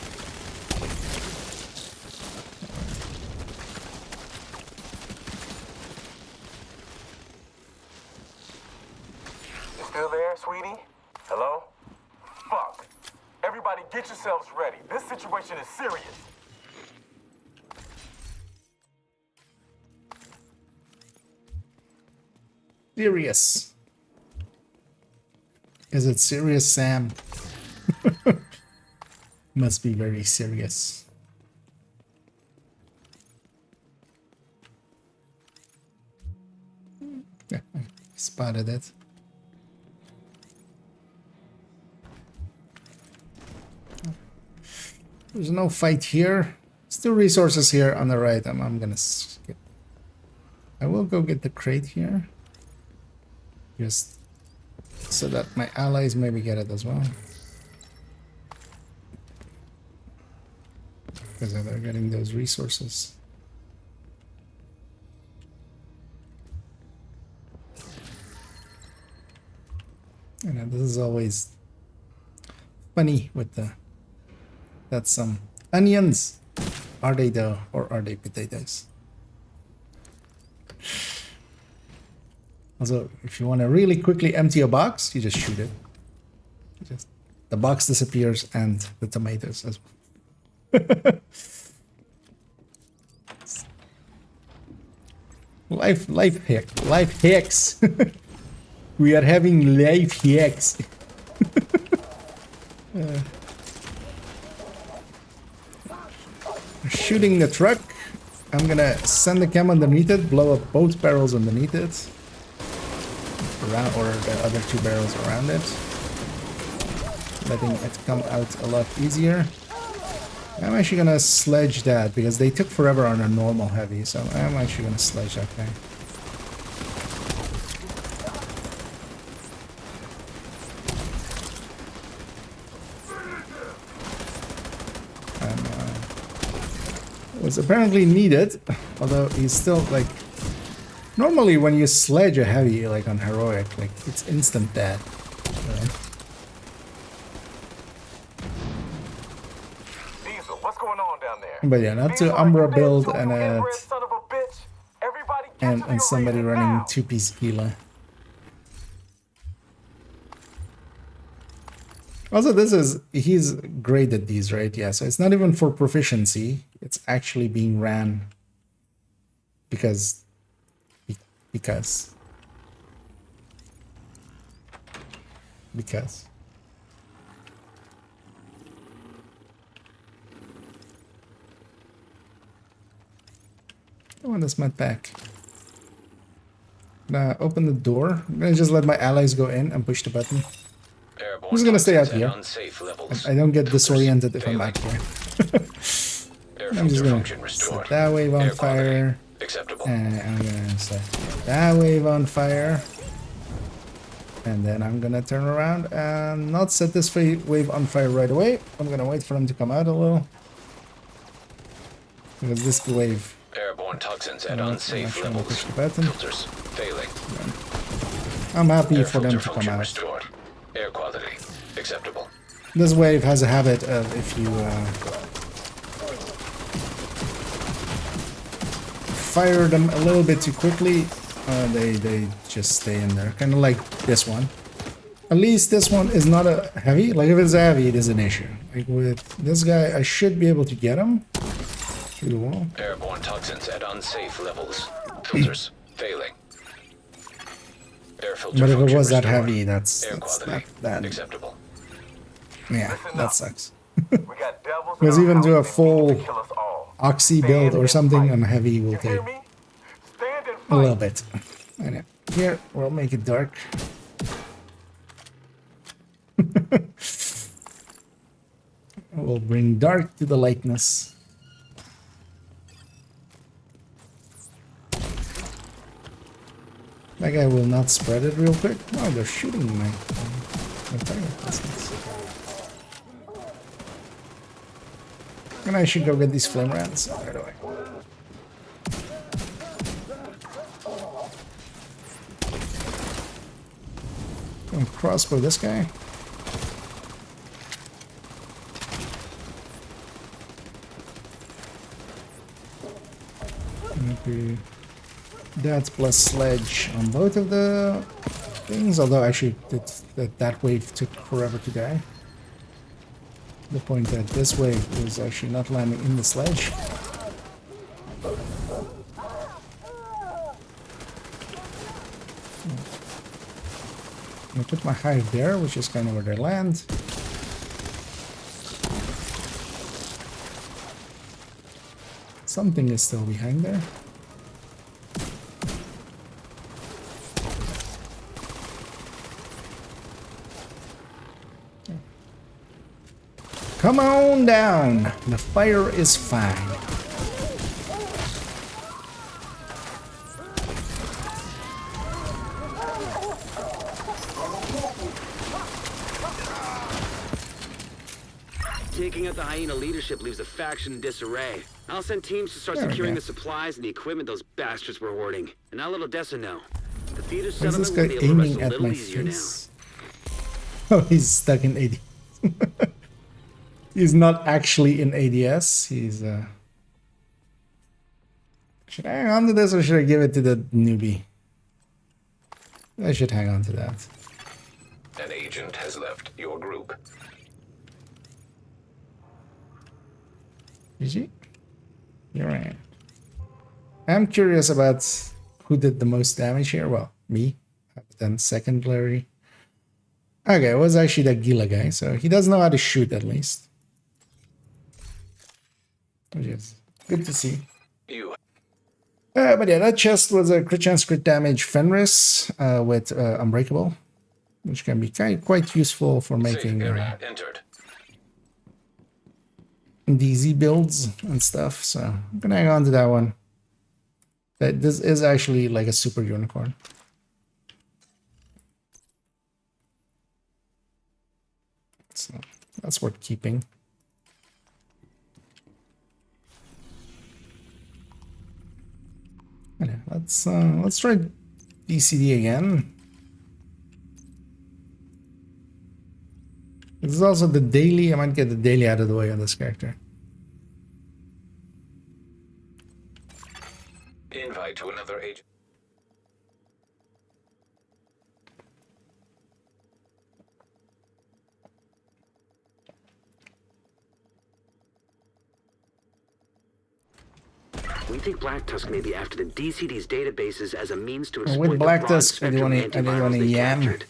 You still there, sweetie? Hello? Fuck. Everybody get yourselves ready. This situation is serious. Serious. Is it serious, Sam? Must be very serious. Yeah, I spotted it. There's no fight here. Still resources here on the right. I'm gonna skip. I will go get the crate here. Just so that my allies maybe get it as well. Because they're getting those resources. You know, this is always funny with the... That's some onions. Are they though, or are they potatoes? Also, if you want to really quickly empty a box, you just shoot it. The box disappears and the tomatoes as well. Life hacks. We are having life hacks. Shooting the truck. I'm gonna send the cam underneath it, blow up both barrels underneath it. Around, or the other two barrels around it. Letting it come out a lot easier. I'm actually gonna sledge that because they took forever on a normal heavy, so I'm actually gonna sledge that thing. Was apparently needed, although he's still like... Normally when you sledge a heavy like on heroic, like it's instant dead. Right? Diesel, what's going on down there? But yeah, not to Umbra build and and somebody running 2-piece Gila. Also, he's graded these, right? Yeah, so it's not even for proficiency. It's actually being ran because. I want this med pack. Open the door. I'm gonna just let my allies go in and push the button. Airborne I'm just gonna stay out toxins at here. unsafe levels. I don't get Filters disoriented if I'm failing. out here. Air I'm just filter gonna function restored. set that wave on Air quality fire. acceptable. And I'm gonna set that wave on fire. And then I'm gonna turn around and not set this wave on fire right away. I'm gonna wait for them to come out a little. Because this wave... Airborne toxins at I'm unsafe actually gonna push levels. the button. Filters failing. I'm happy Air for them filter to come function out. restored. Air quality acceptable. This wave has a habit of if you fire them a little bit too quickly, they just stay in there. Kind of like this one. At least this one is not a heavy. Like if it's a heavy, it is an issue. Like with this guy, I should be able to get him through the wall. Airborne toxins at unsafe levels. Filters failing. Air filter But if it function was that restored. heavy, that's Air quality that acceptable. yeah, that sucks. We got devils in Because our even do a house, they mean full to kill us all. oxy build or something on heavy will You take hear me? Stand and a fight. little bit. I know. Here, we'll make it dark. We'll bring dark to the lightness. That guy will not spread it real quick. Oh, they're shooting my target. That's nice. And I should go get these flame rounds right away. Gonna crossbow this guy. Maybe that plus sledge on both of the things, although actually that wave took forever to die. The point that this wave was actually not landing in the sledge. I put my hive there, which is kind of where they land. Something is still behind there. Come on down. The fire is fine. Taking out the hyena leadership leaves the faction in disarray. I'll send teams to start securing the supplies and the equipment those bastards were hoarding. And I'll let Odessa know. The theater Why is this settlement guy will be able to rest aiming a at little my easier face? Oh, he's stuck in AD. He's not actually in ADS. He's Should I hang on to this or should I give it to the newbie? I should hang on to that. An agent has left your group. GG. You're right. I'm curious about who did the most damage here. Well, me. Then secondary. Okay, it was actually that Gila guy, so he does know how to shoot at least. Which is good to see. But yeah, that chest was a crit chance crit damage Fenris with Unbreakable, which can be quite useful for making DZ builds and stuff. So I'm gonna hang on to that one. This is actually like a super unicorn. So that's worth keeping. Okay, let's try DCD again. This is also the daily. I might get the daily out of the way on this character. Invite to another agent. We think Black Tusk may be after the DCD's databases as a means to exploit With Black the broad Tusk, I do spectrum want to antivirals they yam. captured.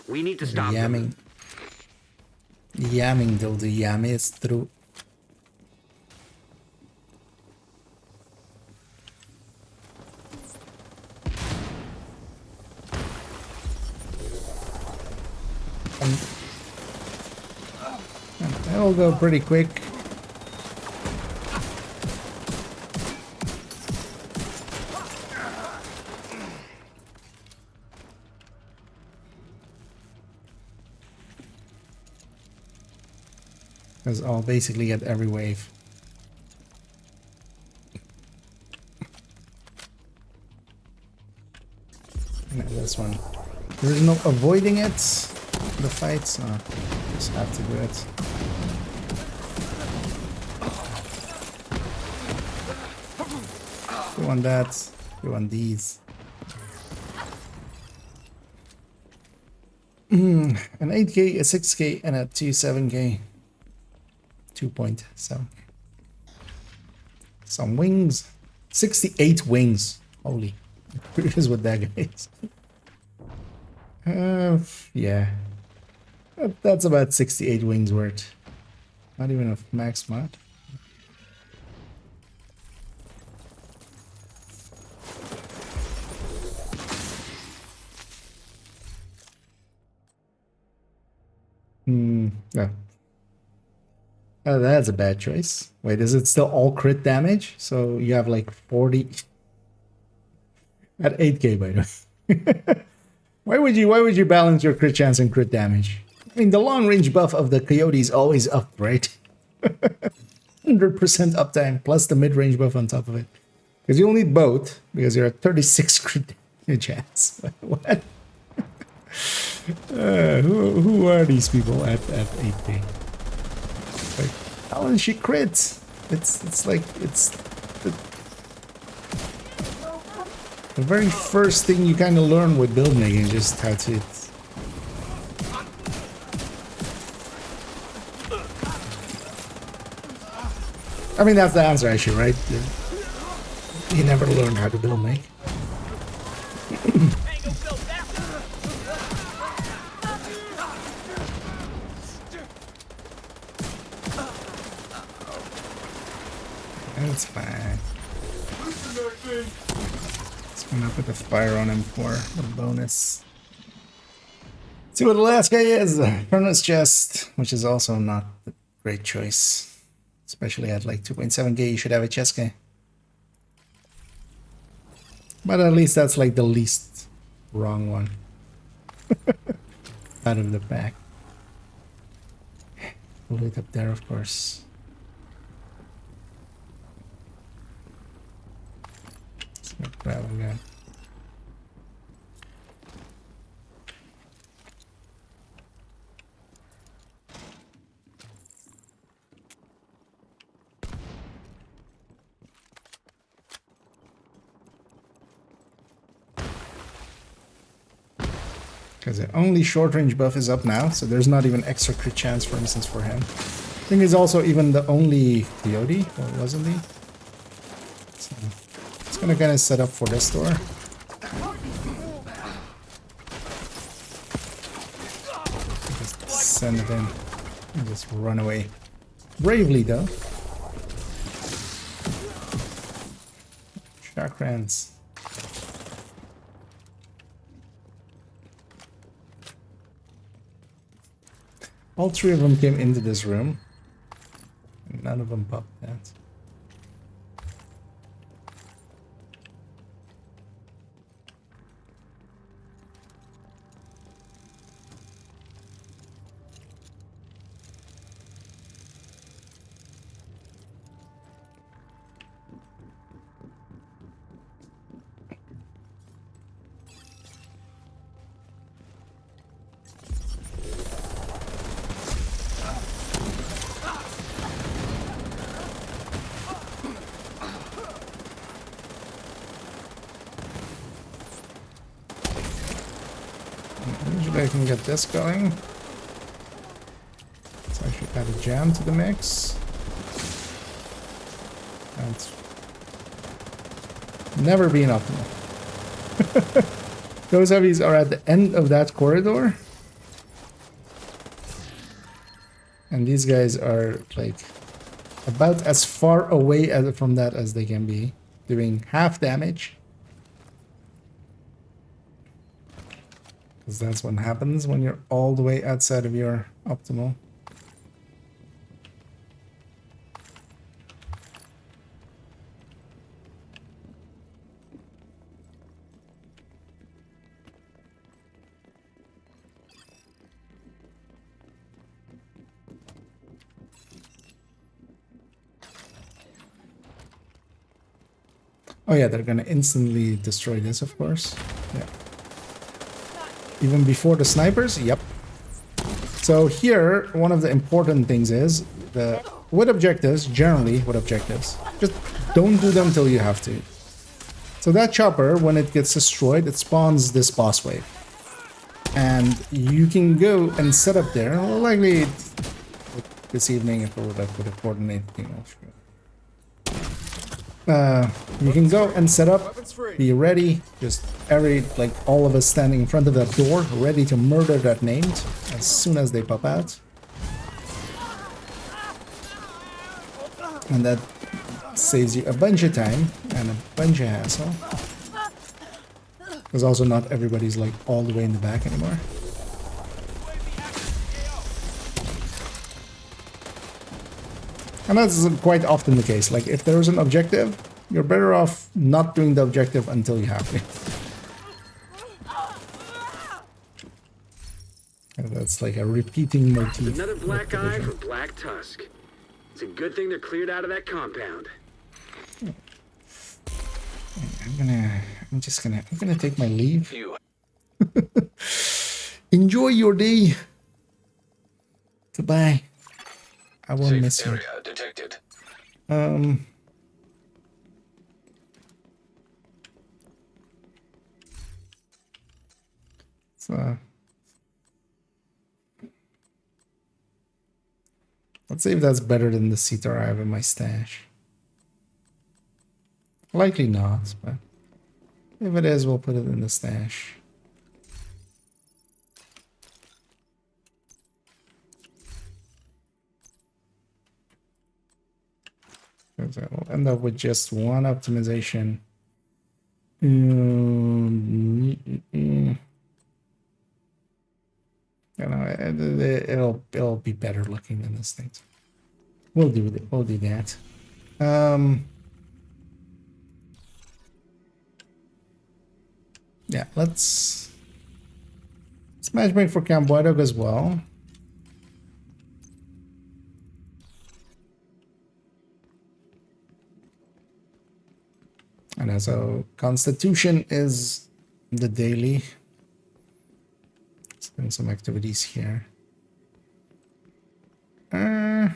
We need to stop them. Yamming till the yam is through. And that'll go pretty quick. Because I'll basically get every wave. No, this one. There's no avoiding it. The fights. No, just have to do it. You want that. You want these. An 8K, a 6K, and a 27K. 2.7. Some wings. 68 wings. Holy. Here's what that is. Yeah. That's about 68 wings worth. Not even a max mod. Yeah. Oh, that's a bad choice. Wait, is it still all crit damage? So you have like 40 at 8K, by the way. Why would you balance your crit chance and crit damage? I mean, the long range buff of the coyote is always up, right? 100% uptime plus the mid range buff on top of it. Because you'll need both because you're at 36 crit chance. What? Who are these people at 8K? Like, how does she crit? It's like the very first thing you kind of learn with build making, just how to. I mean, that's the answer, actually, right? You never learn how to build make. That's fine. Just gonna put the fire on him for the bonus. See what the last guy is. Furnace chest, which is also not a great choice. Especially at like 2.7k, you should have a chest guy. But at least that's like the least wrong one. Out of the pack. Loot up there, of course. Grab again. Because the only short range buff is up now, so there's not even extra crit chance, for instance, for him. I think he's also even the only coyote, or wasn't he? So. Gonna kind of set up for this door. Just send it in and just run away. Bravely though. Chakrans. All three of them came into this room. None of them popped that. Usually I can get this going. So I should add a jam to the mix. And never been optimal. Those heavies are at the end of that corridor. And these guys are like about as far away from that as they can be, doing half damage. Because that's what happens when you're all the way outside of your optimal. Oh yeah, they're gonna instantly destroy this, of course. Yeah. Even before the snipers? Yep. So here, one of the important things is, with objectives, generally with objectives, just don't do them till you have to. So that chopper, when it gets destroyed, it spawns this boss wave. And you can go and set up there, likely this evening if I would have coordinated thing. You can go and set up, be ready, just like all of us standing in front of that door, ready to murder that named as soon as they pop out. And that saves you a bunch of time and a bunch of hassle. Because also not everybody's like all the way in the back anymore. And that's quite often the case. Like, if there's an objective, you're better off not doing the objective until you have to. And that's like a repeating motif. Another black eye for Black Tusk. It's a good thing they're cleared out of that compound. I'm gonna take my leave. Enjoy your day. Goodbye. I won't miss you. Area detected. So let's see if that's better than the Cetar I have in my stash. Likely not, but if it is, we'll put it in the stash. We'll end up with just one optimization. You know, it'll be better looking than this thing. We'll do it. We'll do that. Yeah, let's matchmake for Cambodia as well. And so Constitution is the daily. Let's do some activities here. You know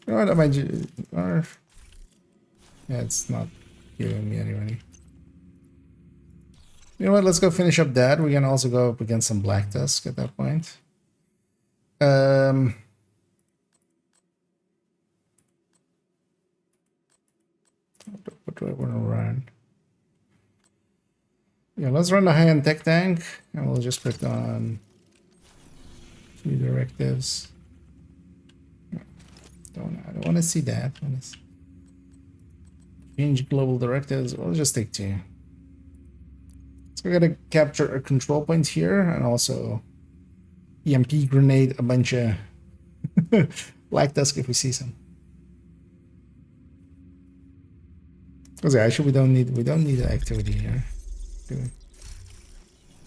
what? I might yeah, it's not giving me any money. You know what? Let's go finish up that. We can also go up against some Black Tusk at that point. What do I want to run? Yeah, let's run the high-end tech tank, and we'll just put on 2 directives. I don't want to see that. Change global directives. We'll just take 2. So we're gonna capture a control point here, and also EMP grenade a bunch of Black Tusk if we see some. Because actually we don't need the activity here. Do we?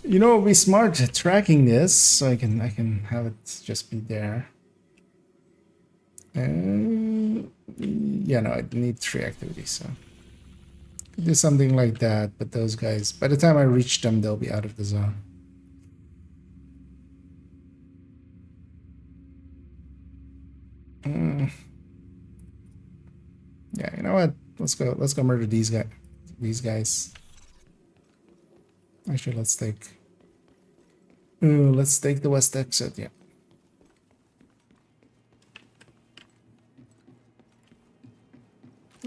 You know, it'd be smart tracking this so I can have it just be there. Yeah, no, I need 3 activities, so could do something like that. But those guys, by the time I reach them, they'll be out of the zone. Yeah, you know what? Let's go murder these guys. Actually, let's take the west exit. Yeah.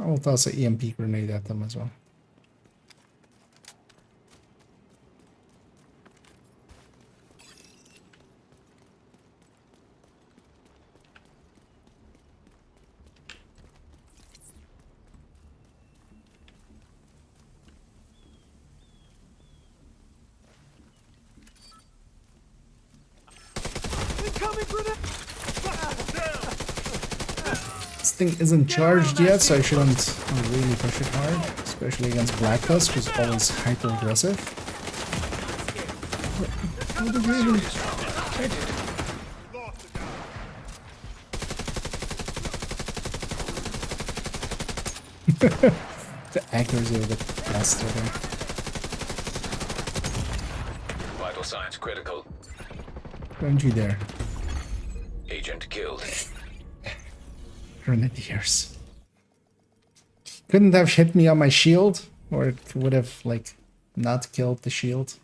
I'll toss an EMP grenade at them as well. This thing isn't charged yet, so I shouldn't really push it hard, especially against Black Tusk, who's always hyper aggressive. How did you even... The accuracy of the blaster there. Vital signs critical. Don't you dare. Agent killed. Grenadiers. Couldn't have hit me on my shield, or it would have, like, not killed the shield.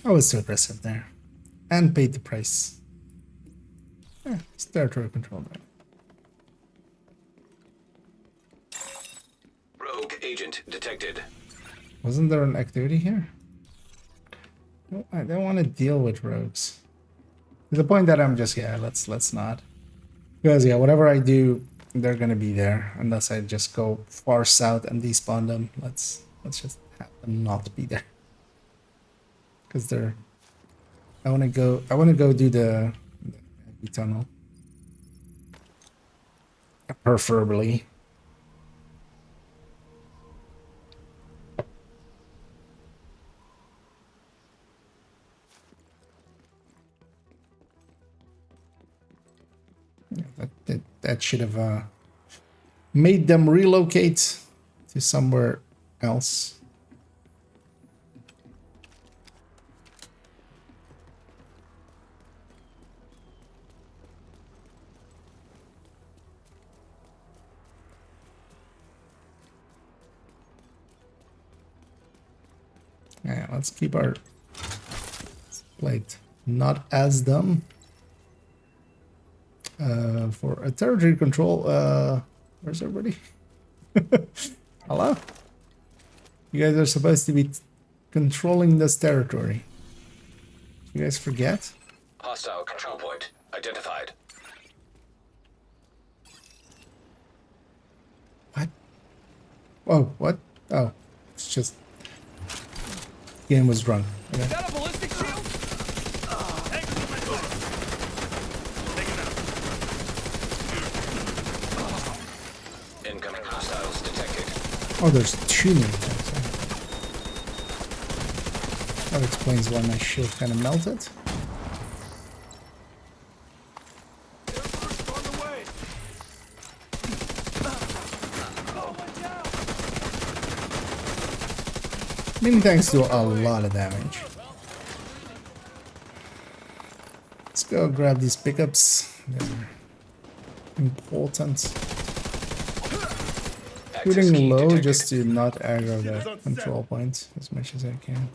I was too aggressive there. And paid the price. Yeah, it's territory control there. Rogue agent detected. Wasn't there an activity here? No, I don't want to deal with rogues. To the point that I'm just, yeah, let's not. Because yeah, whatever I do, they're gonna be there unless I just go far south and despawn them. Let's just have them not be there. Because they're, I wanna go do the tunnel. Preferably. Yeah, that should have made them relocate to somewhere else. Yeah, let's keep our plate not as dumb. For a territory control, where's everybody? Hello? You guys are supposed to be controlling this territory. You guys forget? Hostile control point identified. What? Oh, what? Oh, it's just... game was drunk. Okay. Is that a ballistic shield? Incoming hostiles detected. Oh, there's too many things. That explains why my shield kind of melted. Many thanks to a lot of damage. Let's go grab these pickups. They're important. Shooting low detected. Just to not aggro the control point as much as I can.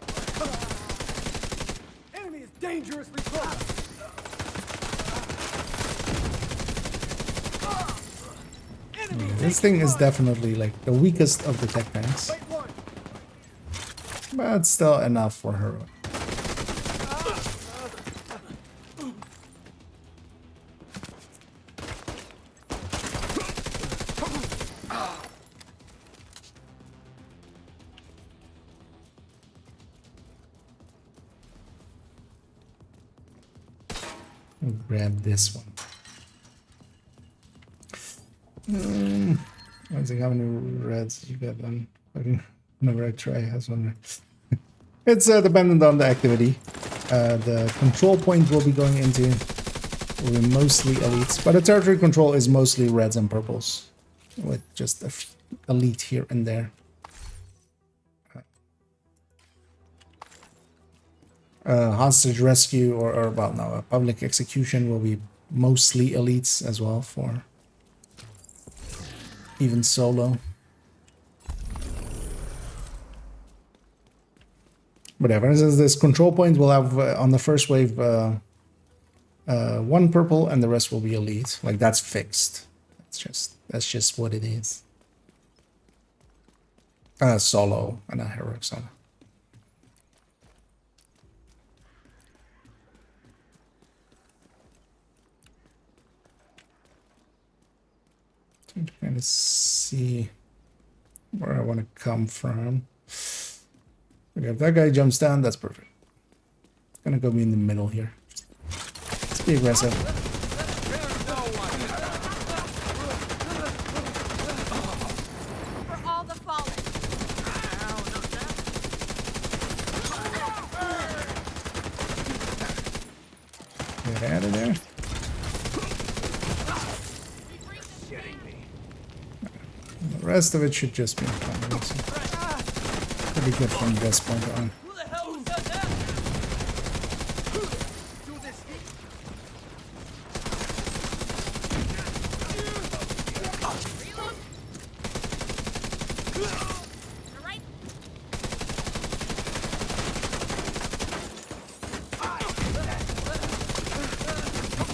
Enemy is dangerously close. Yeah, this thing is definitely like the weakest of the tech tanks. But still enough for her. Grab this one. I think how many reds you got on? Whenever I try, has one. It's dependent on the activity. The control point will be going into will be mostly elites, but the territory control is mostly reds and purples, with just a few elite here and there. Hostage rescue or well, no, a public execution will be mostly elites as well for even solo. Whatever. This control point will have on the first wave one purple and the rest will be elite. Like that's fixed. That's just what it is. Solo and a heroic solo. I'm trying to see where I want to come from. Okay, if that guy jumps down, that's perfect. It's gonna go be in the middle here. Be aggressive. For all the fallen. Get out of there. The rest of it should just be fine. Pretty good from this point on. Who the hell was that?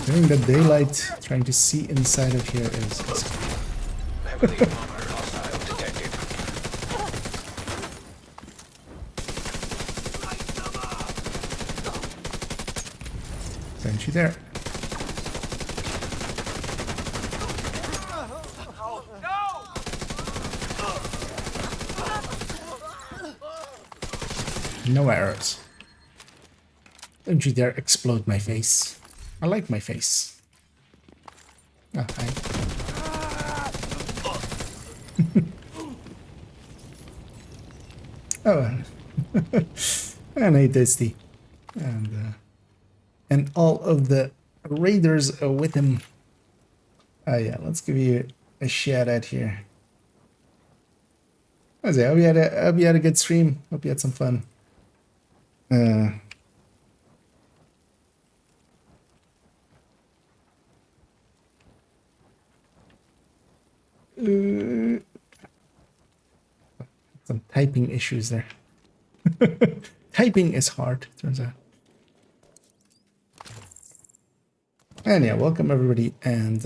During the daylight, trying to see inside of here is Heavily armored hostile detected. Don't you dare. No arrows. Don't you dare explode my face. I like my face. Oh, hi. Oh, and I tasty. And all of the raiders are with him. Oh yeah, let's give you a shout out here. I hope you had a good stream. Hope you had some fun. Some typing issues there. Typing is hard, turns out. And yeah, welcome everybody. And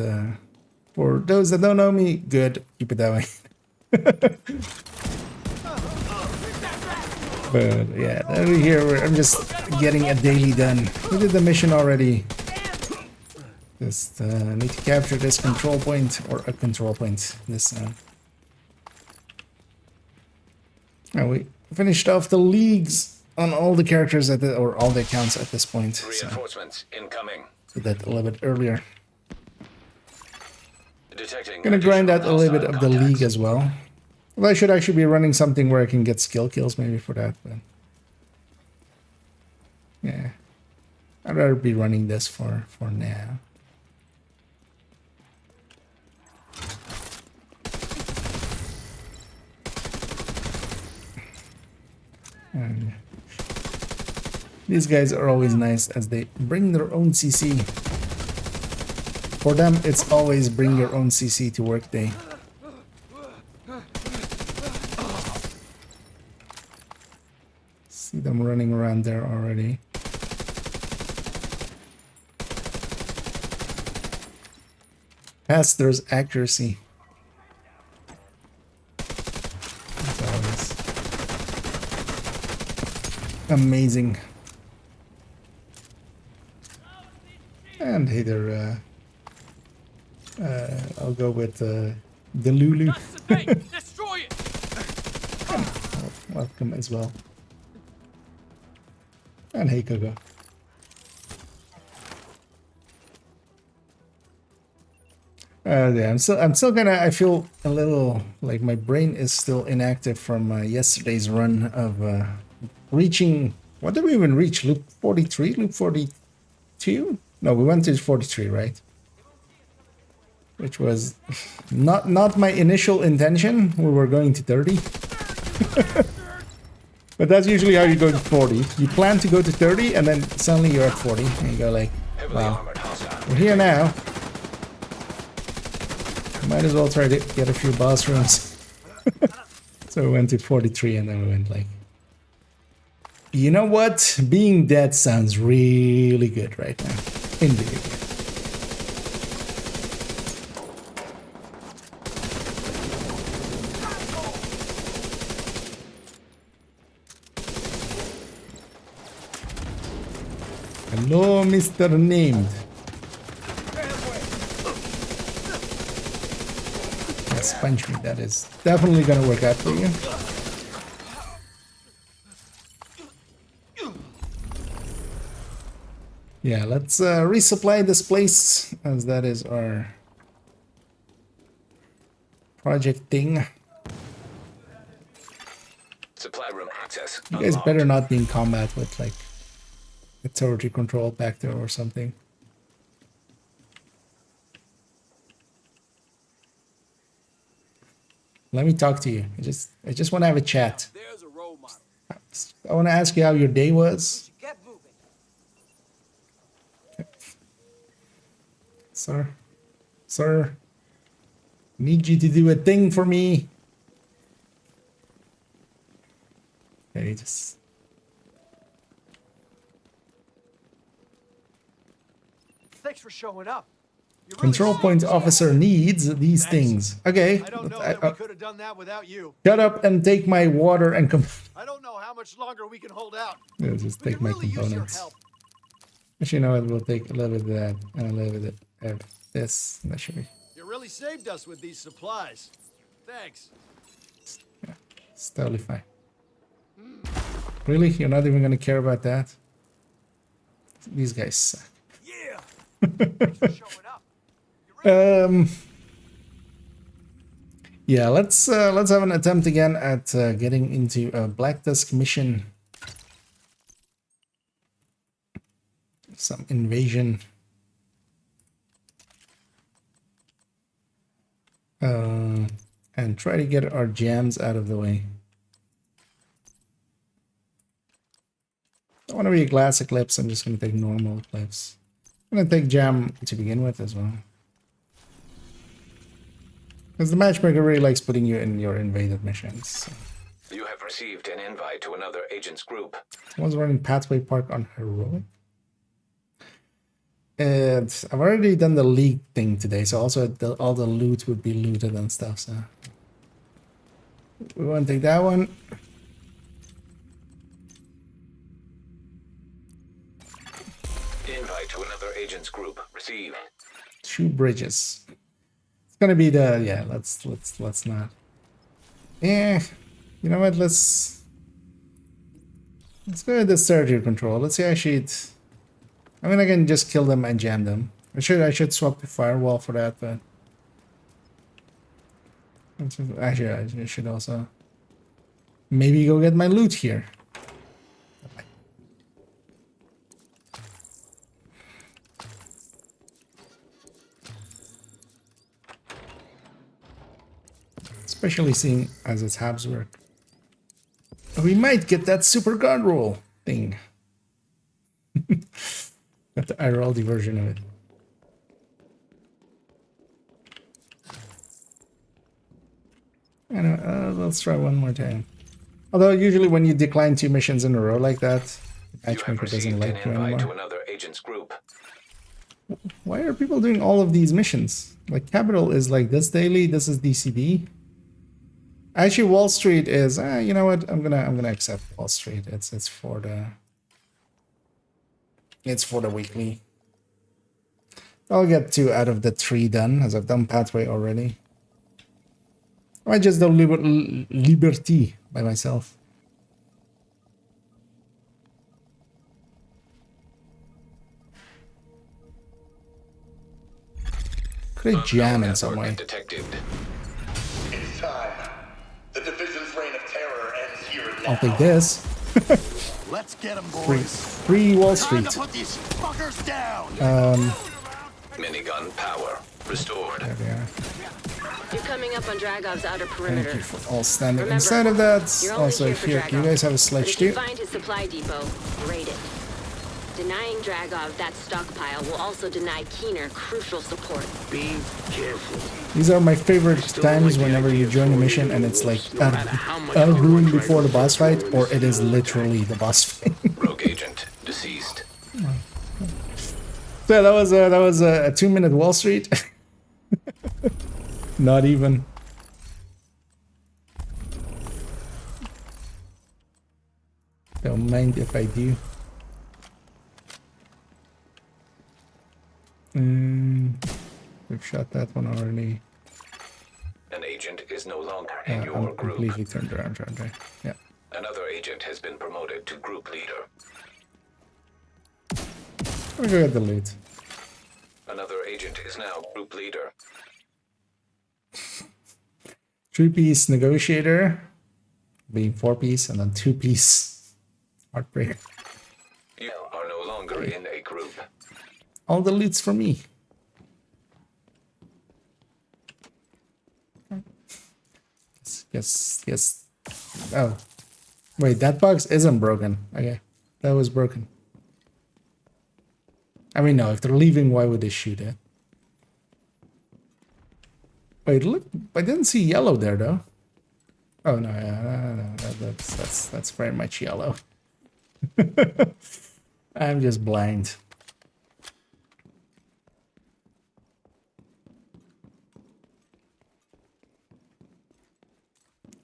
for those that don't know me, good, keep it that way. But yeah, over here I'm just getting a daily done. We did the mission already. Just need to capture this control point, or a control point. This. And we finished off the leagues on all the characters at or all the accounts at this point. Reinforcements incoming. So did that a little bit earlier. Detecting. Gonna grind out a little bit of the contacts. league as well. Well, I should actually be running something where I can get skill kills maybe for that, but yeah, I'd rather be running this for now. And these guys are always nice as they bring their own CC. For them, it's always bring your own CC to work day. See them running around there already. There's accuracy. That's always amazing. And either I'll go with the Lulu. Destroy it. Welcome as well. And hey, Coco. Yeah, I'm still gonna. I feel a little like my brain is still inactive from yesterday's run of reaching. What did we even reach? Loop 43, loop 42? No, we went to 43, right? Which was not my initial intention. We were going to 30. But that's usually how you go to 40. You plan to go to 30 and then suddenly you're at 40 and you go like, wow, we're here now. Might as well try to get a few boss rooms. So we went to 43 and then we went like, you know what? Being dead sounds really good right now in video game. Hello, Mr. Named. Yes, punch me. That is definitely gonna work out for you. Yeah, let's resupply this place, as that is our project thing. Supply room access. You guys better not be in combat with like a territory control back there or something. Let me talk to you. I just want to have a chat. There's a role model. I want to ask you how your day was. Get moving. Sir, need you to do a thing for me. Okay, just Thanks for showing up. You really control point officer needs these things. Okay. I don't know that we could have done that without you. Shut up and take my water and I don't know how much longer we can hold out. yeah, just We take could my really use your components. help. Actually, you know what? We'll take a little bit of that and a little bit of this. That should be. You really saved us with these supplies. Thanks. Yeah, it's totally fine. Really? You're not even gonna care about that? These guys suck. Yeah. Thanks for showing up. Yeah, let's have an attempt again at getting into a Black Tusk mission. Some invasion. And try to get our jams out of the way. I don't want to be a glass eclipse. I'm just going to take normal eclipse. I'm going to take jam to begin with as well. Because the matchmaker really likes putting you in your invaded missions. So. You have received an invite to another agent's group. Someone's running Pathway Park on Heroic. And I've already done the league thing today, so also all the loot would be looted and stuff. So we want to take that one. Invite to another agent's group. Receive. 2 bridges. It's gonna be the yeah. Let's not. Yeah, you know what? Let's go with the territory control. Let's see how she'd. I mean, I can just kill them and jam them. I should swap the firewall for that, but actually I should also maybe go get my loot here. Especially seeing as it's Habsburg. We might get that super guard roll thing. Got the Iraldi version of it. Anyway, let's try one more time. Although usually when you decline 2 missions in a row like that, the matchmaker doesn't like you anymore. To another agent's group. Why are people doing all of these missions? Like Capital is like this daily, this is DCD. Actually, Wall Street is. You know what? I'm gonna accept Wall Street. It's for the weekly. I'll get 2 out of the 3 done, as I've done Pathway already. I might just do Liberty by myself. Could I jam in some way? Detected. It's time. The division's reign of terror ends here and now. I'll take this. Let's get them, boys. Free Wall Street. Time to put these fuckers down. Minigun power restored. There they are. You're coming up on Dragov's outer perimeter. Thank you for all standing Remember, inside of that. you're only Also here for here, Dragov. you guys have a But sledge if you too. find his supply depot, raid it. Denying Dragov that stockpile will also deny Keener crucial support. Be careful. These are my favorite times whenever you join a mission and it's like a room before the boss fight, or it is literally the boss fight. Rogue agent deceased. So that was a 2-minute Wall Street. Not even. Don't mind if I do. We've shot that one already. An agent is no longer in your group. Completely turned around, right? Yeah. Another agent has been promoted to group leader. Let me go get the loot. Another agent is now group leader. 3-piece negotiator, being 4-piece, and then 2-piece heartbreaker. You are no longer in a group. All the loot's for me. Yes. Oh. Wait, that box isn't broken. Okay. That was broken. I mean, no, if they're leaving, why would they shoot it? Wait, look, I didn't see yellow there, though. Oh, no, yeah, no, that's very much yellow. I'm just blind.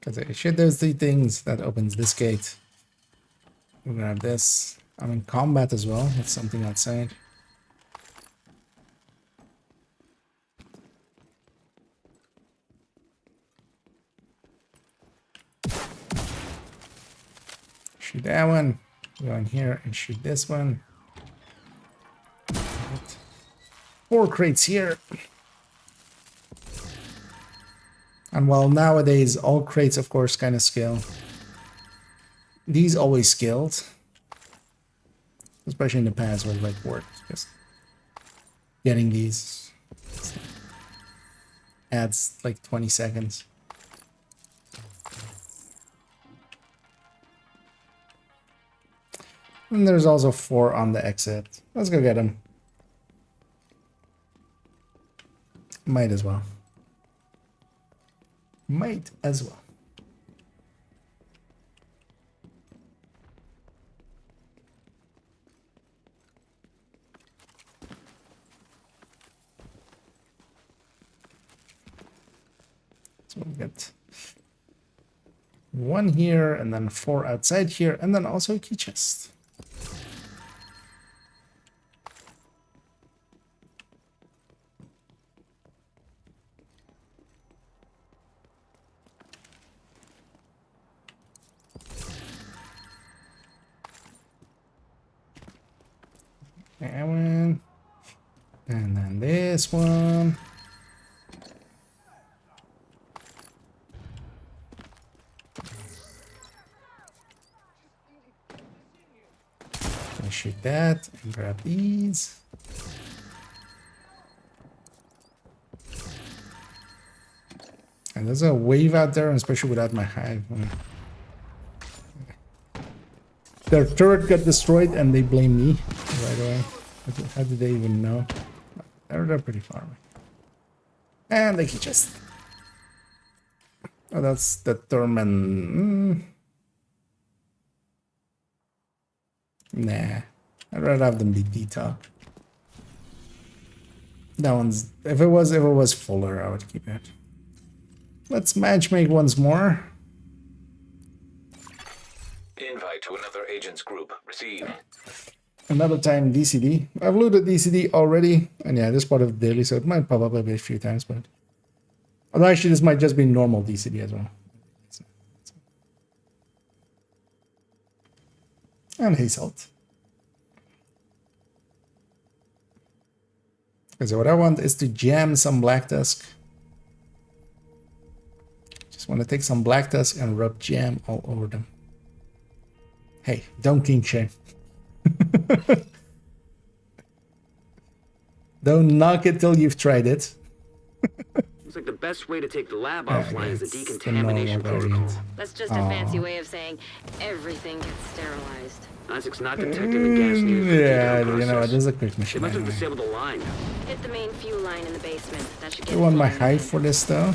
Because I shoot those 3 things, that opens this gate. We'll grab this. I'm in combat as well. That's something outside. Shoot that one. Go in here and shoot this one. 4 crates here. And while nowadays all crates, of course, kind of scale, these always scaled. Especially in the past where it like worked. Just getting these adds like 20 seconds. And there's also 4 on the exit. Let's go get them. Might as well. Might as well. So we'll get 1 here, and then 4 outside here, and then also a key chest. That one. And then this one. Gonna shoot that and grab these. And there's a wave out there, especially without my hive. Their turret got destroyed and they blame me right away. How did they even know? They're pretty far away. And they can just... Oh, that's the Thurman. Nah. I'd rather have them be D-top. That one's... If it was fuller, I would keep it. Let's matchmake once more. Invite to another agent's group. Receive. Another time DCD. I've looted DCD already. And yeah, this part of the daily, so it might pop up a few times, but... Although actually, this might just be normal DCD as well. And hay salt. Okay, so what I want is to jam some Black Tusk. Just want to take some Black Tusk and rub jam all over them. Hey, don't king shame. Don't knock it till you've tried it. Looks like the best way to take the lab offline is the decontamination protocol. That's just a fancy way of saying everything gets sterilized. Isaac's not detecting the gas needed for the Yeah, decom you know, process. it is a quick machine. They must have Anyway. disabled the line. Hit the main fuel line in the basement. That should get You want my flowing. hive for this though?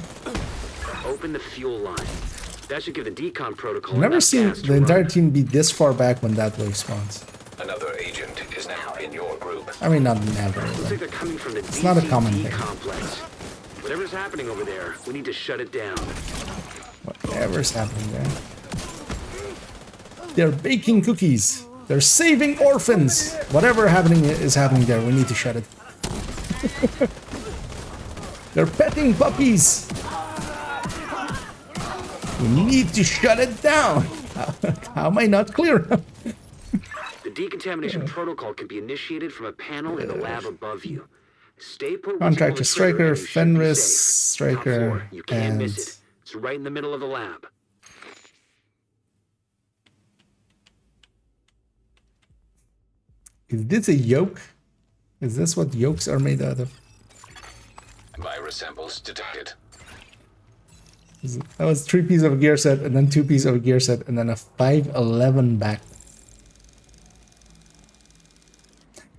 Open the fuel line. That should give the decon protocol I've never enough seen gas to the entire run. team be this far back when that wave spawns. Another agent is now in your group. I mean, not never. Looks like But they're coming from the it's not a common DCD thing. complex. Whatever's happening over there, we need to shut it down. Whatever's happening there. They're baking cookies. They're saving orphans. Whatever is happening there, we need to shut it. They're petting puppies. We need to shut it down. How am I not clear? The The decontamination protocol can be initiated from a panel in the lab above you. Stay put. Contractor Striker, Fenris Striker, You can't miss and it. It's right in the middle of the lab. is this a yoke? Is this what yokes are made out of? Virus samples detected. That was 3 pieces of a gear set, and then 2 pieces of a gear set, and then a 511 back.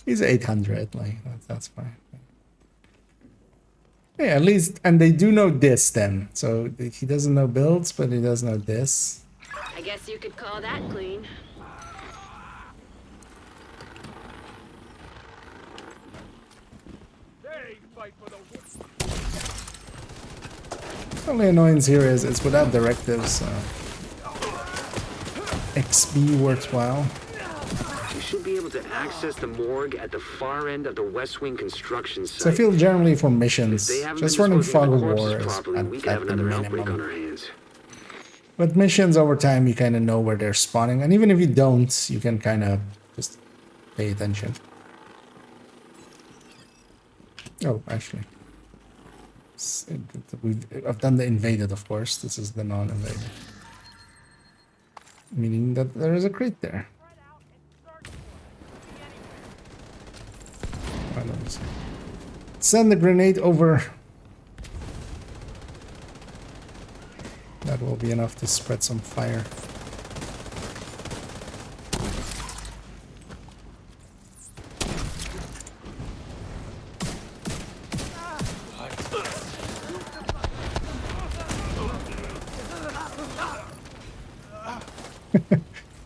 He's 800, like that's fine. Yeah, at least, and they do know this then. So he doesn't know builds, but he does know this. I guess you could call that clean. The only annoyance here is it's without directives. XB works well. You should be able to access the morgue at the far end of the West Wing construction site. So I feel generally for missions, just running Fog of War is we could have another outbreak on our hands. But missions over time, you kind of know where they're spawning, and even if you don't, you can kind of just pay attention. Oh, actually, I've done the invaded, of course. This is the non-invaded, meaning that there is a crate there. Send the grenade over. That will be enough to spread some fire.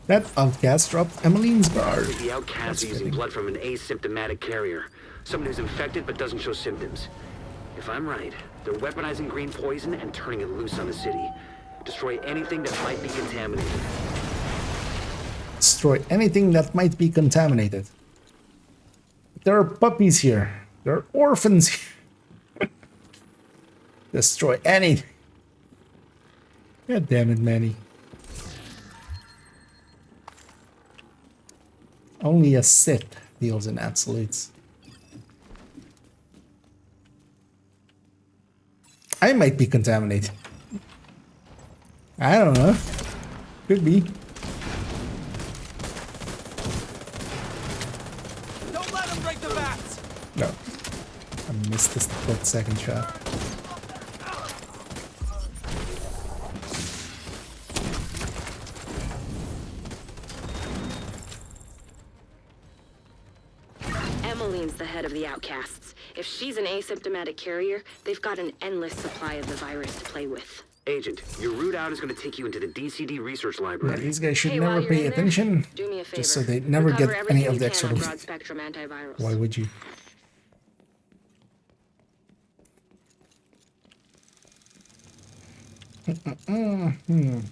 That outcast dropped Emmeline's guard. The outcasts are using blood from an asymptomatic carrier. Someone who's infected but doesn't show symptoms. If I'm right, they're weaponizing green poison and turning it loose on the city. Destroy anything that might be contaminated. Destroy anything that might be contaminated. There are puppies here. There are orphans here. Destroy anything. God damn it, Manny. Only a Sith deals in absolutes. I might be contaminated. I don't know. Could be. Don't let him break the bats. No. I missed this second shot. Emmeline's the head of the outcasts. If she's an asymptomatic carrier, they've got an endless supply of the virus to play with. Agent, your route out is going to take you into the DCD research library. Yeah, these guys should Hey, never while you're pay in there, attention. do me a favor. Just so they never Recover get everything any of you the can extra on loot. broad-spectrum antivirals. Why would you?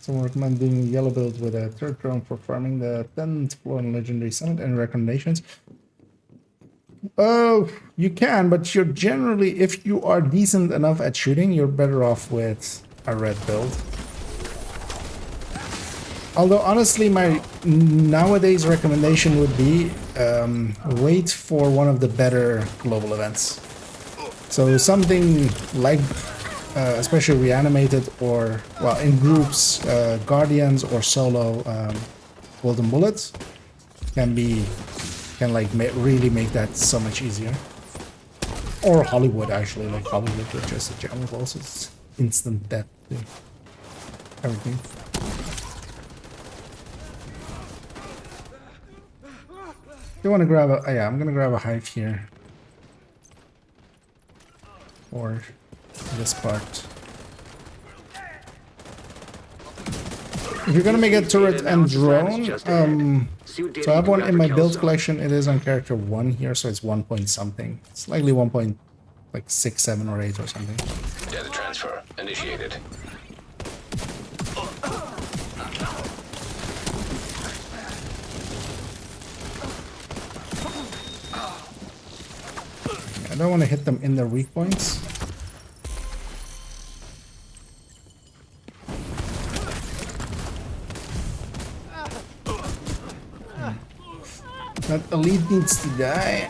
Someone recommending yellow build with a third drone for farming the 10th floor in Legendary Summit. Any recommendations? Oh, you can, but you're generally, if you are decent enough at shooting, you're better off with a red build. Although honestly, my nowadays recommendation would be wait for one of the better global events. So something like, especially reanimated or, well, in groups, Guardians or solo Golden Bullets can really make that so much easier. Or Hollywood, actually, like Hollywood with just a general balls, it's instant death to everything. You want to grab a, yeah, I'm gonna grab a hive here. Or this part. If you're gonna make a turret and drone, so I have one in my build collection. It is on character 1 here, so it's 1 point something. It's likely 1 point like 6, 7, or 8 or something. Data transfer initiated. I don't want to hit them in their weak points. That elite needs to die.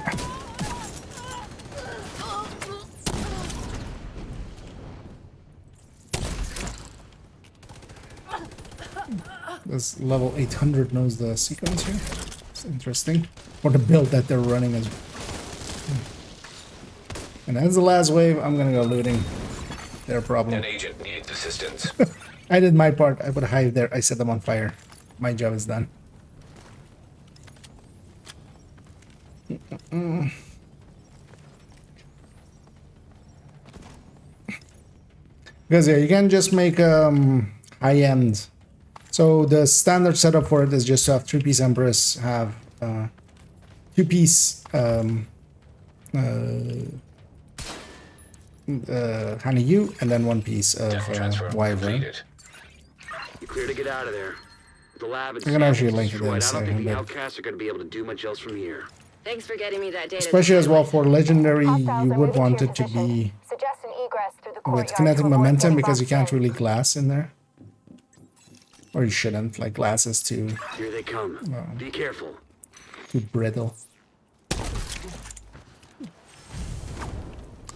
This level 800 knows the sequence here. It's interesting. Or the build that they're running as. And as the last wave, I'm gonna go looting. Their problem. An agent needs assistance. I did my part. I put a hive there. I set them on fire. My job is done. Because yeah, you can just make high-end. So the standard setup for it is just to have 3-piece Empress, have 2-piece Honey U, and then 1 piece of Wyvern. You're clear to get out of there. The lab and I can actually link it destroyed. in I don't think the second, outcasts are going to be able to do much else from here. Thanks for getting me that data. Especially as well for legendary, Hostiles you are would moving want to your it to position. be Suggest an egress through the with courtyard to kinetic avoid momentum getting because you boxed can't in. really glass in there. Or you shouldn't, like glass is too Here they come. Be careful. brittle.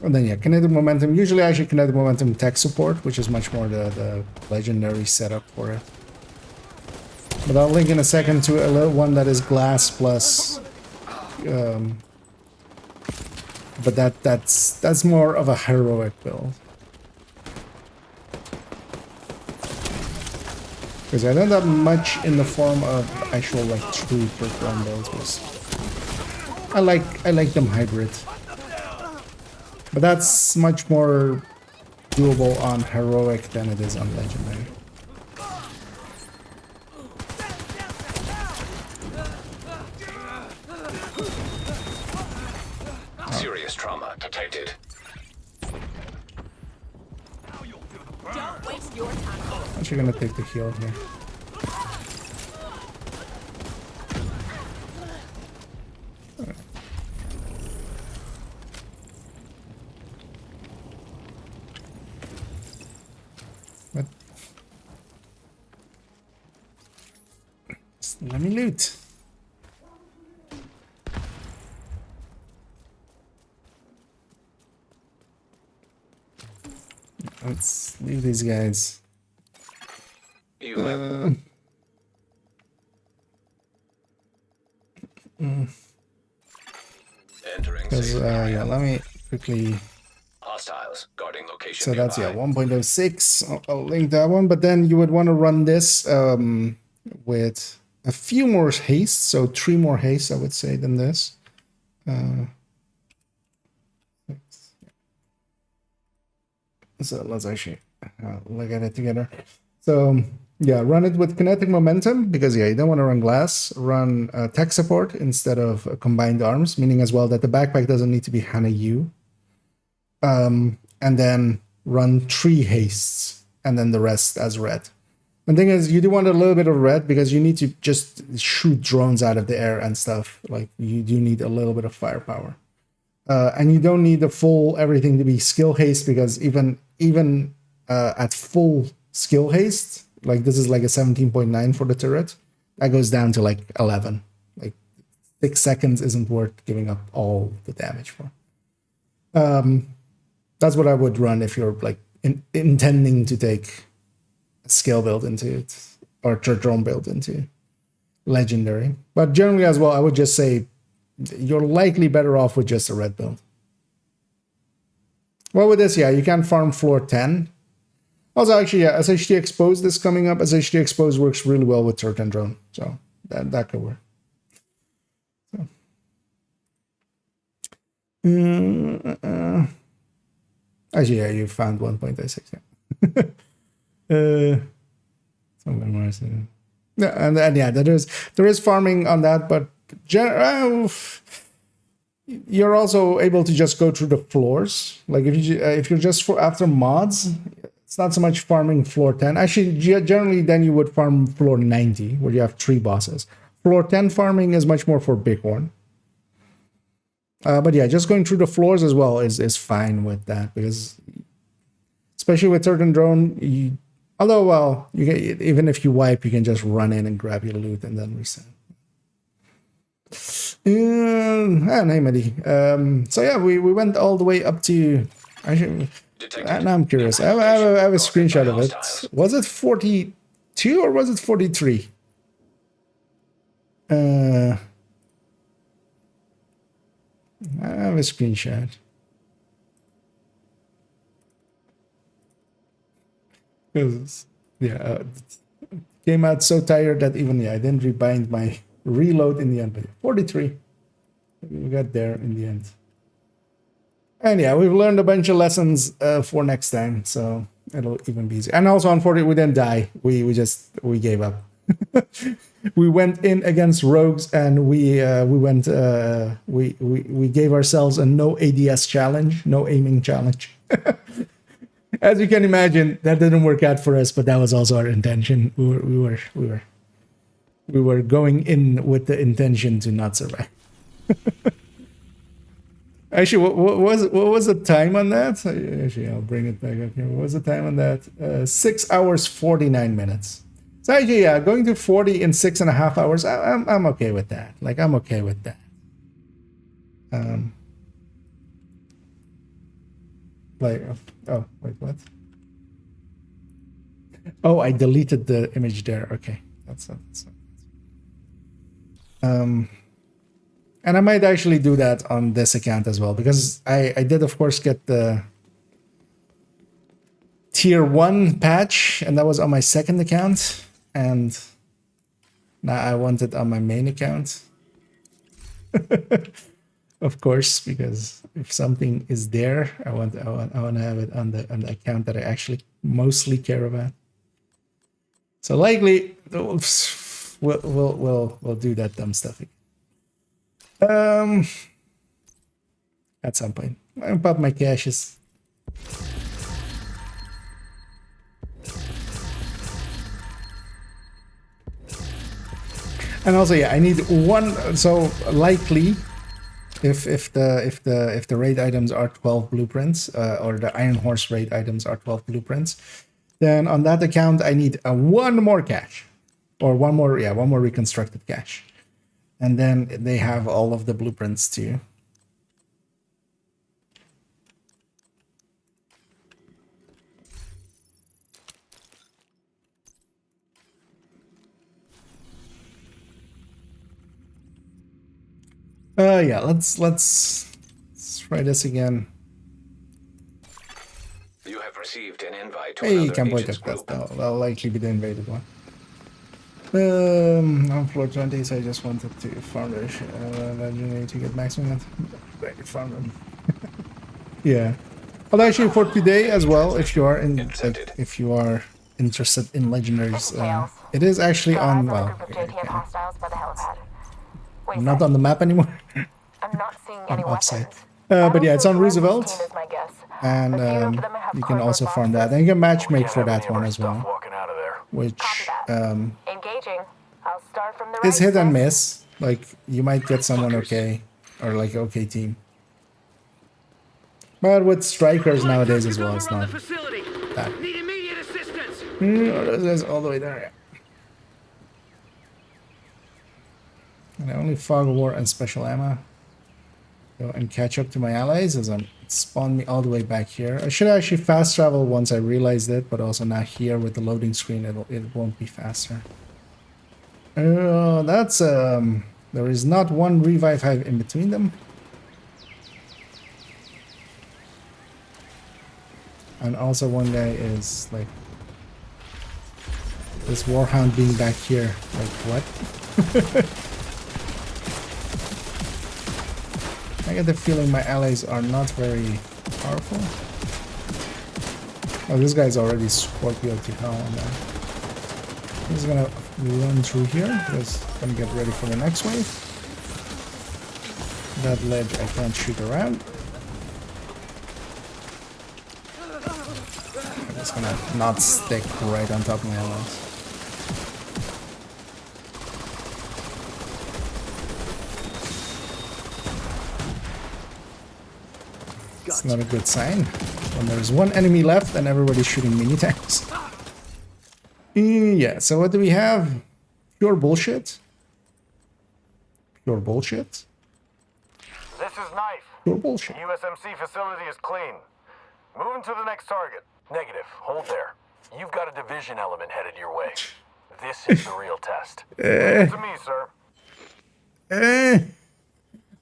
And then yeah, kinetic momentum. Usually actually kinetic momentum tech support, which is much more the legendary setup for it. But I'll link in a second to a little one that is glass plus but that's more of a heroic build. Because I don't have much in the form of actual like true perform builds. I like them hybrid. But that's much more doable on heroic than it is on legendary. Serious trauma detected. Don't waste your time. I'm actually gonna take the heal here. What? Just let me loot. Let's leave these guys. You have entering Because safe yeah, area. let me quickly. Hostiles guarding location. So that's yeah, nearby. 1.06. I'll link that one, but then you would want to run this with a few more haste, so 3 more haste, I would say, than this. So let's actually look at it together. So yeah, run it with kinetic momentum because yeah, you don't want to run glass. Run tech support instead of combined arms, meaning as well that the backpack doesn't need to be Hana U. And then run 3 hastes and then the rest as red. And the thing is, you do want a little bit of red because you need to just shoot drones out of the air and stuff. Like you do need a little bit of firepower. And you don't need the full everything to be skill haste because even at full skill haste, like this is like a 17.9 for the turret, that goes down to like 11. Like 6 seconds isn't worth giving up all the damage for. That's what I would run if you're like intending to take a skill build into it or drone build into legendary. But generally as well, I would just say you're likely better off with just a red build. Well, with this, yeah, you can farm floor 10. Also, actually, yeah, SHD Exposed is coming up. SHD Exposed works really well with turret and drone, so that could work. So. Actually, yeah, you found 1.86. Yeah. Something more. Yeah, and yeah, there is farming on that, but you're also able to just go through the floors. Like if you're just after mods, it's not so much farming floor 10. Actually, generally, then you would farm floor 90, where you have 3 bosses. Floor 10 farming is much more for Bighorn. But yeah, just going through the floors as well is fine with that because, especially with turret and drone, although well, even if you wipe, you can just run in and grab your loot and then reset. Hey, Mehdi. So yeah, we went all the way up to. Actually, now I'm curious. I have a screenshot of it. Was it 42 or was it 43? I have a screenshot. Because came out so tired that even I didn't rebind my reload in the end. But 43, we got there in the end. And yeah, we've learned a bunch of lessons for next time, so it'll even be easier. And also, unfortunately, we didn't die. We gave up. We went in against rogues, and we gave ourselves a no ADS challenge, no aiming challenge. As you can imagine, that didn't work out for us, but that was also our intention. We were going in with the intention to not survive. Actually, what was the time on that? Actually, I'll bring it back up here. What was the time on that? 6 hours 49 minutes. So actually, yeah, going to 40 in 6.5 hours. I'm okay with that. Like, I'm okay with that. Like, oh wait, what? Oh, I deleted the image there. Okay, that's and I might actually do that on this account as well, because I did, of course, get the tier 1 patch, and that was on my second account, and now I want it on my main account. Of course, because if something is there, I want to have it on the account that I actually mostly care about. So likely we'll do that dumb stuff again. At some point. I'll pop my caches. And also, yeah, I need one. So likely, if the raid items are 12 blueprints, or the Iron Horse raid items are 12 blueprints, then on that account I need one more cache, or one more reconstructed cache, and then they have all of the blueprints too. Yeah, let's try this again. You have received an invite to Hey, another can't agent's point group. that'll likely be the invaded one. On floor 20s, I just wanted to farm the legendary to get maximum. Ready farm them. Yeah. Well, actually, for today as well, if you are if you are interested in legendaries, it is actually on. Well, not on the map anymore. I'm not seeing any Offsite. weapons. But yeah, it's on Roosevelt, Team is my guess. and you can also farm that, and you can matchmake for that one as well, which Engaging. I'll start from the is right, hit and sis. miss. Like, you might get someone okay, or like okay team. But with strikers nowadays as well, it's not that. Need immediate assistance. That's all the way there. And I only fog of war and special ammo. Go and catch up to my allies as it spawned me all the way back here. I should actually fast travel once I realized it, but also now here with the loading screen, it won't be faster. That's there is not one revive hive in between them. And also one guy is like this warhound being back here. Like, what? I get the feeling my allies are not very powerful. Oh, this guy's already Scorpio to hell on that. He's gonna run through here because I'm gonna get ready for the next wave. That ledge I can't shoot around. I'm just gonna not stick right on top of my allies. It's not a good sign when there's one enemy left and everybody's shooting mini tanks. Yeah, so what do we have? Pure bullshit. Pure bullshit. is Knife. Pure bullshit. USMC facility is clean. Moving to the next target. Negative. Hold there. You've got a division element headed your way. This is the real test. Leave it to me, sir.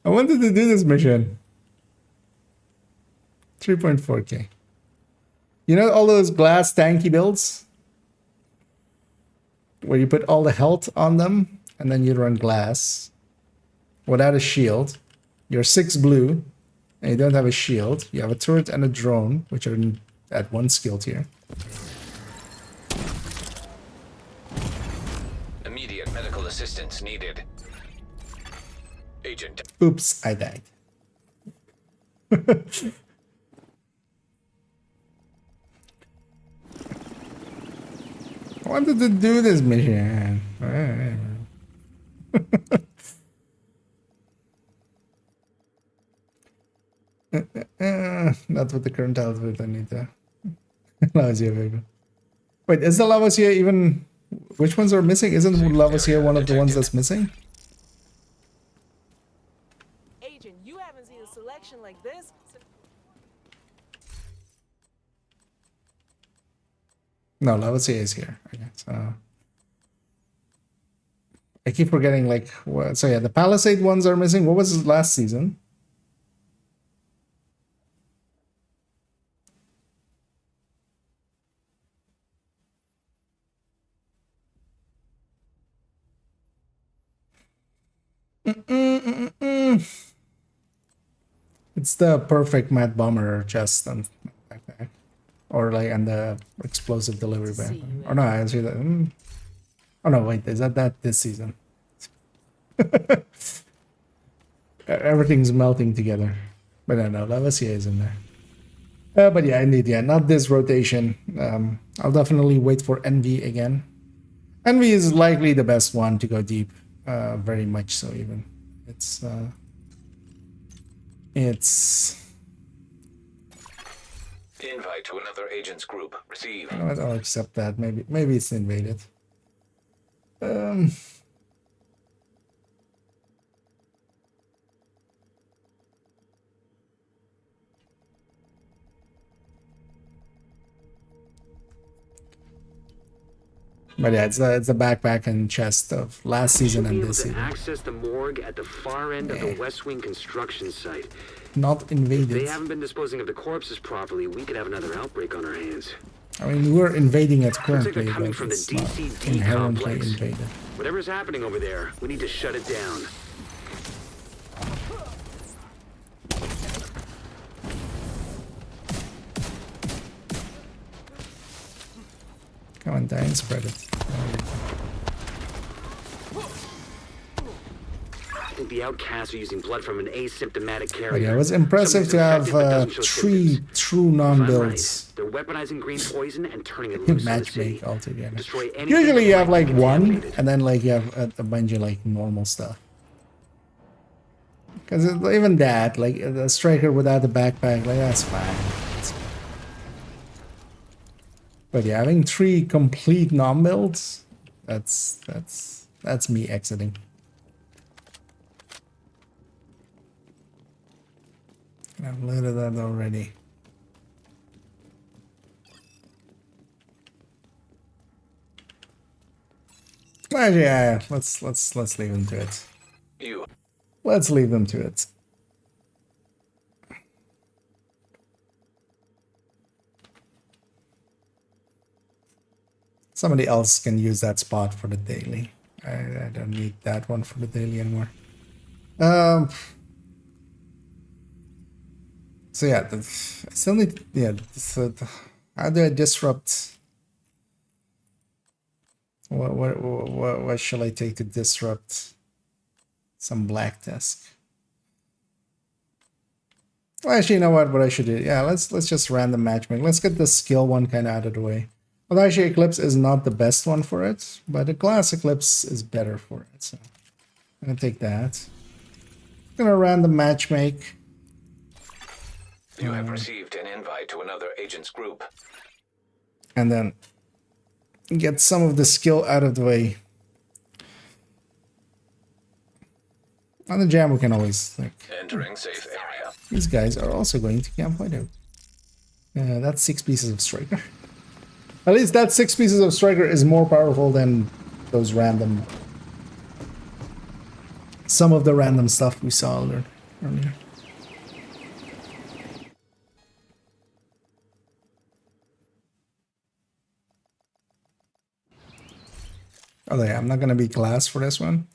I wanted to do this mission. 3.4k. You know all those glass tanky builds? Where you put all the health on them, and then you run glass. Without a shield. You're 6 blue, and you don't have a shield. You have a turret and a drone, which are at 1 skill tier. Immediate medical assistance needed. Agent. Oops, I died. I wanted to do this mission. Not with the current outfit, I need to. Lavoisier, baby. Wait, is the Lavoisier even... Which ones are missing? Isn't Lavoisier one of the ones that's missing? Agent, you haven't seen a selection like this. No, Lavoisier is here. Okay, so... I keep forgetting, like... What, so yeah, the Palisade ones are missing. What was last season? It's the perfect Mad Bomber chest and backpack, or like and the explosive delivery bag. Or no, I see that. Oh no, wait, is that this season? Everything's melting together, but I know Lavoisier is in there. But yeah, indeed, yeah, not this rotation. I'll definitely wait for Envy again. Envy is likely the best one to go deep. Very much so, even. It's Invite to another agent's group. Receive. I'll accept that. Maybe it's invaded. But yeah, it's the backpack and chest of last season and this season. Access the morgue at the far end of the West Wing construction site. Not invaded. If they haven't been disposing of the corpses properly, we could have another outbreak on our hands. I mean, we're invading it Looks like currently, they're coming but from the it's not DCD inherently complex. invaded. Whatever's happening over there, we need to shut it down. Come on, die and spread it. I think the outcasts are using blood from an asymptomatic carrier. But yeah, it was impressive to have Somebody who's infected but doesn't show 3 symptoms. true If I'm non-builds. right, they're weaponizing green poison and turning it loose on the city. Matchmake altogether. Destroy anything Usually that you have might like be one, contaminated. and then like you have a bunch of like normal stuff. Because even that, like the striker without the backpack, like that's fine. But yeah, having 3 complete non-builds, that's me exiting. I've loaded that already. Actually, yeah, let's leave them to it. Let's leave them to it. Somebody else can use that spot for the daily. I don't need that one for the daily anymore. So yeah, I still need, yeah, how do I disrupt? What shall I take to disrupt some black desk? Well, actually, you know what I should do? Yeah, let's just random matchmaking. Let's get the skill one kind of out of the way. Well, actually, Eclipse is not the best one for it, but the Glass Eclipse is better for it. So I'm gonna take that. I'm gonna random matchmake. You have received an invite to another agent's group. And then get some of the skill out of the way. On the jam, we can always like. Entering safe area. These guys are also going to Camp Whiteout. That's 6 pieces of striker. At least that 6 pieces of striker is more powerful than those random. Some of the random stuff we saw earlier. Oh yeah, I'm not gonna be glass for this one.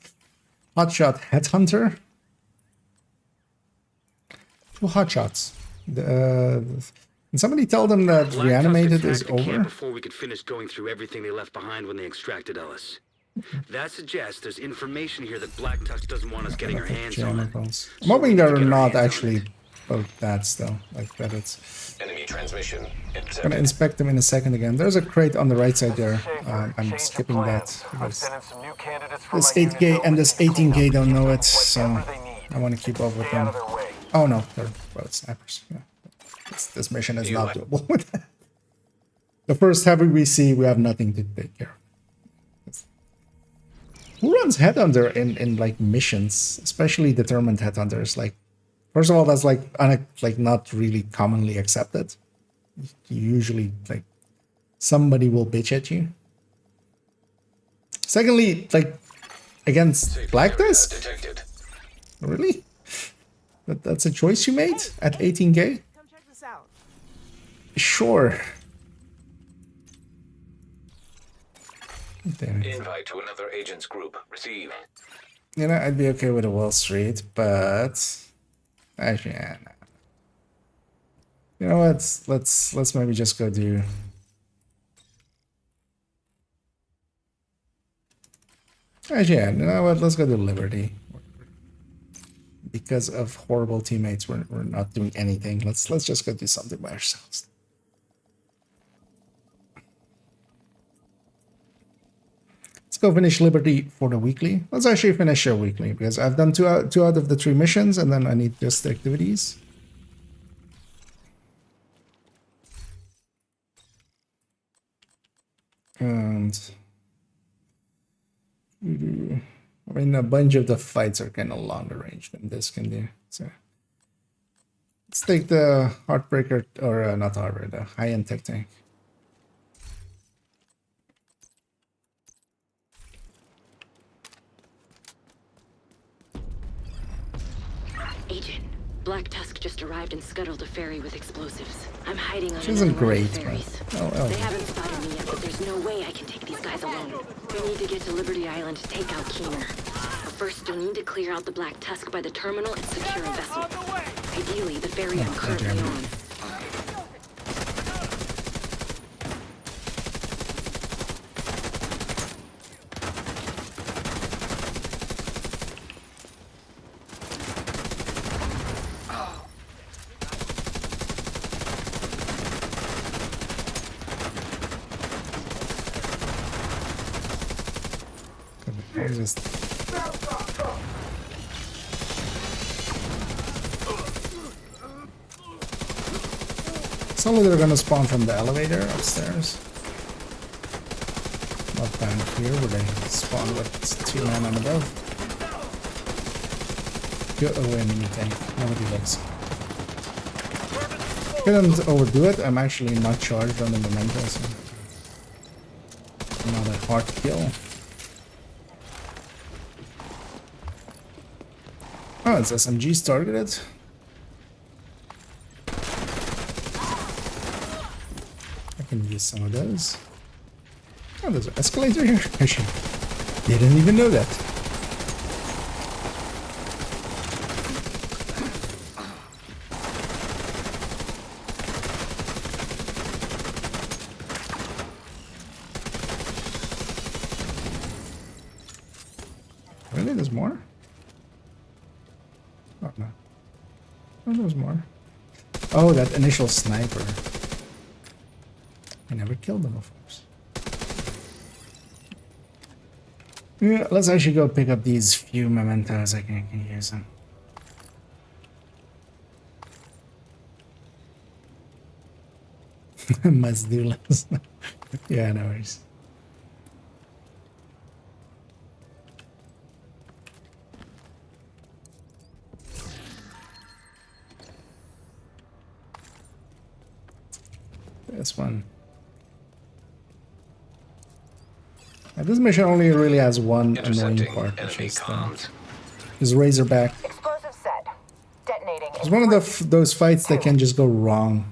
Hotshot Headhunter. 2 hotshots. Can somebody tell them that Black reanimated Tusk is attacked the camp over? before we could finish going through everything they left behind when they extracted Ellis. That suggests there's information here that Black Tusk doesn't want us getting our hands on. I'm hoping they're not actually both that still. Like that it's... Enemy transmission. I'm gonna inspect them in a second again. There's a crate on the right side there. I'm skipping that. Because this 8K and this 18K don't know it, so I want to keep up with them. Oh no, they're both snipers. Yeah. This mission is not doable with that. The first heavy we see, we have nothing to take care of. Who runs Headhunter in like missions, especially determined Headhunters? Like, first of all, that's like not really commonly accepted. Usually, like, somebody will bitch at you. Secondly, like, against Black Tusk? Really? That's a choice you made at 18K? Come check this out. Sure. Damn it. Invite to another agent's group. Receive. You know, I'd be okay with a Wall Street, but actually, yeah, no. You know what? Let's maybe just go do. Actually, yeah, you know what? Let's go do Liberty. Because of horrible teammates, we're not doing anything. Let's just go do something by ourselves. Let's go finish Liberty for the weekly. Let's actually finish your weekly because I've done two out of the 3 missions, and then I need just the activities. And I mean, a bunch of the fights are kind of longer range than this can do. So let's take the Heartbreaker, or not Heartbreaker, the high-end tech tank. Agent, Black Tusk just arrived and scuttled a ferry with explosives. I'm hiding on Which isn't another one of great, the ferries. but They haven't spotted me yet, but there's no way I can take these guys alone. We need to get to Liberty Island to take out Keener. But first, you'll need to clear out the Black Tusk by the terminal and secure a vessel. Ideally, the ferry I'm currently on. Just... Some of them are gonna spawn from the elevator upstairs. Not down here where they spawn with 2 men and above. Go away, mini tank. Nobody likes it. Couldn't overdo it. I'm actually not charged on the memento, so not a hard kill. Oh, it's SMGs targeted. I can use some of those. Oh, there's an escalator here. Actually, didn't even know that. Really? There's more? Oh, no. Oh, there's more. Oh, that initial sniper. I never killed them, of course. Yeah, let's actually go pick up these few mementos. I can use them. Must do less. Yeah, no worries. This one. This mission only really has one annoying part, which is Razorback. Explosive set. Detonating. It's one of those fights that can just go wrong.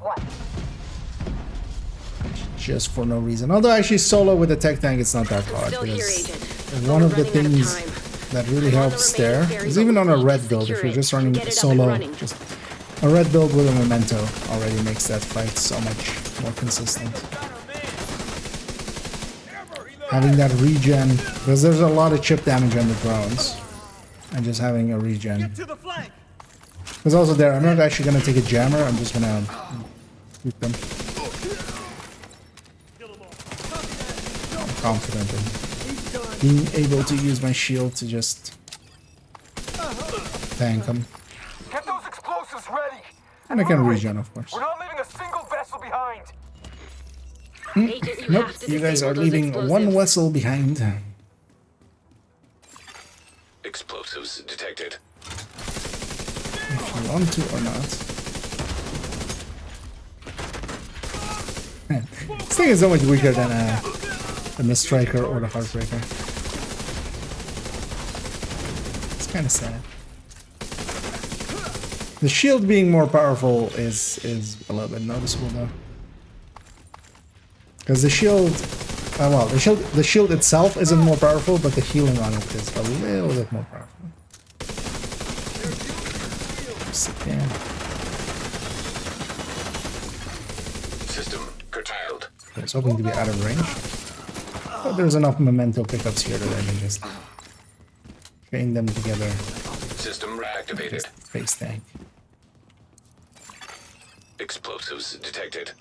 Just for no reason. Although actually solo with a tech tank, it's not that hard. Because one of the things that really helps there is even on a red build, if you're just running solo, just a red build with a memento already makes that fight so much more consistent. Having that regen, because there's a lot of chip damage on the drones, and just having a regen. Because also there, I'm not actually going to take a jammer, I'm just going to shoot them. I'm confident in being able to use my shield to just tank them. Get those explosives ready. And I can regen, of course. We're not leaving a single vessel behind. Nope, you guys are leaving one vessel behind. Explosives detected. If you want to or not. Man, this thing is so much weaker than the Striker or the Heartbreaker. It's kind of sad. The shield being more powerful is a little bit noticeable though. Because the shield, well, the shield itself isn't more powerful, but the healing on it is a little bit more powerful. Sit down. System curtailed. I was hoping to be out of range, but there's enough memento pickups here that I can just chain them together. System reactivated. Face tank. Explosives detected.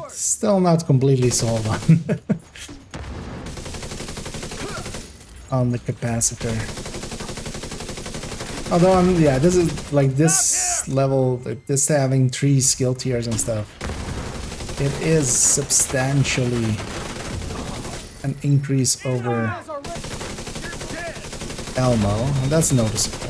Still not completely sold on the capacitor. Although yeah, this is like this level, this having 3 skill tiers and stuff. It is substantially an increase over Elmo, and that's noticeable.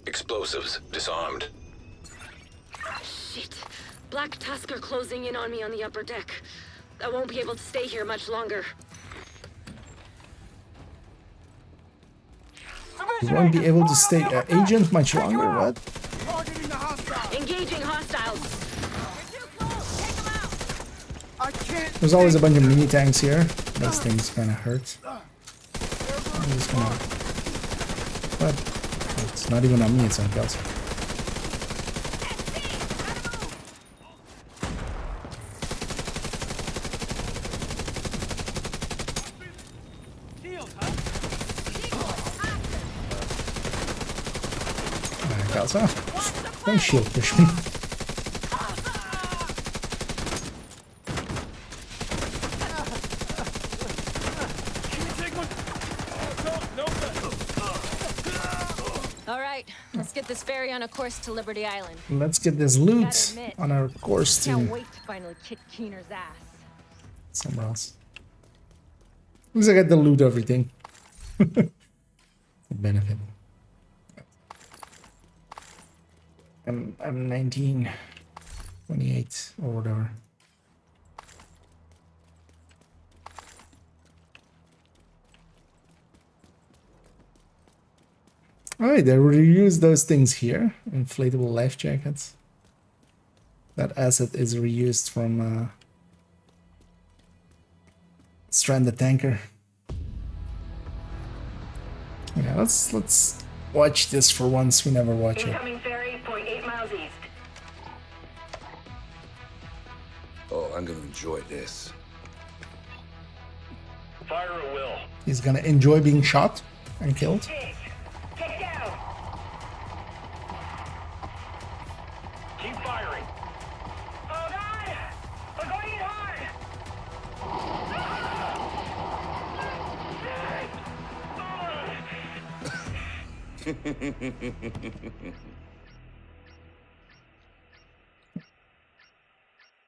Explosives disarmed. Shit. Black Tusk are closing in on me on the upper deck. I won't be able to stay here much longer. You won't be able to stay agent much longer, what? Engaging hostiles. There's always a bunch of mini tanks here. Those things kind of hurt. I'm just gonna... But it's not even on me, it's on Kelsey. Kelsey, don't shield push me. Let's get this ferry on a course to Liberty Island. Let's get this loot on our course to... Can't wait to finally kick Keener's ass. Somewhere else. At least I get to loot everything. The benefit. I'm 19, 28 or whatever. Alright, they reuse those things here. Inflatable life jackets. That asset is reused from Stranded Tanker. Yeah, let's watch this for once. We never watch it. Incoming ferry, 0.8 miles east. Oh, I'm gonna enjoy this. Fire at will. He's gonna enjoy being shot and killed. Take down.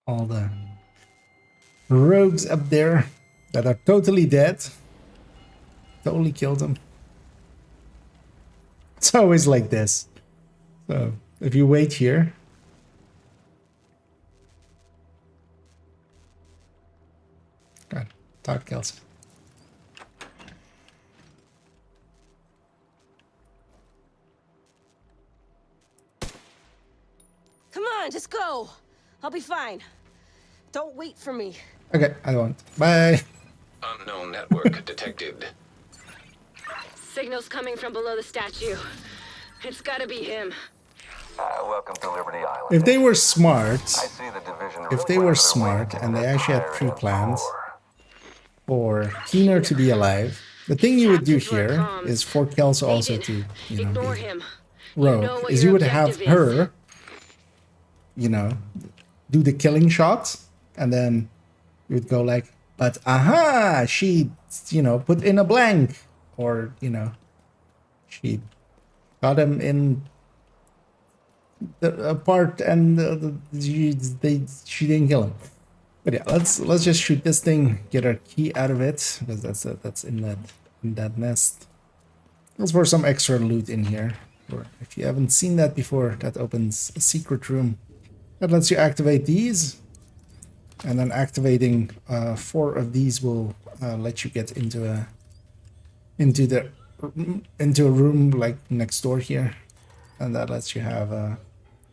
All the rogues up there that are totally dead. Totally killed them. It's always like this. So if you wait here. God, talk kills. Come on, just go. I'll be fine. Don't wait for me. Okay, I won't. Bye. Unknown network detected. Signals coming from below the statue. It's gotta be him. Welcome to Liberty Island. If they were smart, I see the division if really they were went out of their way smart to and get they that actually had fire true in plans before. for Keener to be alive, the thing you would do here is for Kelso also to, you know, Ignore be him. rogue, is you would have her, you know, do the killing shot, and then you would go like, but aha, she, you know, put in a blank, or, you know, she got him in the part and she didn't kill him. But yeah, let's just shoot this thing, get our key out of it, because that's in that nest. Let's for some extra loot in here. Or if you haven't seen that before, that opens a secret room that lets you activate these, and then activating 4 of these will let you get into a room like next door here, and that lets you have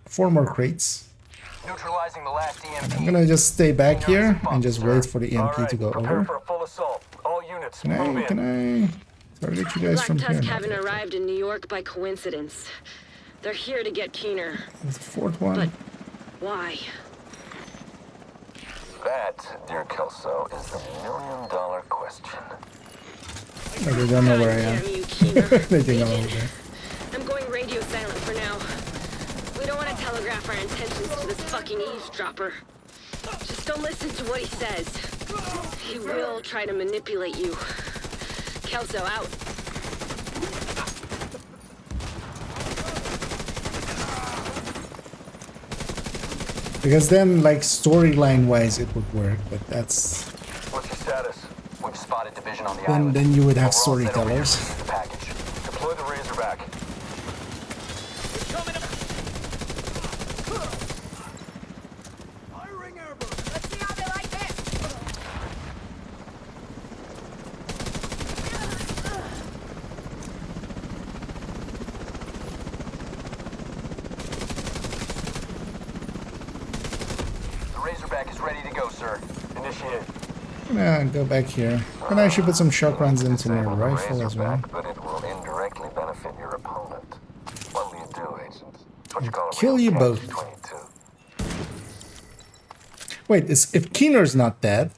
4 more crates. Neutralizing the last EMP. I'm gonna just stay back here and just wait for the EMP to go Prepare over. for a full assault. All units, Can move in. I target you guys Black from here? Tusk No, haven't arrived in New York by coincidence. They're here to get Keener. that's the 4th one. But why? That, dear Kelso, is the million-dollar question. No, they don't know where I am. Damn you, Keener. They think I'm over there. I'm going radio silent for now. We don't want to telegraph our intentions to this fucking eavesdropper. Just don't listen to what he says. He will try to manipulate you. Kelso out. Because then, like, storyline-wise, it would work, but that's... What's your status? We've spotted division on the island. Then you would have We're all set over here storytellers. to the package. Deploy the Razorback. Let's see how they like this. The Razorback is ready to go, sir. Initiate. Yeah, go back here. And I should put some shock rounds into my Disable the rifle as well. Razorback, but it will indirectly benefit your opponent. What will you do, Agent? What you call a Kill real you catch both. 22. Wait, if Keener's not dead,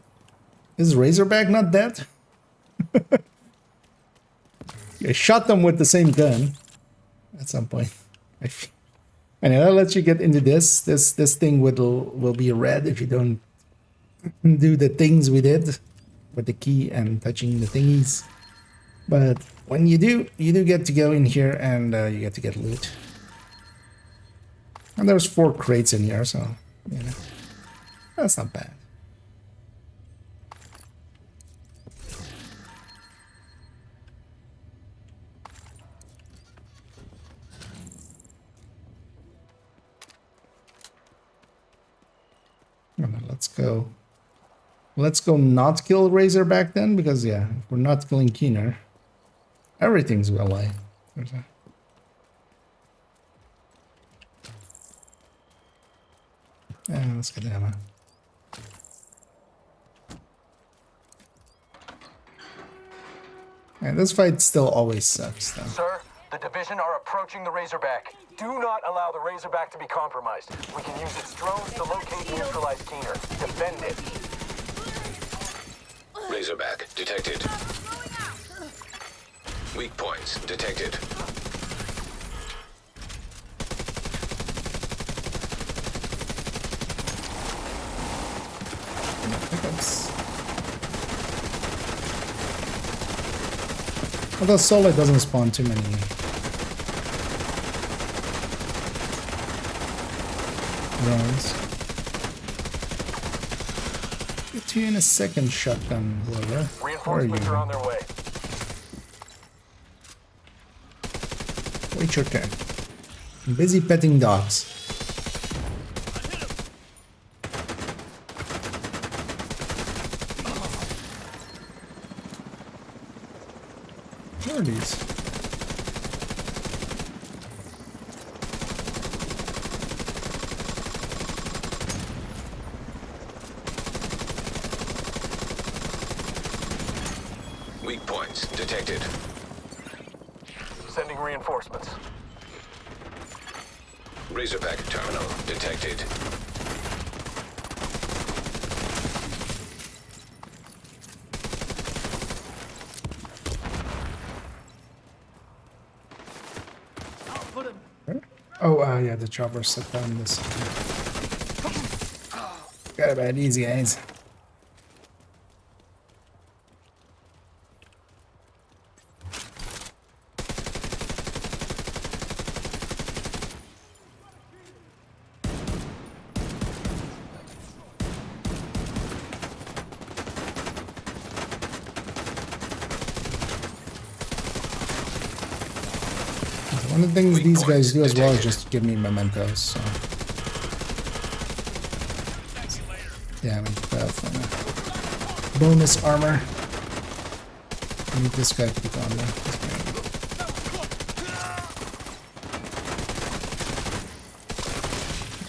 is Razorback not dead? I shot them with the same gun at some point. And that lets you get into this. This thing will be red if you don't do the things we did with the key and touching the thingies. But when you do get to go in here and you get to get loot. And there's 4 crates in here, so you know, that's not bad. Let's go not kill Razorback then, because yeah, if we're not killing Keener, everything's well alive. Yeah, let's get the ammo. And this fight still always sucks though. Sir, the division are approaching the Razorback. Do not allow the Razorback to be compromised. We can use its drones to locate and neutralize Keener. Defend it. Razorback detected. Weak points detected. Pickups. Although Solid doesn't spawn too many drones. Get to you in a second, shotgun, whoever. Where are you? Reinforcements are on their way. Wait your turn. I'm busy petting dogs. Where are these? Weak points detected. Sending reinforcements. Razorback terminal detected. Oh, yeah, the chopper set down this. Got it bad, easy, guys. One of the things these guys do as well is just give me mementos. So. Damage, stuff, bonus armor. I need this guy to keep on there.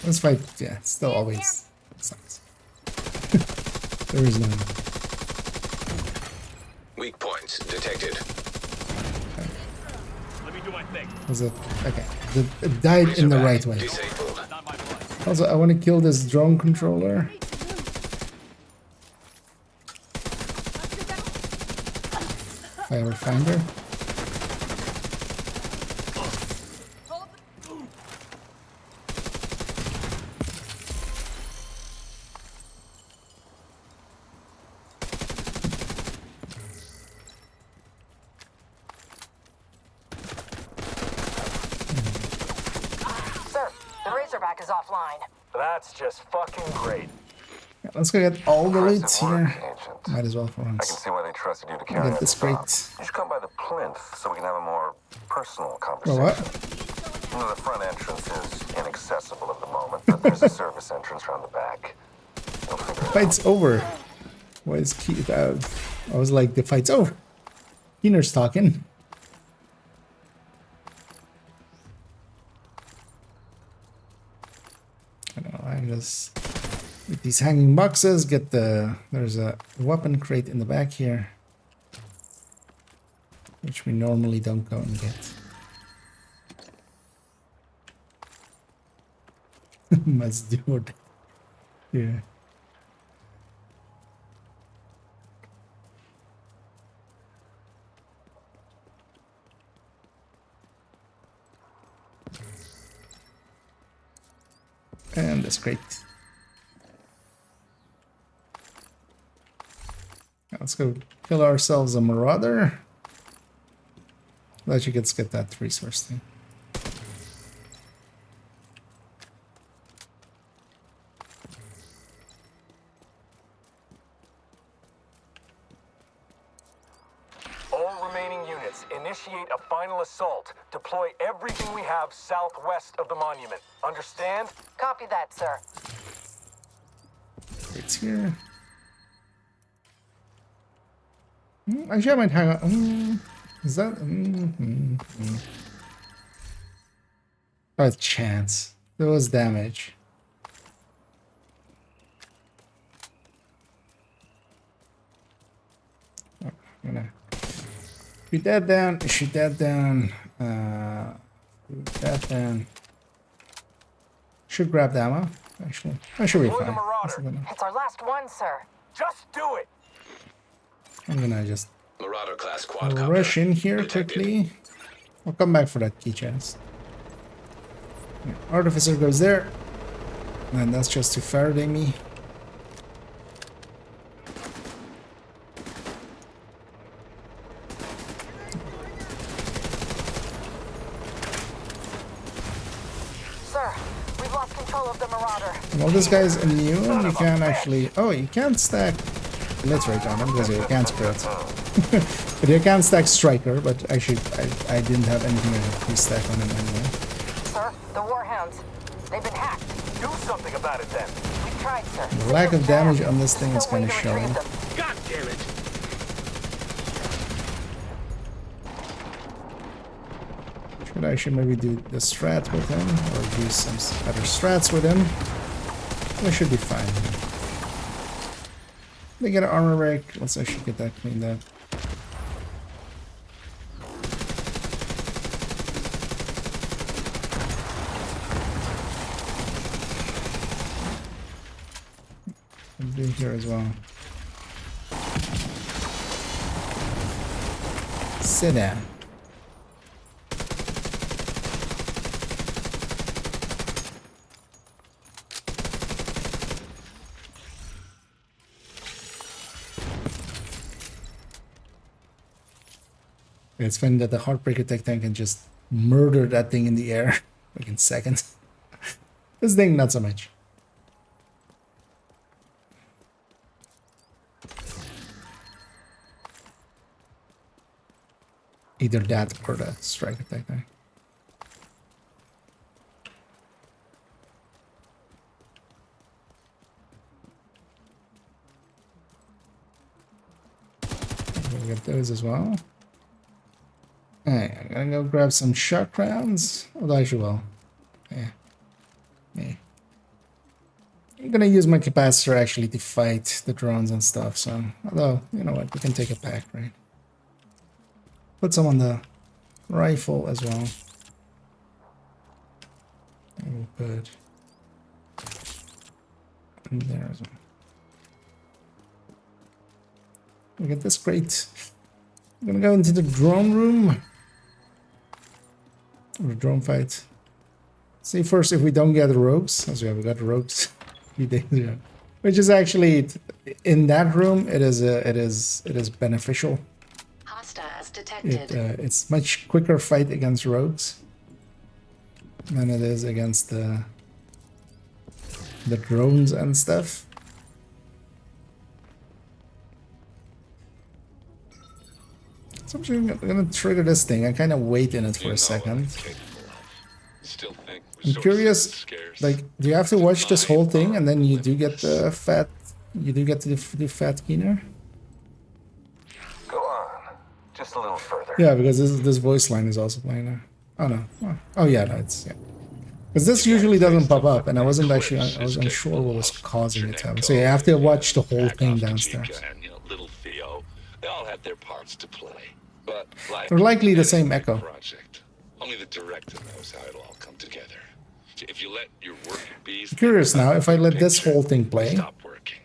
This fight, yeah, still always sucks. There is none. Weak points detected. Was it? Okay. It died in the right way. Also, I want to kill this drone controller. If I ever find her. Razorback is offline. That's just fucking great. Yeah, let's go get all the loot here. Might as well for I can once. see why they trusted you to carry Get this crate. You should come by the plinth so we can have a more personal For conversation. what? You know, the front entrance is inaccessible at the moment, but there's a service entrance around the back. You'll figure it out. Fight's over. What is key? I was like, the fight's over. Keener's talking. I don't know. I just with these hanging boxes. Get the. There's a weapon crate in the back here, which we normally don't go and get. Must do it. Yeah. And that's great. Let's go kill ourselves a marauder. Let you get that resource thing. All remaining units, initiate a final assault. Deploy everything we have southwest of the monument. Understand? Copy that, sir. It's here. Actually, I might hang on. Is that? A chance. There was damage. Oh, I'm gonna shoot that down. Shoot that down. Shoot that down. Should grab the ammo. Actually, I should be fine. It's our last one, sir. Just do it. I'm gonna just Marauder class I'll rush in here quickly. I'll come back for that key chest. Yeah, Artificer goes there. And that's just to Faraday me. Sir, we've lost control control of the Marauder. Well, this guy's immune. You can't actually. Oh, you can't stack. Let's write on him because you can't spirit. But you can stack Striker. But actually, I didn't have anything to stack on him anyway. Sir, the Warhounds. They've been hacked. Do something about it then. We tried, sir. The lack of damage on this thing is kind of showing. God damn it! Should I actually maybe do the strat with him or do some other strats with him? That should be fine. They get an armor break. Let's actually get that cleaned up. I'm doing here as well. Sit down. It's funny that the Heartbreaker Tech Tank can just murder that thing in the air like in seconds. This thing, not so much. Either that or the Striker Tech Tank. We'll get those as well. Alright, I'm gonna go grab some shock rounds. Although I should will. Yeah. I'm gonna use my capacitor actually to fight the drones and stuff, so although, you know what, we can take a pack, right? Put some on the rifle as well. And we'll put in there as well. Look at this crate. I'm gonna go into the drone room. Or drone fight. See first if we don't get rogues. As we got rogues a few days ago. Which is actually in that room it is beneficial. Hostiles detected. It's much quicker fight against rogues than it is against the drones and stuff. So I'm gonna trigger this thing. I kind of wait in it for a second. I'm curious, like, do you have to watch this whole thing and then you do get the fat? You do get to the fat keener? Go on, just a little further. Yeah, because this voice line is also playing there. Oh no. Oh yeah, no, it's yeah. Because this usually doesn't pop up, and I was unsure what was causing it to happen. So you have to watch the whole thing downstairs. Little Theo, they all have their parts to play. But like they're likely the same echo. Project. Only the director knows how it'll all come together. If you let your work be. I'm curious now, if I let this whole thing play. Stop working.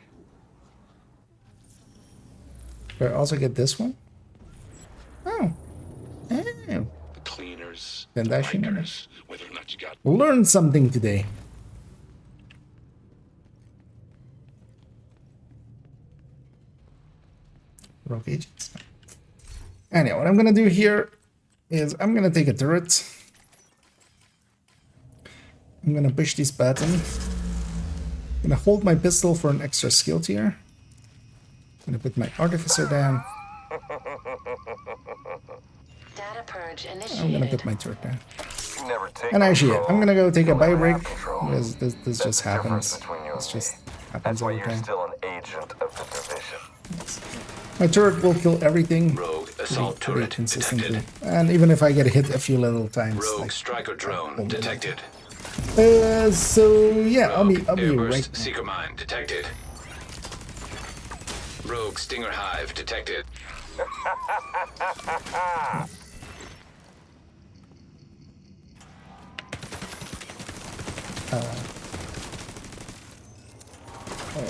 Do I also get this one? Oh. Oh. The cleaners, Then the that should bikers, whether or not you got learn something today. Rogue agents. Anyway, what I'm gonna do here is I'm gonna take a turret. I'm gonna push this button. I'm gonna hold my pistol for an extra skill tier. I'm gonna put my artificer down. Data purge initiated. I'm gonna put my turret down. Never take And actually, control. I'm gonna go take a buy break Control. because this That's just the difference happens. between you This and just me. happens That's all why the you're time. still an agent of the division. My turret will kill everything Rogue assault pretty turret consistently. detected. And even if I get hit a few little times. Rogue like, striker drone detected. So yeah, I'll be Airburst right back. seeker mine detected. Rogue stinger hive detected.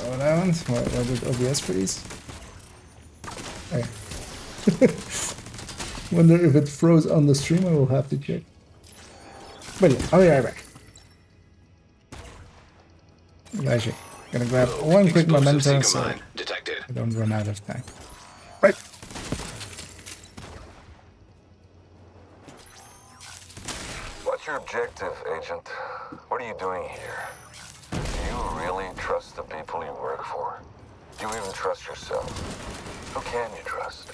What happened? What did OBS freeze? Okay. Wonder if it froze on the stream. I will have to check. But yeah, I'll be right back. Actually, gonna grab one quick memento so I don't run out of time. Right. What's your objective, Agent? What are you doing here? really trust the people you work for? Do you even trust yourself? Who can you trust?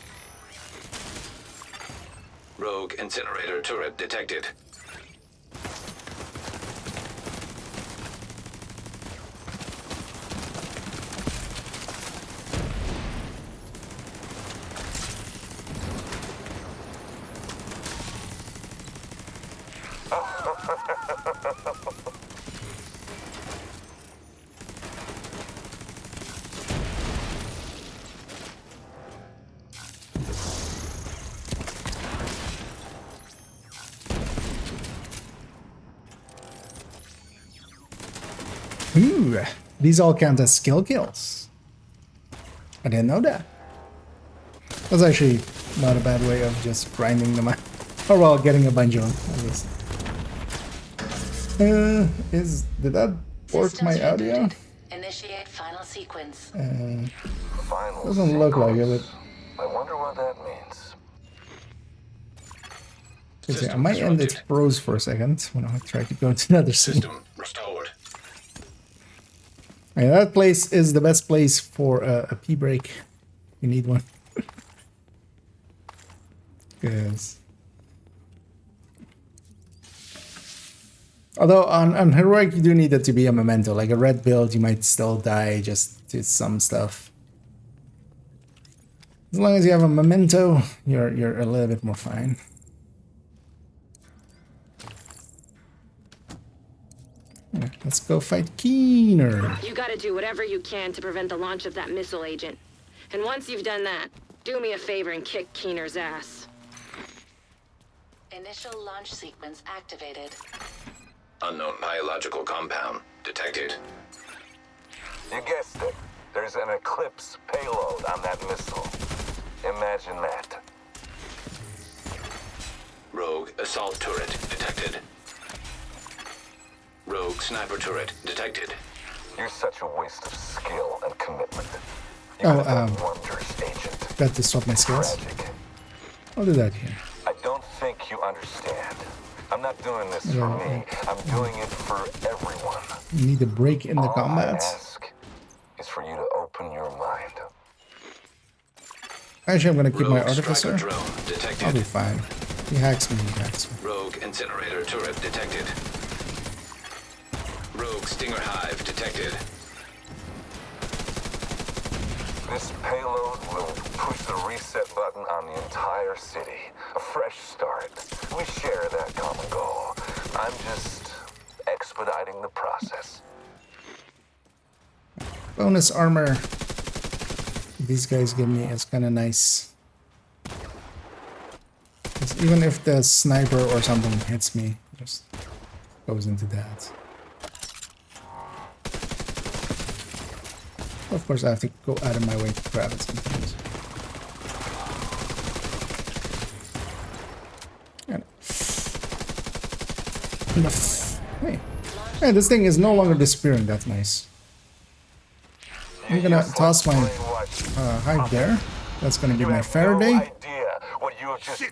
Rogue incinerator turret detected. Ooh, these all count as skill kills. I didn't know that. That's actually not a bad way of just grinding them out. Or well, getting a bunch of them, at least. Did that work my audio? Initiate final sequence. Doesn't look like it, I wonder what that means. but I might end it froze for a second when I try to go to another scene. System restored. Yeah, that place is the best place for a pee break. You need one. Because although on heroic you do need it to be a memento. Like a red build, you might still die just to some stuff. As long as you have a memento, you're a little bit more fine. Yeah, let's go fight Keener. You gotta do whatever you can to prevent the launch of that missile agent. And once you've done that, do me a favor and kick Keener's ass. Initial launch sequence activated. Unknown biological compound detected. You guessed it. There's an Eclipse payload on that missile. Imagine that. Rogue assault turret detected. Rogue sniper turret detected. You're such a waste of skill and commitment. Wonders, Agent. Got to swap my skills. Tragic. I'll do that here. I don't think you understand. I'm not doing this for me. I'm doing it for everyone. You need a break in the All combat. I ask is for you to open your mind. Actually, I'm gonna keep my Rogue artificer. striker drone detected. I'll be fine. He hacks me, he hacks me. Rogue incinerator turret detected. Rogue stinger hive detected. This payload will push the reset button on the entire city. A fresh start. We share that common goal. I'm just expediting the process. Bonus armor. These guys give me is kind of nice. 'Cause even if the sniper or something hits me, it just goes into that. Of course, I have to go out of my way to grab it sometimes. Hey. Hey, this thing is no longer disappearing. That's nice. I'm gonna toss my hive there. That's gonna be my Faraday.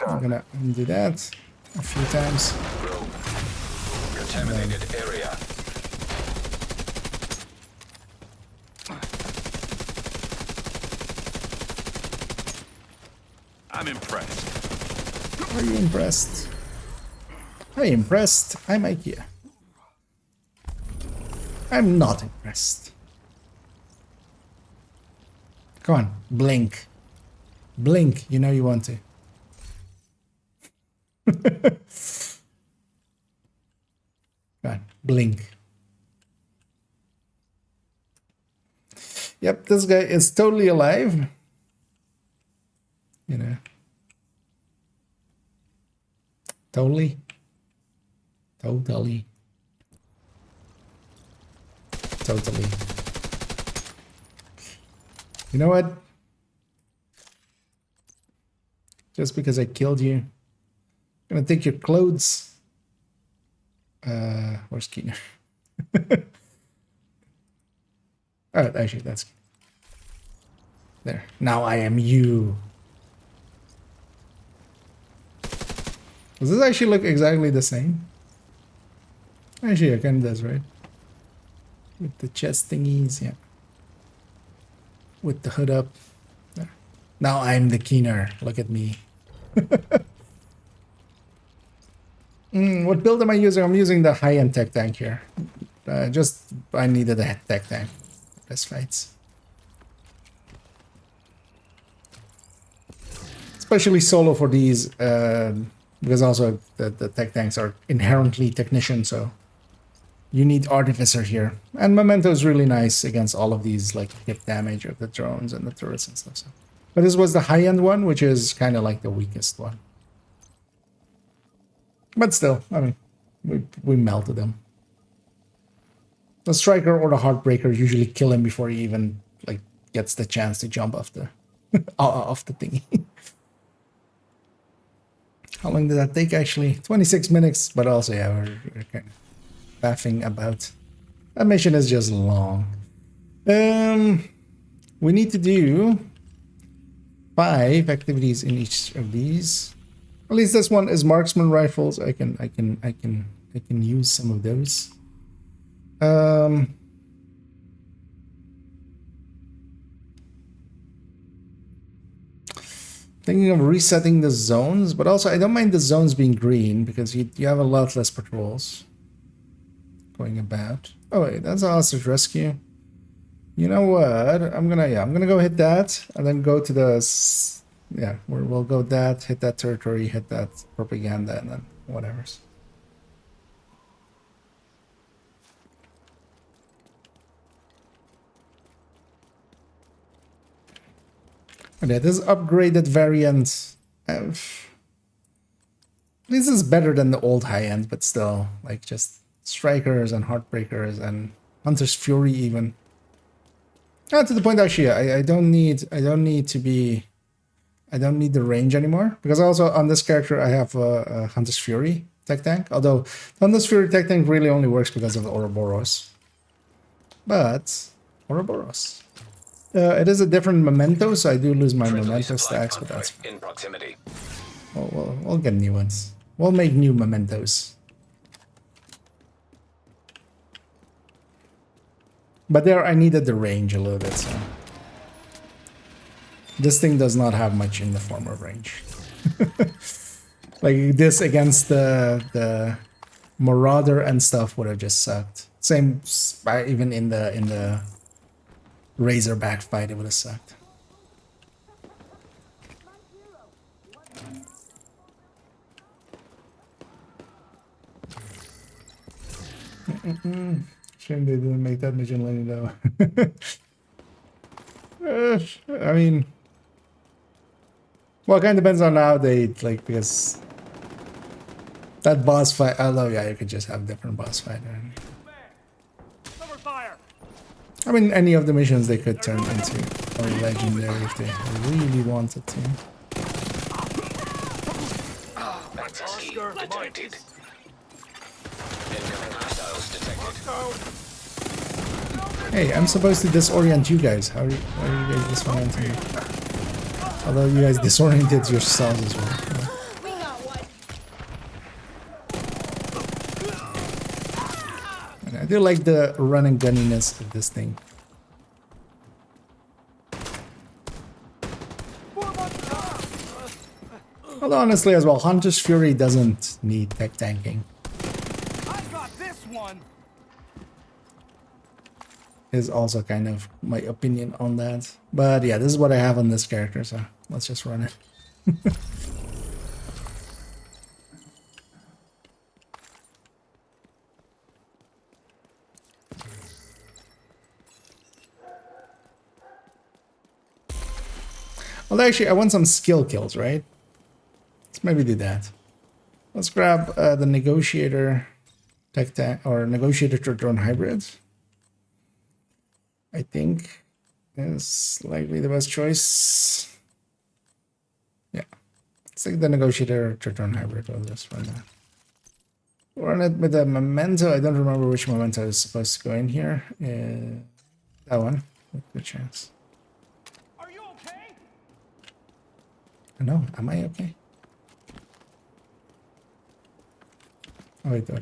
I'm gonna do that a few times. Contaminated area. I'm impressed. Are you impressed? Are you impressed? I'm IKEA. I'm not impressed. Come on, blink. Blink, you know you want to. Come on, blink. Yep, this guy is totally alive. You know. Totally. Totally. Totally. You know what? Just because I killed you, I'm gonna take your clothes. Where's Keener? Alright, actually, that's there. Now I am you. Does this actually look exactly the same? Actually, it kind of does, right? With the chest thingies, yeah. With the hood up. There. Now I'm the keener. Look at me. What build am I using? I'm using the high-end tech tank here. I needed a tech tank for this fights. Especially solo for these, because also the tech tanks are inherently technician, so you need Artificer here. And Memento is really nice against all of these, like, hit damage of the drones and the turrets and stuff. So. But this was the high-end one, which is kind of like the weakest one. But still, I mean, we melted him. The Striker or the Heartbreaker usually kill him before he even, like, gets the chance to jump off the off the thingy. How long did that take, actually? 26 minutes, but also, yeah, we're kind of laughing about. That mission is just long. We need to do 5 activities in each of these. At least this one is marksman rifles. I can use some of those. Thinking of resetting the zones, but also I don't mind the zones being green because you have a lot less patrols going about. Oh wait, that's a hostage rescue. You know what? I'm gonna go hit that and then go to the we'll go that, hit that territory, hit that propaganda, and then whatever's. Okay, this upgraded variant. This is better than the old high end, but still, like, just Strikers and Heartbreakers and Hunter's Fury even. To the point actually, I don't need the range anymore, because also on this character I have a Hunter's Fury tech tank. Although Hunter's Fury tech tank really only works because of the Ouroboros. But Ouroboros. It is a different memento, so I do lose my memento stacks, but that's fine. In proximity. We'll get new ones. We'll make new mementos. But there I needed the range a little bit, so this thing does not have much in the form of range. Like this against the Marauder and stuff would have just sucked. Same even in the Razorback fight, it would have sucked. Shame they didn't make that mission Lenny though. I mean, well, it kind of depends on how they like, because that boss fight. Although yeah, you could just have different boss fight. I mean, any of the missions they could turn into or legendary if they really wanted to. Access key detected. Incoming hostiles detected. Hey, I'm supposed to disorient you guys. How are you guys disorienting me? Although you guys disoriented yourselves as well. I do like the run and gunniness of this thing. Although honestly as well, Hunter's Fury doesn't need tech tanking. I got this one. Is also kind of my opinion on that. But yeah, this is what I have on this character, so let's just run it. Well, actually, I want some skill kills, right? Let's maybe do that. Let's grab the Negotiator tech tank or Negotiator to drone hybrids. I think is likely the best choice. Yeah, let's take the Negotiator to drone hybrid. We'll just run that. Run it with a memento. I don't remember which memento is supposed to go in here. That one. Good chance. No, am I okay? Oh, wait, are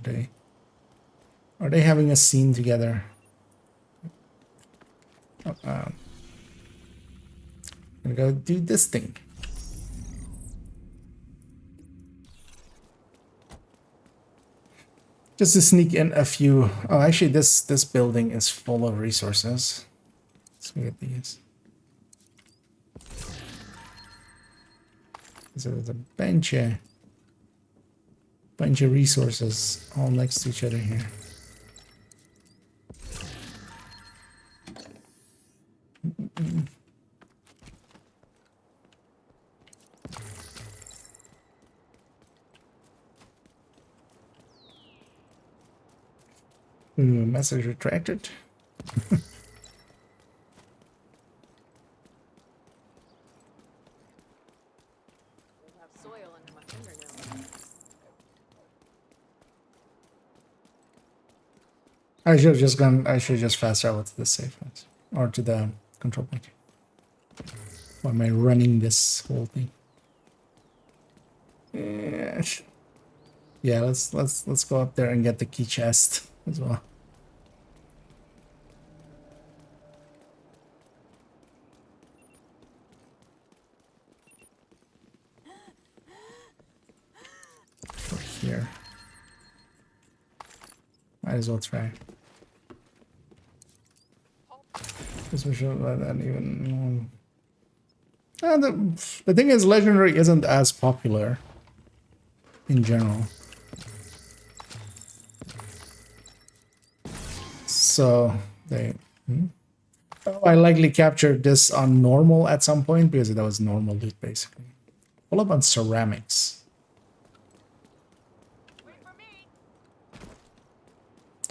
they having a scene together? gonna go do this thing. Just to sneak in a few. Oh, actually, this building is full of resources. Let's get these. So there's a bunch of resources all next to each other here. Ooh, message retracted. I should have just gone. I should just fast travel to the safe house or to the control point. Why am I running this whole thing? Yeah, yeah. Let's go up there and get the key chest as well. Here. Might as well try. Guess we should let that even. The thing is, Legendary isn't as popular in general. So they. Oh, I likely captured this on normal at some point because that was normal loot basically. All up on ceramics.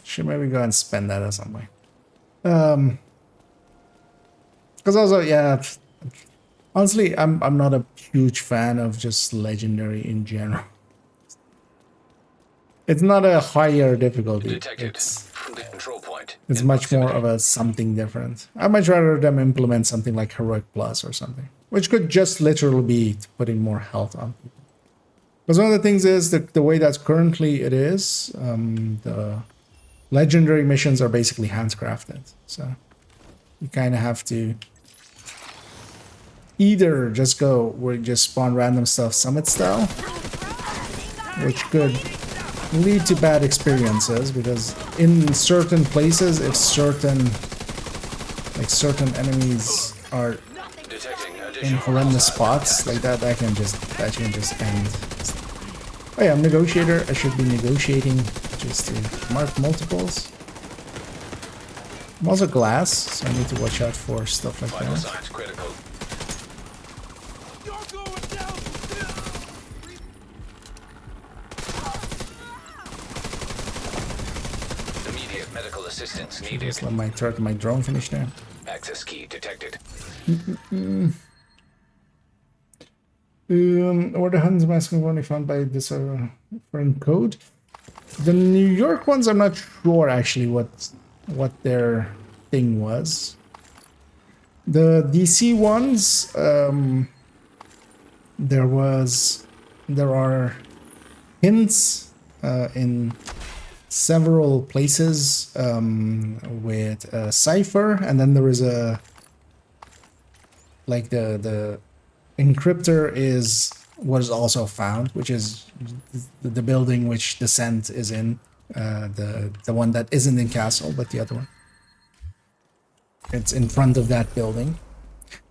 Should maybe go and spend that at some point. Because also, yeah, honestly, I'm not a huge fan of just Legendary in general. It's not a higher difficulty. Detected from the control point. It's much more of a something different. I'd much rather them implement something like Heroic Plus or something, which could just literally be putting more health on people. Because one of the things is the way that currently it is, the Legendary missions are basically handcrafted, so you kind of have to either just go where you just spawn random stuff summit style, which could lead to bad experiences because in certain places, if certain enemies are in horrendous spots like that, that can just end. Oh yeah, I'm negotiator. I should be negotiating just to mark multiples. I'm also glass, so I need to watch out for stuff like Vital that. signs critical. Immediate medical assistance Should needed. just let my drone finish there. Access key detected. Or the Huns mask only found by this foreign code. The New York ones, I'm not sure actually what their thing was. The DC ones, there are hints in several places with a cipher, and then there is a like the encryptor is what is also found, which is the building which Descent is in, the one that isn't in Castle, but the other one. It's in front of that building.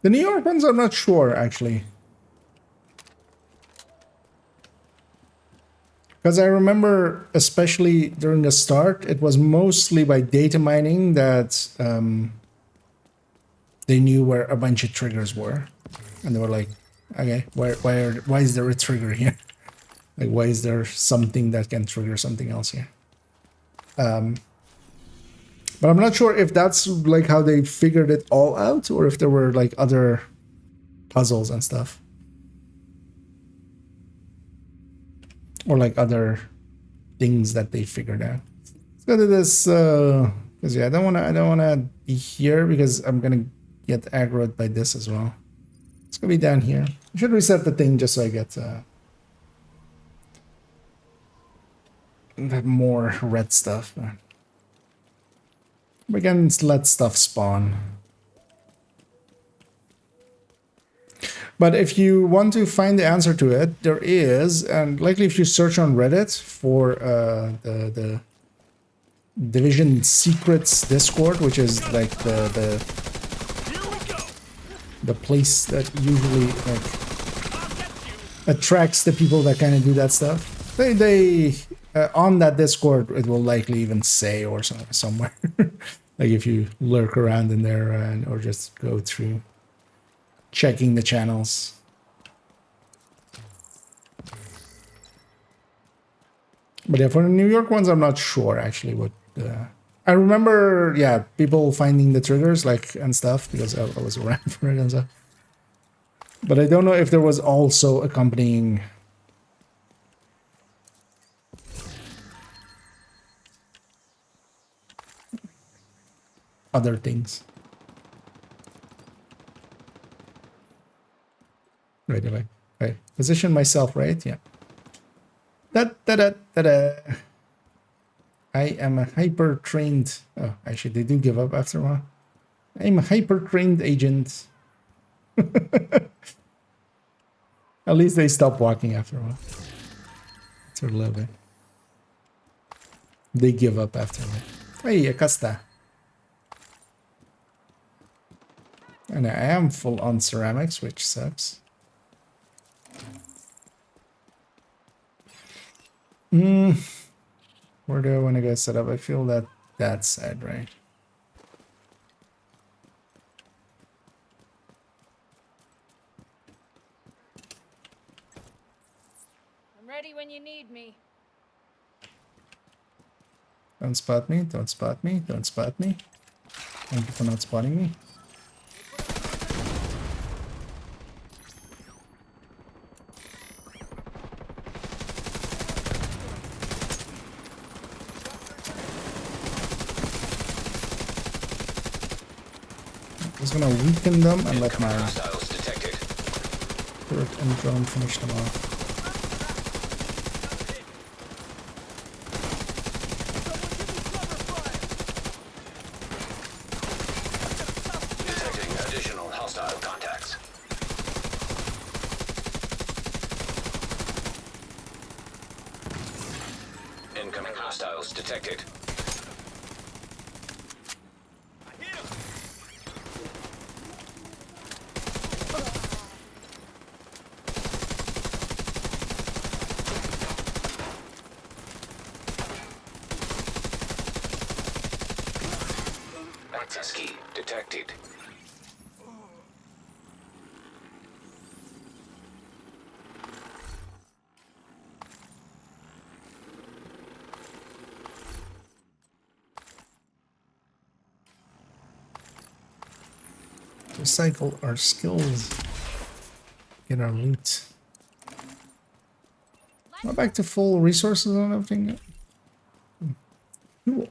The New York ones, I'm not sure actually, because I remember, especially during the start, it was mostly by data mining that they knew where a bunch of triggers were, and they were like, okay, why is there a trigger here? Like, why is there something that can trigger something else here? But I'm not sure if that's like how they figured it all out, or if there were like other puzzles and stuff, or like other things that they figured out. Let's go to this, because yeah, I don't wanna be here because I'm gonna get aggroed by this as well. It's gonna be down here. I should reset the thing just so I get more red stuff. We can let stuff spawn. But if you want to find the answer to it, there is, and likely if you search on Reddit for the Division Secrets Discord, which is like the place that usually like attracts the people that kind of do that stuff. They on that Discord, it will likely even say or somewhere like if you lurk around in there or just go through checking the channels. But yeah, for the New York ones, I'm not sure actually what. I remember, yeah, people finding the triggers like and stuff because I was around for it and stuff. But I don't know if there was also accompanying other things. Right away. Right. Position myself right. Yeah. I am a hyper trained. Oh, actually, they do give up after a while. I'm a hyper trained agent. At least they stop walking after a while. It's a little bit. They give up after a while. Hey, Acosta. And I am full on ceramics, which sucks. Where do I want to get set up? I feel that side, right? I'm ready when you need me. Don't spot me, don't spot me, don't spot me. Thank you for not spotting me. I'm just gonna weaken them and let my turret and drone finish them off. Detecting additional hostile contacts. Incoming hostiles detected. Access key detected. Recycle our skills. Get our loot. Go back to full resources and everything. Cool.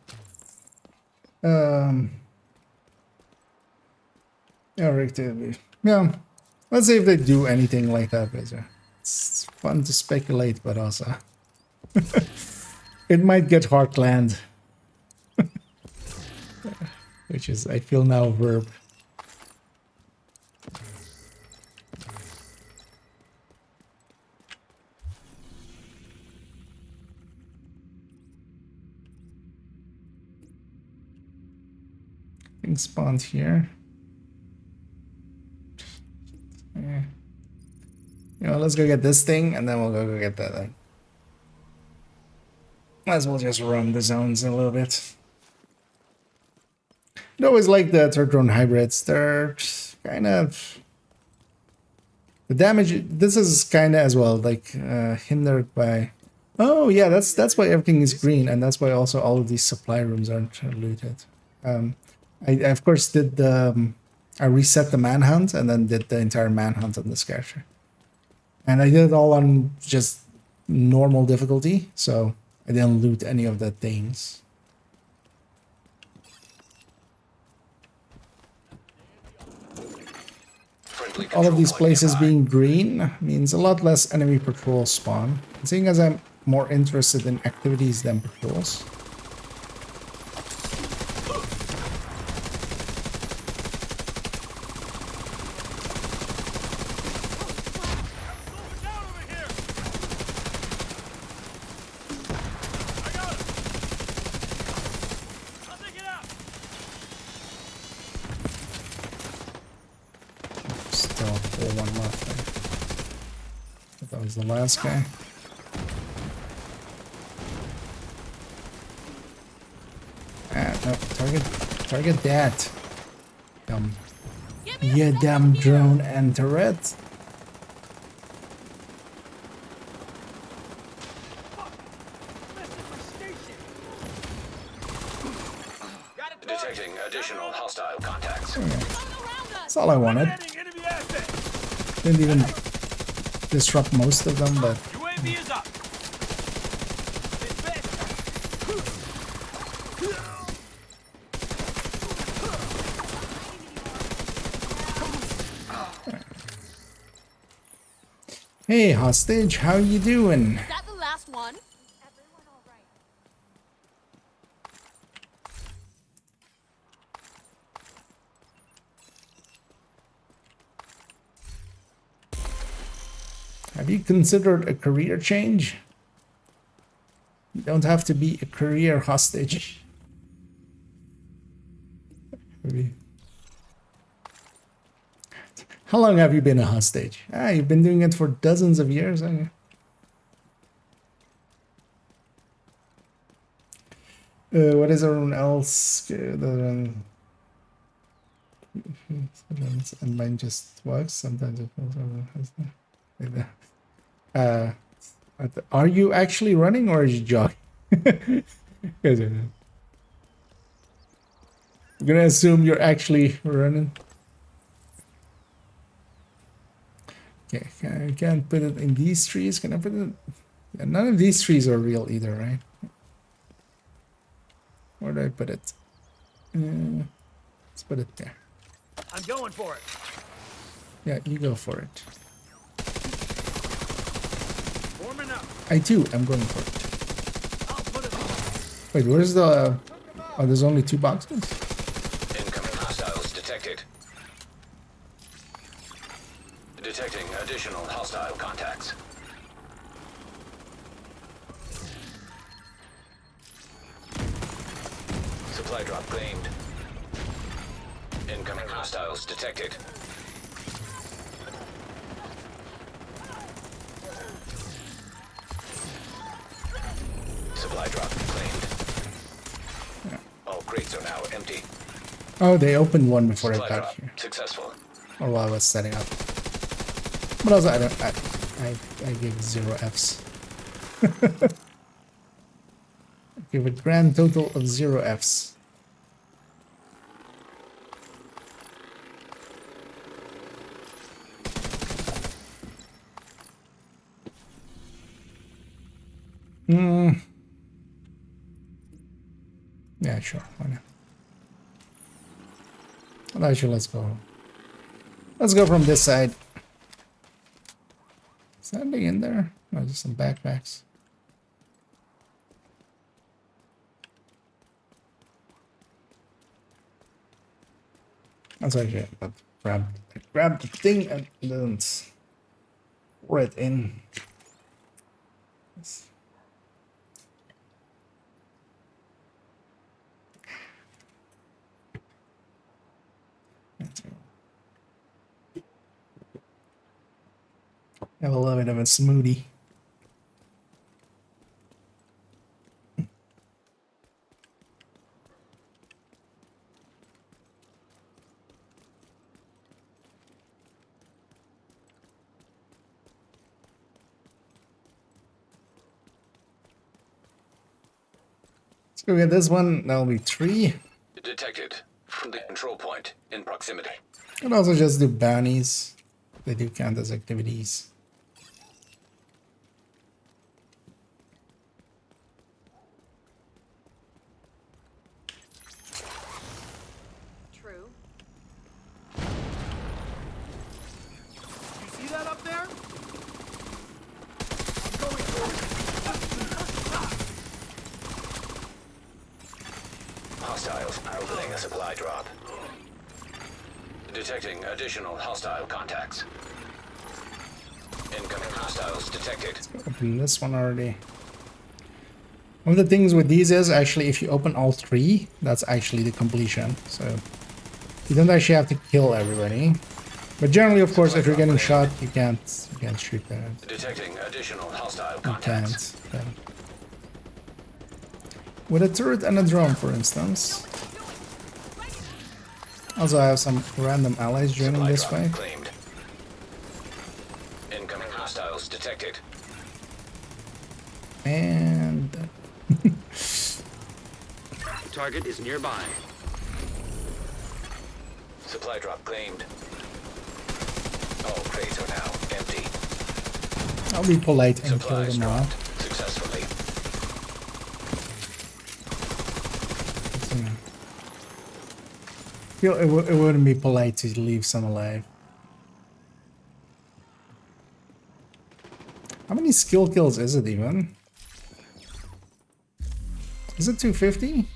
Yeah, let's see if they do anything like that. It's fun to speculate, but also it might get Heartland, which is, I feel now, a verb. Things spawned here. Yeah. You know, let's go get this thing and then we'll go get that thing. Might as well just roam the zones a little bit. I always like the third drone hybrids. They're kind of the damage. This is kind of as well like hindered by. Oh yeah, that's why everything is green, and that's why also all of these supply rooms aren't looted. I of course did the. I reset the manhunt and then did the entire manhunt on this character. And I did it all on just normal difficulty, so I didn't loot any of the things. All of these places being green means a lot less enemy patrol spawn. And seeing as I'm more interested in activities than patrols. still a full one left. Right? That was the last guy. No, target that. Yeah, damn drone and turret. Detecting additional hostile contacts. Okay. That's all I wanted. Didn't even disrupt most of them, but UAV is up. hey, hostage, how you doing? Is that the last one? Everyone all right? Have you considered a career change? You don't have to be a career hostage. Maybe. How long have you been a hostage? Ah, you've been doing it for dozens of years, haven't you? What is everyone else? And mine just works. Sometimes it feels like that. Are you actually running or are you jogging? I'm gonna assume you're actually running. Okay, I can't put it in these trees. Can I put it? Yeah, none of these trees are real either, right? Where do I put it? Let's put it there. I'm going for it. Yeah, you go for it. Forming up. I too am going for it. Wait, where's the... Oh, there's only 2 boxes? Incoming hostiles detected. Detecting additional hostile contacts. Supply drop claimed. Incoming hostiles detected. Supply drop claimed. Yeah. All crates are now empty. Oh, they opened one before Supply I got drop here. successful. Or while I was setting up. But also, I give 0 Fs. I give a grand total of 0 Fs. Yeah, sure. Why not? Well, actually, let's go. Let's go from this side. Is that anything in there? No, just some backpacks. That's actually but grab the thing and then pour it in. Yes. Have a little bit of a smoothie. Let's go get this one. That'll be 3. Detected from the control point in proximity. And also just do bounties. They do count as activities. True. You see that up there? I'm going for it. Hostiles opening a supply drop. Detecting additional hostile contacts. Incoming hostiles detected. Open this one already. One of the things with these is actually if you open all 3, that's actually the completion. So you don't actually have to kill everybody. But generally, of course, if you're getting shot, you can't shoot that. Detecting additional hostile You contacts. can't. With a turret and a drone, for instance. Also, I have some random allies joining this fight. Claimed. Incoming hostiles detected. And Target is nearby. Supply drop claimed. All crates are now empty. I'll be polite and kill them all. Successfully. Feel it wouldn't be polite to leave some alive. How many skill kills is it even? Is it 250?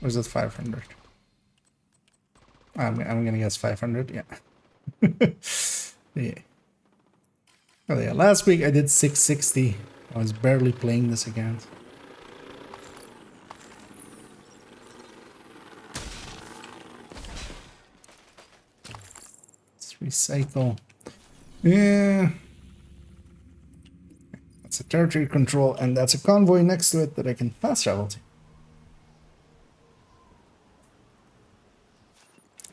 Or is it 500? I'm gonna guess 500, yeah. Yeah. Oh yeah, last week I did 660. I was barely playing this again. Let's recycle. Yeah. That's a territory control, and that's a convoy next to it that I can fast travel to.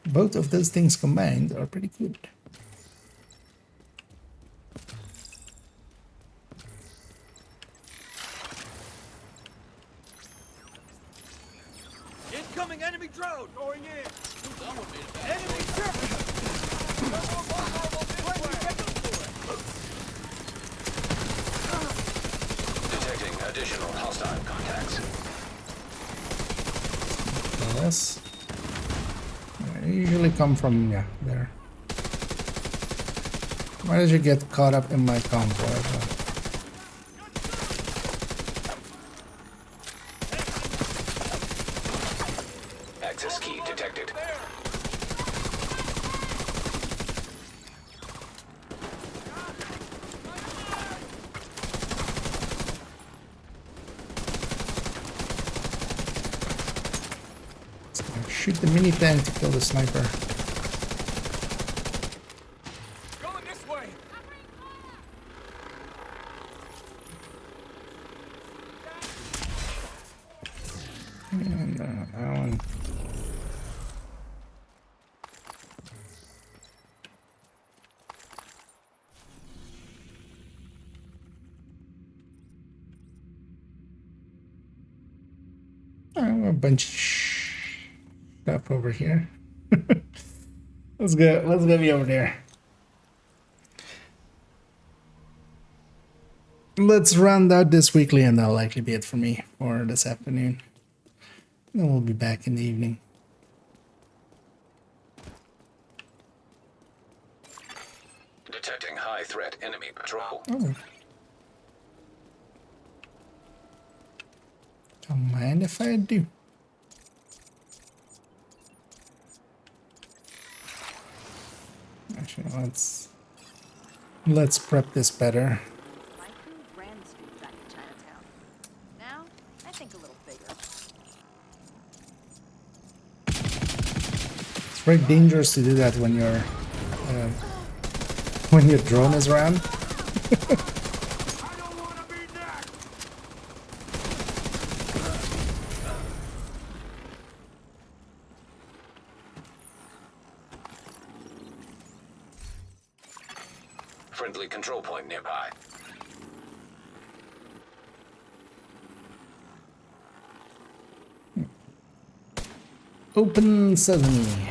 Both of those things combined are pretty good. Incoming enemy drone! Going in! Enemy ship! Detecting additional hostile contacts. Yes. They usually come from, yeah, there. Why did you get caught up in my convoy? Access key detected. Shoot the mini tank to kill the sniper. Going this way! And that one. Oh, a bunch of stuff over here. Let's go. Let's go be over there. Let's round out this weekly, and that'll likely be it for me for this afternoon. Then we'll be back in the evening. Detecting high threat enemy patrol. Oh. Don't mind if I do. Actually, let's prep this better. My crew ran the street back in Chinatown. Now, I think a little bigger. It's very dangerous to do that when your drone is around. Friendly control point nearby. Open sesame.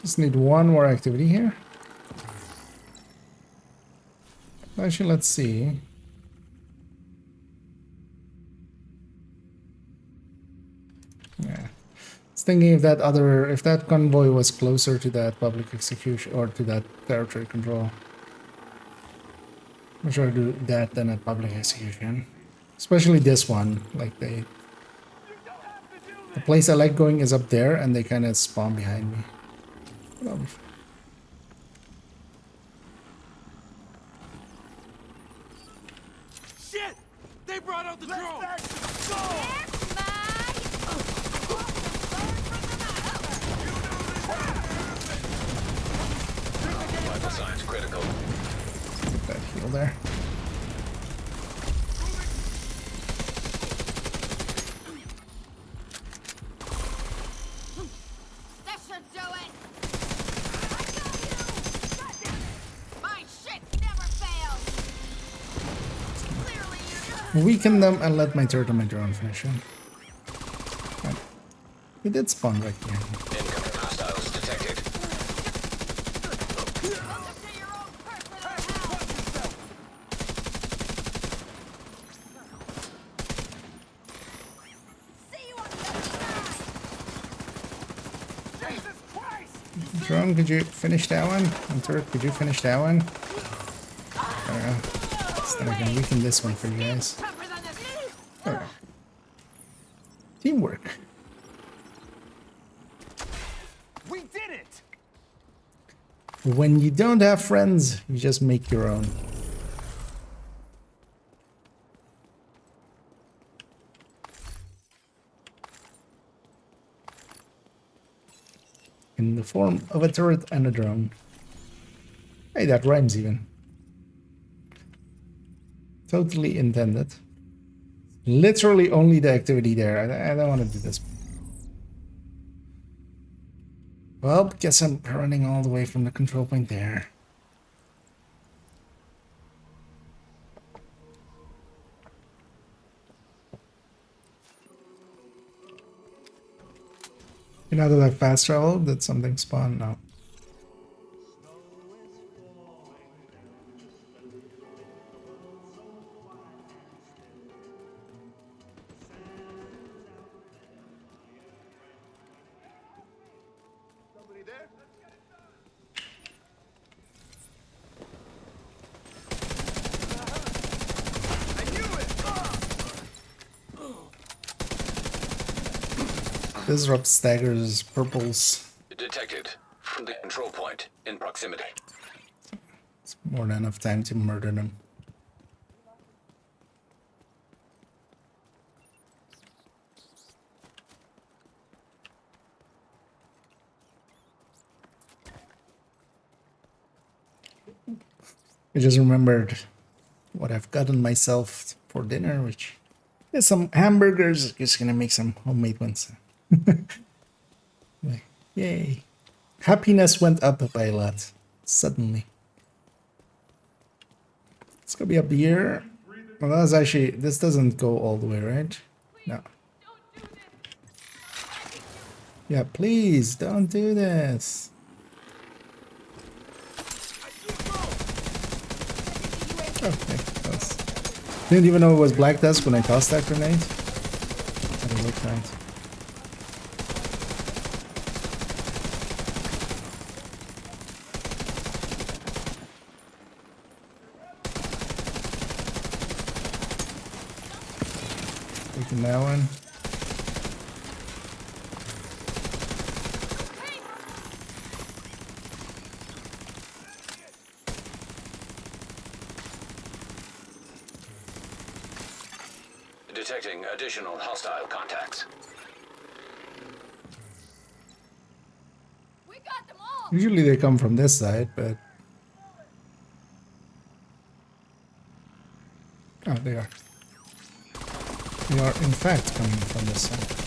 Just need one more activity here. Actually, let's see. Yeah. I was thinking if that convoy was closer to that public execution or to that territory control. I'd rather do that than a public execution. Especially this one. Like the place I like going is up there, and they kind of spawn behind me. Shit! They brought out the drone! Vital signs critical. Get that heal there. That should do it. My shit never fails. Weaken them and let my turret and my drone finish him. Right. He did spawn right here. Incoming hostiles detected. Drone, could you finish that one? And turret, could you finish that one? There we go. So then I can weaken this one for you guys. There we go. Teamwork. We did it! When you don't have friends, you just make your own. In the form of a turret and a drone. Hey, that rhymes even. Totally intended. Literally only the activity there. I don't want to do this. Well, guess I'm running all the way from the control point there. You know that I fast travel? Did something spawn? No. Disrupt staggers purples. Detected from the control point in proximity. It's more than enough time to murder them. I just remembered what I've gotten myself for dinner, which is some hamburgers. Just gonna make some homemade ones. Yay. Happiness went up by a lot. Suddenly. It's gonna be a beer. Well, that's actually, this doesn't go all the way, right? No. Yeah, please don't do this. Okay, didn't even know it was Black Dusk when I tossed that grenade. That looked nice. Taking that one. Detecting additional hostile contacts. We got them all. Usually they come from this side, but... Oh, they are. They are in fact coming from this side.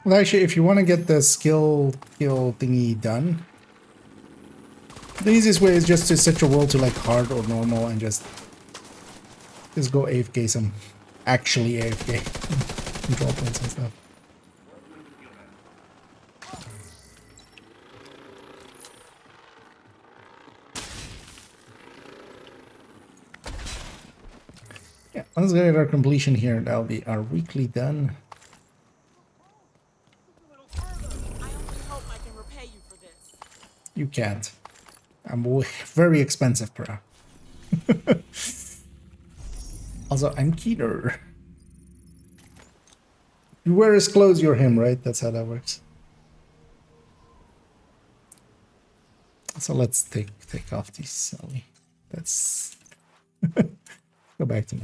Well, actually, if you want to get the skill thingy done, the easiest way is just to set your world to like hard or normal and just go AFK some actually AFK control points and stuff. Yeah, let's get our completion here. That'll be our weekly done. You can't. I'm very expensive, bro. Also, I'm Keter. You wear his clothes, you're him, right? That's how that works. So let's take off these Sally. Let's go back to me.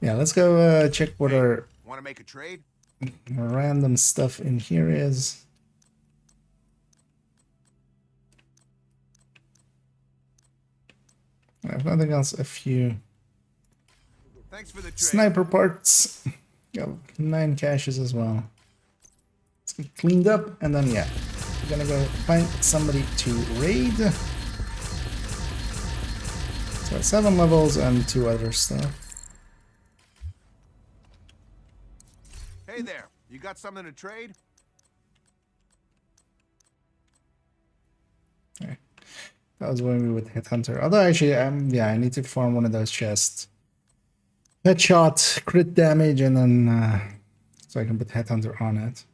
Yeah, let's go check what our Want to make a trade? random stuff in here is. I have nothing else. A few Thanks for the trade. sniper parts. Got 9 caches as well. Let's get cleaned up, and then yeah, we're gonna go find somebody to raid. So 7 levels and 2 other stuff. Hey there, you got something to trade? Okay. That was when we were with Headhunter. Although actually, yeah, I need to farm one of those chests. Headshot, crit damage, and then so I can put Headhunter on it.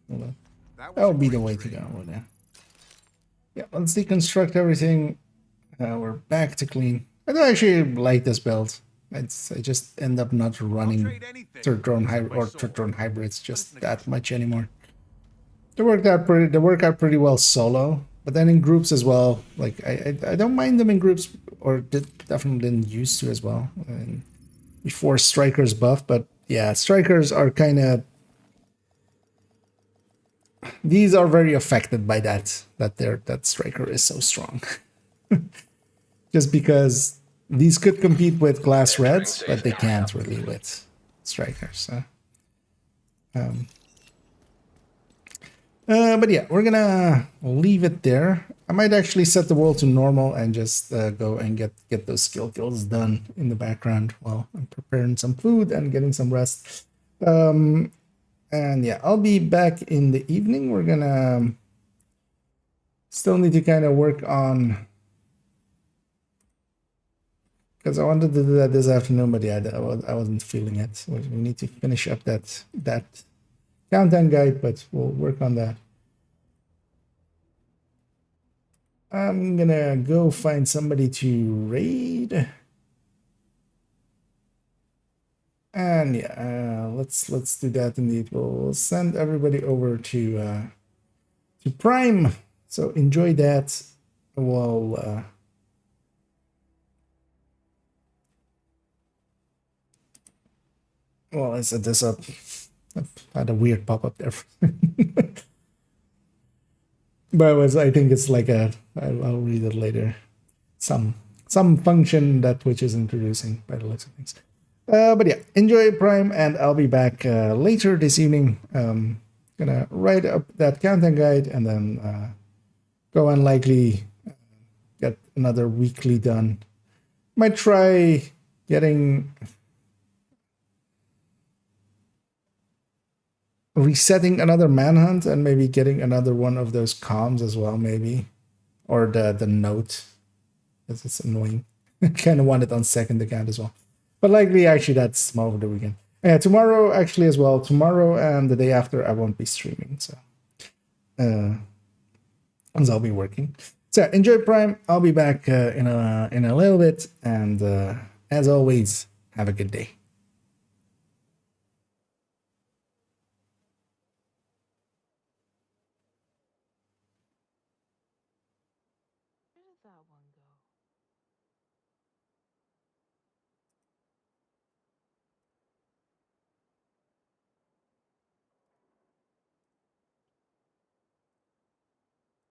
That would be the way to go. Yeah. Yeah, let's deconstruct everything. We're back to clean. I don't actually like this build. I just end up not running third drone hybrids just that much anymore. They work out pretty well solo, but then in groups as well. Like I don't mind them in groups, or definitely didn't used to as well. Before strikers buff, but yeah, strikers are kind of, these are very affected by that striker is so strong. Just because these could compete with glass reds, but they can't really with strikers. So. But yeah, we're gonna leave it there. I might actually set the world to normal and just go and get those skill kills done in the background while I'm preparing some food and getting some rest. And yeah, I'll be back in the evening. We're gonna still need to kind of work on, because I wanted to do that this afternoon, but yeah, I wasn't feeling it. We need to finish up that countdown guide, but we'll work on that. I'm gonna go find somebody to raid. And yeah, let's do that indeed. We'll send everybody over to Prime. So enjoy that. Well, I set this up. I had a weird pop-up there. But I think it's like I'll read it later. Some function that Twitch is introducing by the looks of things. But yeah, enjoy Prime, and I'll be back later this evening. Gonna write up that countdown guide and then go and likely get another weekly done. Might try getting resetting another manhunt and maybe getting another one of those comms as well, maybe, or the note, because it's annoying. I kind of want it on second account as well, but likely actually that's more over the weekend. Yeah, tomorrow actually as well. Tomorrow and the day after I won't be streaming, so as I'll be working. So enjoy Prime. I'll be back in a little bit, and as always, have a good day. Where did that one